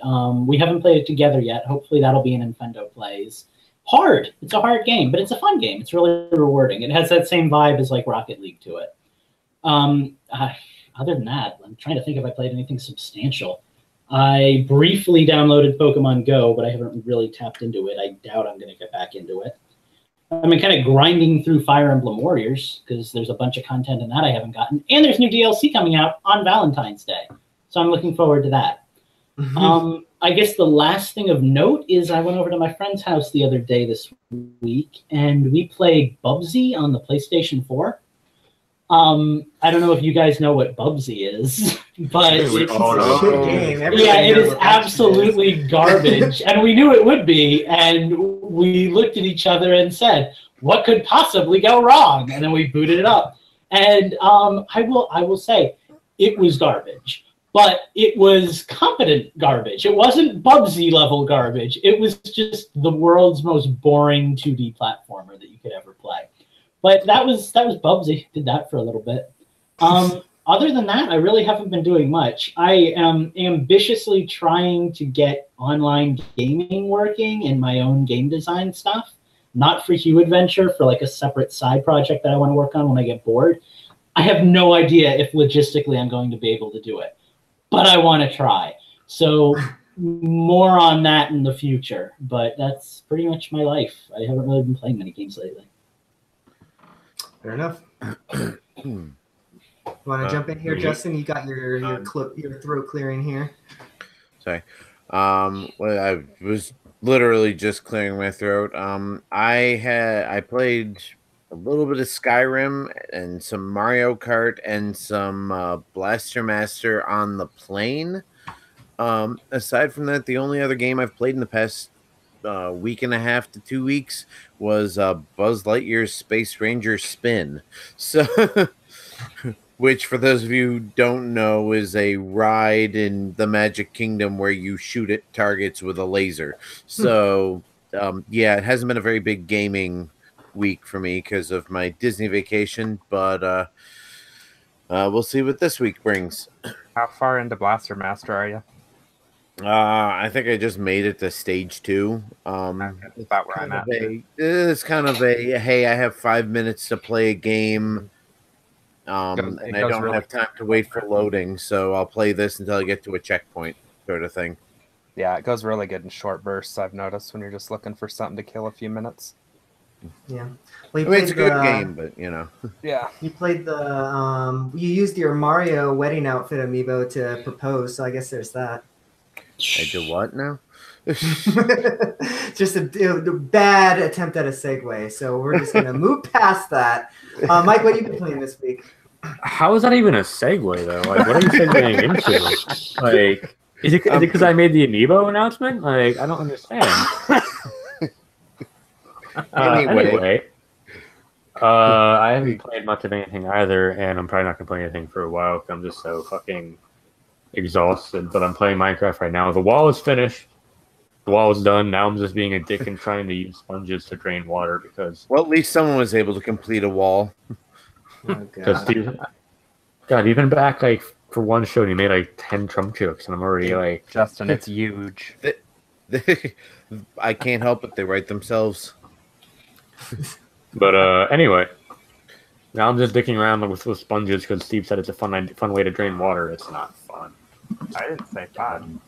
We haven't played it together yet. Hopefully that'll be in Infendo Plays. Hard. It's a hard game, but it's a fun game. It's really rewarding. It has that same vibe as like Rocket League to it. Other than that, I'm trying to think if I played anything substantial. I briefly downloaded Pokemon Go, but I haven't really tapped into it. I doubt I'm going to get back into it. I've been kind of grinding through Fire Emblem Warriors because there's a bunch of content in that I haven't gotten. And there's new DLC coming out on Valentine's Day. So I'm looking forward to that. I guess the last thing of note is I went over to my friend's house the other day this week, and we played Bubsy on the PlayStation 4. I don't know if you guys know what Bubsy is, but it's a shit game. Yeah, it is absolutely garbage, and we knew it would be, and we looked at each other and said, what could possibly go wrong? And then we booted it up. And I will say, it was garbage, but it was competent garbage. It wasn't Bubsy level garbage. It was just the world's most boring 2D platformer that you could ever play. But that was Bubsy. Did that for a little bit. Other than that, I really haven't been doing much. I am ambitiously trying to get online gaming working in my own game design stuff. Not for Hue Adventure, for like a separate side project that I want to work on when I get bored. I have no idea if logistically I'm going to be able to do it, but I want to try. So more on that in the future, but that's pretty much my life. I haven't really been playing many games lately. Fair enough. You want to jump in here, Justin? You got your throat clearing here. Sorry. Well, I was literally just clearing my throat. I played a little bit of Skyrim and some Mario Kart and some Blaster Master on the plane. Aside from that, the only other game I've played in the past week and a half to 2 weeks was Buzz Lightyear's Space Ranger Spin. So, which for those of you who don't know is a ride in the Magic Kingdom where you shoot at targets with a laser. So, yeah, it hasn't been a very big gaming week for me because of my Disney vacation, but we'll see what this week brings. How far into Blaster Master are you? I think I just made it to stage 2. That's about where I'm at. It's kind of a hey, I have 5 minutes to play a game, and I don't really have time to wait for loading, so I'll play this until I get to a checkpoint, sort of thing. Yeah, it goes really good in short bursts. I've noticed when you're just looking for something to kill a few minutes. Yeah, well, I mean, it's a good game, but you know. Yeah, you played the you used your Mario wedding outfit amiibo to propose, so I guess there's that. I do what now? Just a bad attempt at a segue, so we're just gonna move past that. Mike, what have you been playing this week? How is that even a segue though? Like, what are you segueing into? Like, is it because I made the amiibo announcement? Like, I don't understand. Anyway, I haven't played much of anything either, and I'm probably not gonna play anything for a while because I'm just so fucking exhausted. But I'm playing Minecraft right now. The wall is finished. The wall is done. Now I'm just being a dick and trying to use sponges to drain water because. Well, at least someone was able to complete a wall. Because God, even back like for one show, he made like 10 Trump jokes, and I'm already like, Justin, it's huge. I can't help it. They write themselves. But anyway, now I'm just dicking around with sponges because Steve said it's a fun way to drain water. It's not fun. I didn't say fun.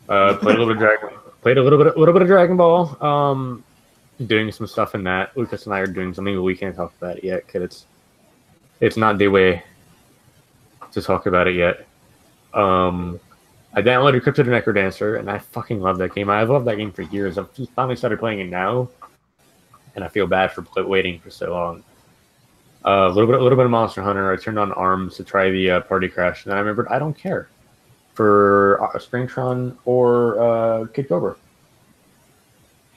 Played a little bit of Dragon Ball. Doing some stuff in that. Lucas and I are doing something, but we can't talk about it yet because it's not the way to talk about it yet. I downloaded Crypto the Necrodancer, and I fucking love that game. I've loved that game for years. I've just finally started playing it now, and I feel bad for waiting for so long. A little bit of Monster Hunter. I turned on ARMS to try the Party Crash, and then I remembered I don't care for Springtron or Kid Cobra.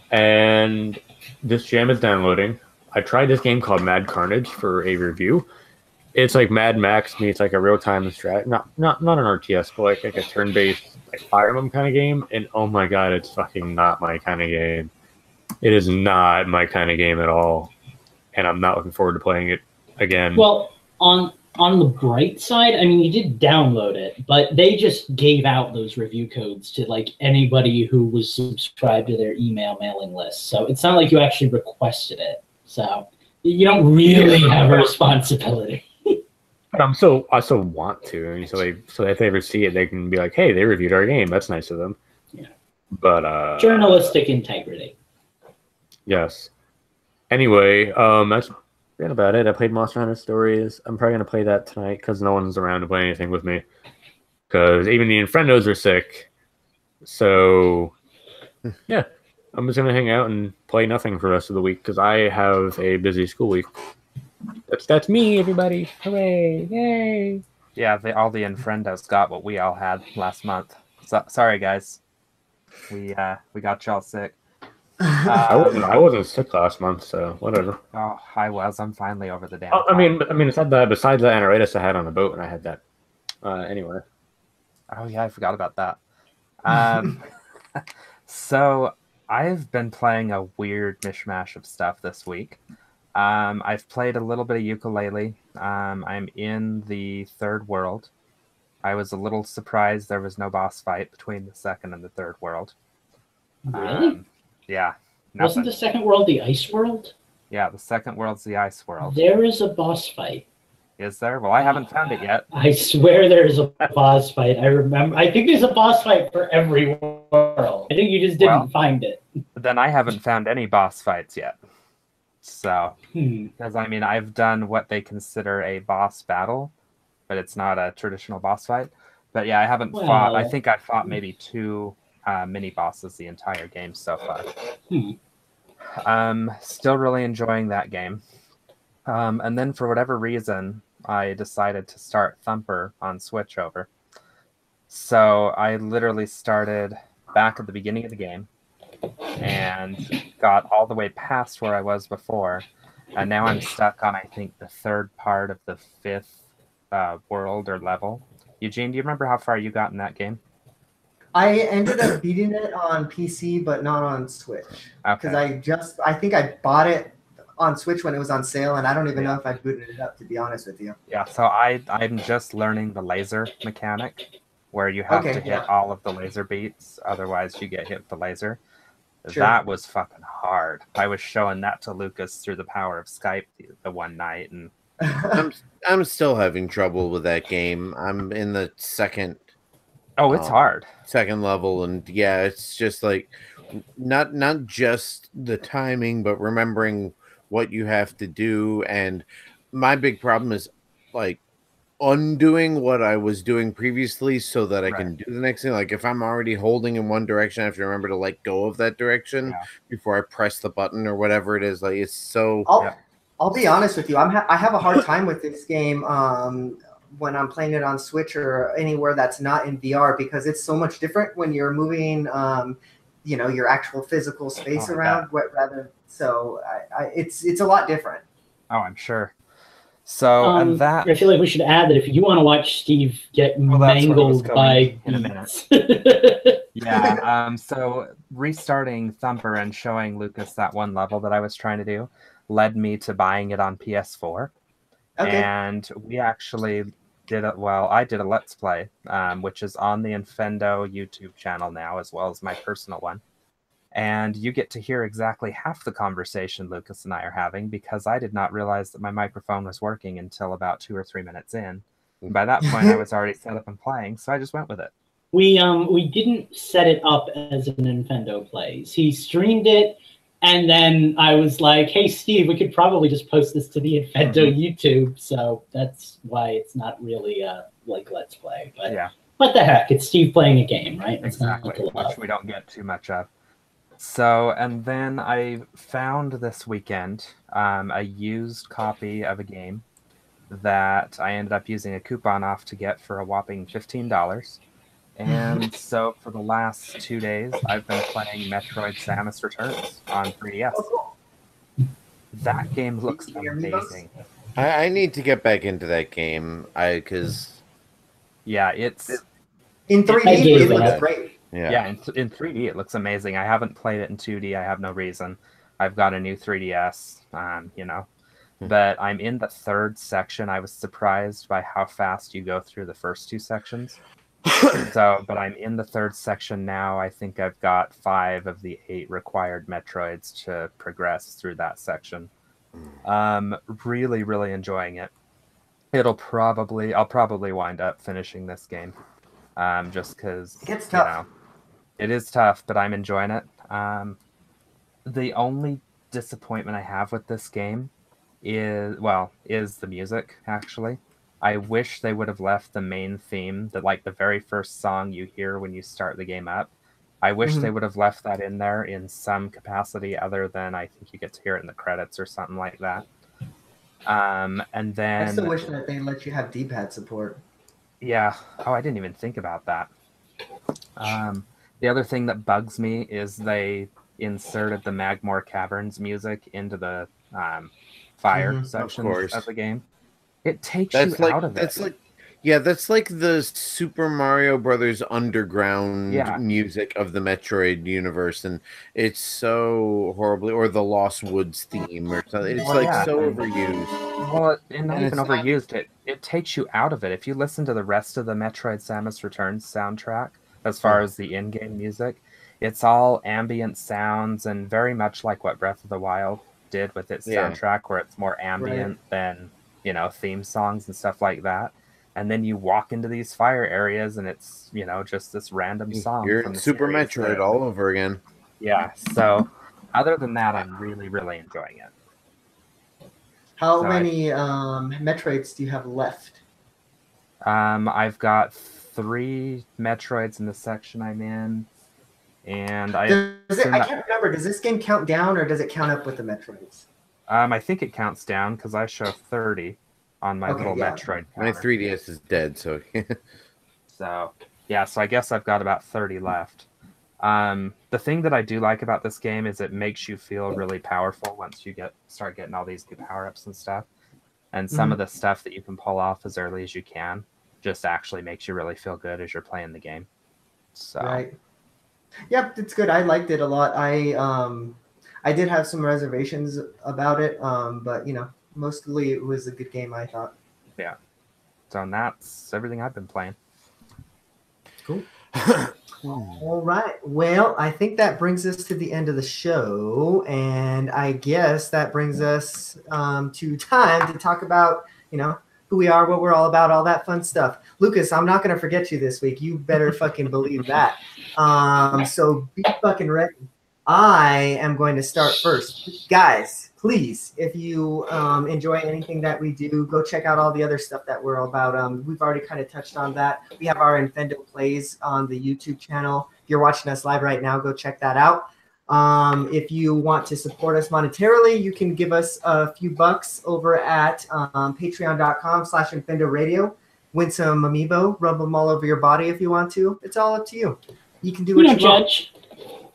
And this jam is downloading. I tried this game called Mad Carnage for a review. It's like Mad Max meets like a real-time strat, not an RTS, but like a turn-based like Fire Emblem kind of game. And oh my god, it's fucking not my kind of game. It is not my kind of game at all, and I'm not looking forward to playing it again. Well, on the bright side, I mean, you did download it, but they just gave out those review codes to like anybody who was subscribed to their email mailing list. So it's not like you actually requested it. So you don't really have a responsibility. But I still want to, and so if they ever see it, they can be like, "Hey, they reviewed our game. That's nice of them." Yeah. But journalistic integrity. Yes. Anyway, that's about it. I played Monster Hunter Stories. I'm probably gonna play that tonight because no one's around to play anything with me. Because even the Infendos are sick. So yeah, I'm just gonna hang out and play nothing for the rest of the week because I have a busy school week. That's me, everybody! Hooray! Yay! Yeah, all the Infendos got what we all had last month. So, sorry, guys. We got y'all sick. I wasn't sick last month, so whatever. Oh, I was. I'm finally over the damn. I mean, it's not that. Besides the enteritis I had on the boat, and I had that. Anyway. Oh yeah, I forgot about that. So I've been playing a weird mishmash of stuff this week. I've played a little bit of ukulele. I'm in the third world. I was a little surprised there was no boss fight between the second and the third world. Really? Yeah. Wasn't the second world the ice world? Yeah, the second world's the ice world. There is a boss fight. Is there? Well, I haven't found it yet. I swear there's a boss fight. I remember. I think there's a boss fight for every world. I think you just didn't find it. Then I haven't found any boss fights yet. So, because I mean, I've done what they consider a boss battle, but it's not a traditional boss fight. But yeah, I haven't fought. I think I fought maybe 2 mini bosses the entire game so far. Still really enjoying that game. And then for whatever reason, I decided to start Thumper on Switch over. So I literally started back at the beginning of the game and got all the way past where I was before. And now I'm stuck on, I think, the 3rd part of the 5th world or level. Eugene, do you remember how far you got in that game? I ended up beating it on PC, but not on Switch. Because I think I bought it on Switch when it was on sale, and I don't even know if I booted it up, to be honest with you. Yeah, so I'm just learning the laser mechanic, where you have to hit all of the laser beats, otherwise you get hit with the laser. Sure. That was fucking hard. I was showing that to Lucas through the power of Skype the one night, and I'm still having trouble with that game. I'm in the 2nd. Oh, it's hard. 2nd level, and yeah, it's just like not just the timing, but remembering what you have to do. And my big problem is like undoing what I was doing previously so that I can do the next thing. Like if I'm already holding in one direction, I have to remember to let go of that direction before I press the button or whatever it is. Like it's so. I'll be honest with you. I have a hard time with this game when I'm playing it on Switch or anywhere that's not in VR, because it's so much different when you're moving, your actual physical space around. It's a lot different. Oh, I'm sure. So and that I feel like we should add that if you want to watch Steve get mangled by in a minute. Yeah. So restarting Thumper and showing Lucas that one level that I was trying to do led me to buying it on PS4. Okay. And we actually did it. Well, I did a Let's Play, which is on the Infendo YouTube channel now, as well as my personal one. And you get to hear exactly half the conversation Lucas and I are having, because I did not realize that my microphone was working until about 2 or 3 minutes in. And by that point, I was already set up and playing, so I just went with it. We didn't set it up as an Infendo Plays. He streamed it, and then I was like, hey, Steve, we could probably just post this to the Infendo YouTube. So that's why it's not really like Let's Play. But yeah, what the heck? It's Steve playing a game, right? Exactly, which we don't get too much of. So, and then I found this weekend a used copy of a game that I ended up using a coupon off to get for a whopping $15. And so for the last 2 days, I've been playing Metroid Samus Returns on 3DS. That game looks amazing. I need to get back into that game. Because yeah, it's in 3D. It looks great. Yeah, in 3D it looks amazing. I haven't played it in 2D. I have no reason. I've got a new 3DS, but I'm in the 3rd section. I was surprised by how fast you go through the first 2 sections. But I'm in the 3rd section now. I think I've got 5 of the 8 required Metroids to progress through that section. Really, really enjoying it. I'll probably wind up finishing this game, just because it gets tough. It is tough, but I'm enjoying it. The only disappointment I have with this game is the music, actually. I wish they would have left the main theme, the very first song you hear when you start the game up. I wish they would have left that in there in some capacity other than I think you get to hear it in the credits or something like that. And then I still wish that they let you have D-pad support. Yeah. Oh, I didn't even think about that. The other thing that bugs me is they inserted the Magmore Caverns music into the fire sections of the game. It takes you out of it. That's like the Super Mario Brothers Underground music of the Metroid universe, and it's so horribly, or the Lost Woods theme, or something. It's so overused. Well, not even overused. It takes you out of it. If you listen to the rest of the Metroid Samus Returns soundtrack, as far as the in-game music, it's all ambient sounds and very much like what Breath of the Wild did with its soundtrack, where it's more ambient than you know, theme songs and stuff like that. And then you walk into these fire areas, and it's, you know, just this random song. You're from in the Super series Metroid all over again. Yeah. So, other than that, I'm really, really enjoying it. How many Metroids do you have left? I've got 3 Metroids in the section I'm in, and I can't remember. Does this game count down or does it count up with the Metroids? I think it counts down because I show 30 on my little Metroid counter. My 3DS is dead, so so yeah, so I guess I've got about 30 left. The thing that I do like about this game is it makes you feel really powerful once you start getting all these new power-ups and stuff. And some of the stuff that you can pull off as early as you can just actually makes you really feel good as you're playing the game. So right. Yep, it's good. I liked it a lot. I did have some reservations about it, but you know, mostly it was a good game, I thought. Yeah. So that's everything I've been playing. Cool. All right. Well, I think that brings us to the end of the show, and I guess that brings us to time to talk about, you know, who we are, what we're all about, all that fun stuff. Lucas, I'm not going to forget you this week. You better fucking believe that. So be fucking ready. I am going to start first. Guys, please, if you enjoy anything that we do, go check out all the other stuff that we're about. We've already kind of touched on that. We have our Infendo Plays on the YouTube channel. If you're watching us live right now, go check that out. If you want to support us monetarily, you can give us a few bucks over at patreon.com/InfendoRadio. Win some amiibo, rub them all over your body if you want to. It's all up to you. You can do what you want.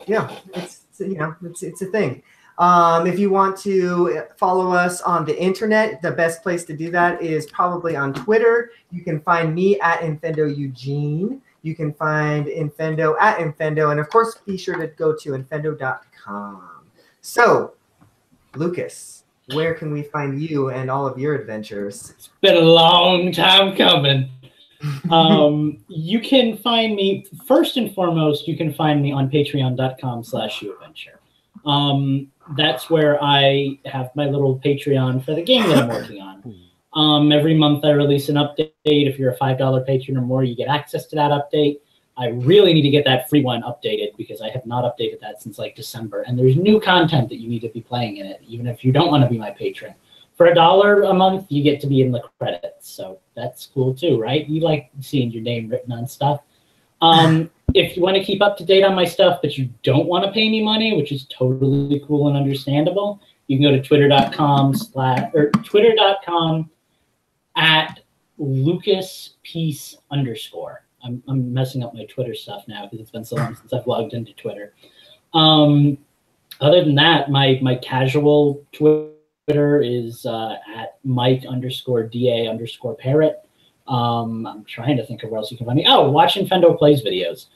Yeah, it's a thing. If you want to follow us on the internet, the best place to do that is probably on Twitter. You can find me at Infendo Eugene. You can find Infendo at Infendo. And of course, be sure to go to infendo.com. So, Lucas, where can we find you and all of your adventures? It's been a long time coming. You can find me, first and foremost, you can find me on patreon.com/youadventure. That's where I have my little Patreon for the game that I'm working on. Every month I release an update. If you're a $5 patron or more, you get access to that update. I really need to get that free one updated because I have not updated that since like December. And there's new content that you need to be playing in it, even if you don't want to be my patron. For $1 a month, you get to be in the credits. So that's cool too, right? You like seeing your name written on stuff. If you want to keep up to date on my stuff, but you don't want to pay me money, which is totally cool and understandable, you can go to twitter.com at LucasPeace_. I'm messing up my Twitter stuff now because it's been so long since I've logged into Twitter. Other than that, my casual Twitter is at Mike_DA_parrot. I'm trying to think of where else you can find me. Oh, watch Infendo Plays videos.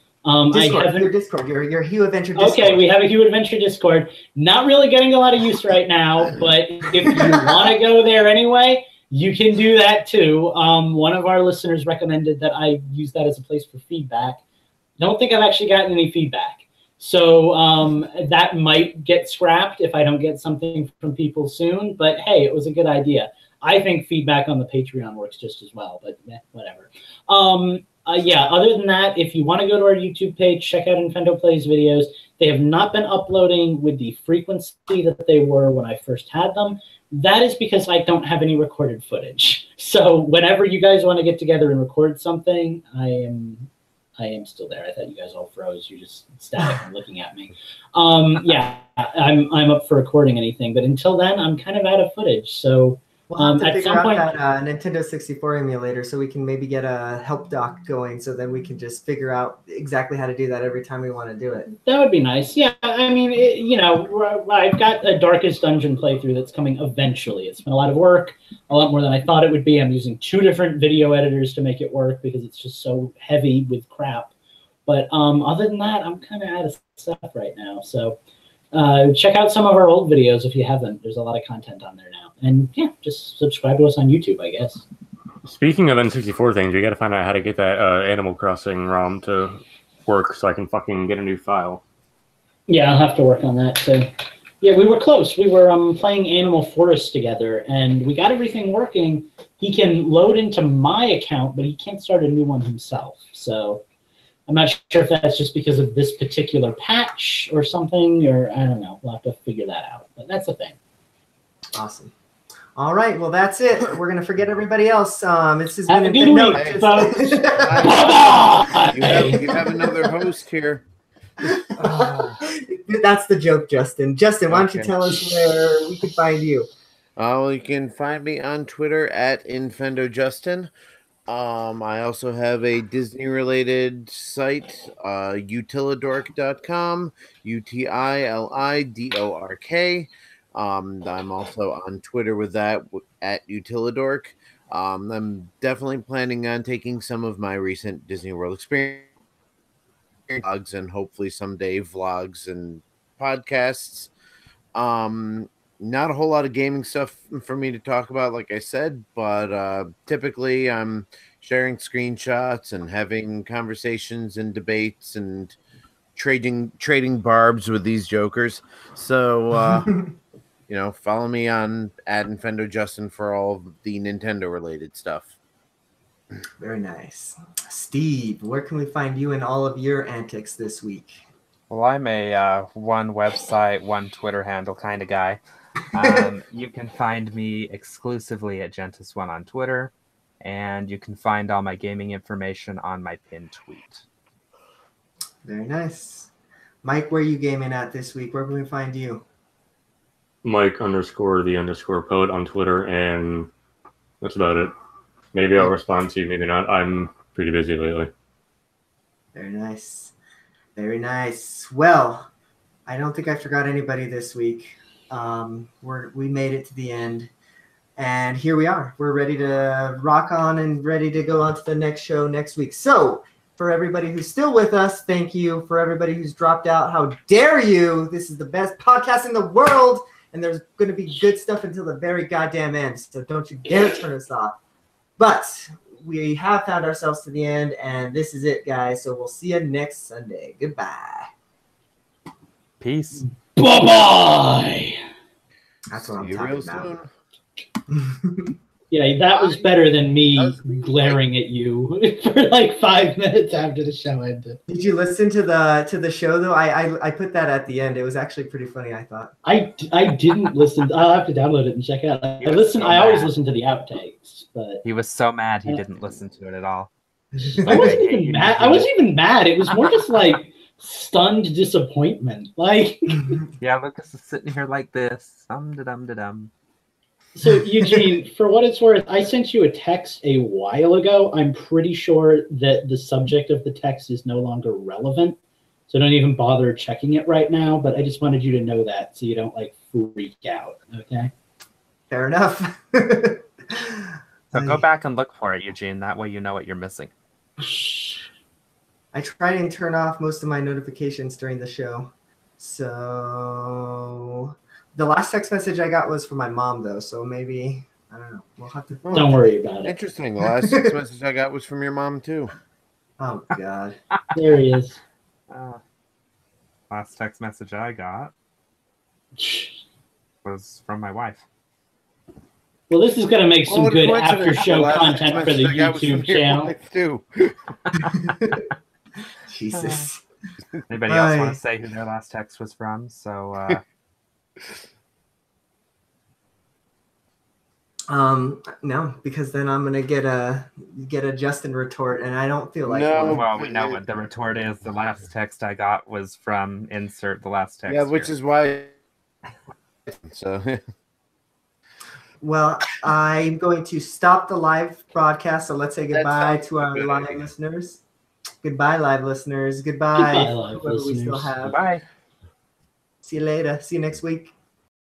Discord, your Discord, your Hue Adventure Discord. Okay, we have a Hue Adventure Discord. Not really getting a lot of use right now, but if you want to go there anyway, you can do that too. One of our listeners recommended that I use that as a place for feedback. Don't think I've actually gotten any feedback. So that might get scrapped if I don't get something from people soon. But hey, it was a good idea. I think feedback on the Patreon works just as well, but whatever. Yeah, other than that, if you want to go to our YouTube page, check out Infendo Plays videos. They have not been uploading with the frequency that they were when I first had them. That is because I don't have any recorded footage. So whenever you guys want to get together and record something, I am still there. I thought you guys all froze. You're just static and looking at me. Yeah, I'm up for recording anything, but until then, I'm kind of out of footage. So we'll have to figure out that Nintendo 64 emulator so we can maybe get a help doc going so then we can just figure out exactly how to do that every time we want to do it. That would be nice. Yeah, I mean, you know, I've got a Darkest Dungeon playthrough that's coming eventually. It's been a lot of work, a lot more than I thought it would be. I'm using 2 different video editors to make it work because it's just so heavy with crap. But other than that, I'm kind of out of stuff right now. So check out some of our old videos if you haven't. There's a lot of content on there now. And yeah, just subscribe to us on YouTube, I guess. Speaking of N64 things, you got to find out how to get that Animal Crossing ROM to work so I can fucking get a new file. Yeah, I'll have to work on that too. Yeah, we were close. We were playing Animal Forest together, and we got everything working. He can load into my account, but he can't start a new one himself. So I'm not sure if that's just because of this particular patch or something, or I don't know. We'll have to figure that out. But that's the thing. Awesome. All right, well, that's it. We're going to forget everybody else. This has Have been a good no, week, just- folks. You have another host here. That's the joke, Justin. Justin, why don't you Okay. tell us where we can find you? Well, you can find me on Twitter at InfendoJustin. I also have a Disney-related site, utilidork.com, UTILIDORK. I'm also on Twitter with that at Utilidork. I'm definitely planning on taking some of my recent Disney World experience vlogs and hopefully someday vlogs and podcasts. Not a whole lot of gaming stuff for me to talk about, like I said, but typically I'm sharing screenshots and having conversations and debates and trading barbs with these jokers. So follow me on at Infendo Justin for all of the Nintendo related stuff. Very nice. Steve, where can we find you and all of your antics this week? Well, I'm a one website, one Twitter handle kind of guy. You can find me exclusively at Gentis1 on Twitter, and you can find all my gaming information on my pinned tweet. Very nice. Mike, where are you gaming at this week? Where can we find you? Mike_the_poet on Twitter, and that's about it. Maybe I'll respond to you, maybe not. I'm pretty busy lately. Very nice. Very nice. Well, I don't think I forgot anybody this week. We made it to the end, and here we are. We're ready to rock on and ready to go on to the next show next week. So for everybody who's still with us, thank you. For everybody who's dropped out, how dare you? This is the best podcast in the world, and there's going to be good stuff until the very goddamn end, so don't you dare turn us off. But we have found ourselves to the end, and this is it, guys. So we'll see you next Sunday. Goodbye. Peace. Bye-bye. That's what I'm See you talking real about. soon. Yeah, that was better than me glaring at you for like 5 minutes after the show ended. Did you listen to the show though? I put that at the end. It was actually pretty funny, I thought. I didn't listen. I'll have to download it and check it out. I always listen to the outtakes, but He was so mad he didn't listen to it at all. I wasn't even mad. I wasn't even mad. It was more just like stunned disappointment. Like, Yeah, Lucas is sitting here like this. Dum-da-dum-da-dum. so Eugene, for what it's worth, I sent you a text a while ago. I'm pretty sure that the subject of the text is no longer relevant, so don't even bother checking it right now. But I just wanted you to know that so you don't like freak out. Okay. Fair enough. So go back and look for it, Eugene. That way you know what you're missing. I try and turn off most of my notifications during the show. So the last text message I got was from my mom, though. So maybe, I don't know. We'll have to. Don't worry about it. Interesting. The last text message I got was from your mom, too. Oh, God. There he is. Last text message I got was from my wife. Well, this is going to make some What a good coincidence. after-show The last content text for the message I got was from YouTube your channel. wife, too. Jesus. Anybody else Hi. want to say who their last text was from? So No, because then I'm gonna get a Justin retort, and I don't feel like No. one. well, we know what the retort is. The last text I got was from insert the last text. Yeah, which here. is why. So. Well, I'm going to stop the live broadcast. So let's say goodbye to our live listeners. Goodbye, live listeners. Goodbye, Goodbye, live whoever we still listeners. have. Bye. See you later. See you next week.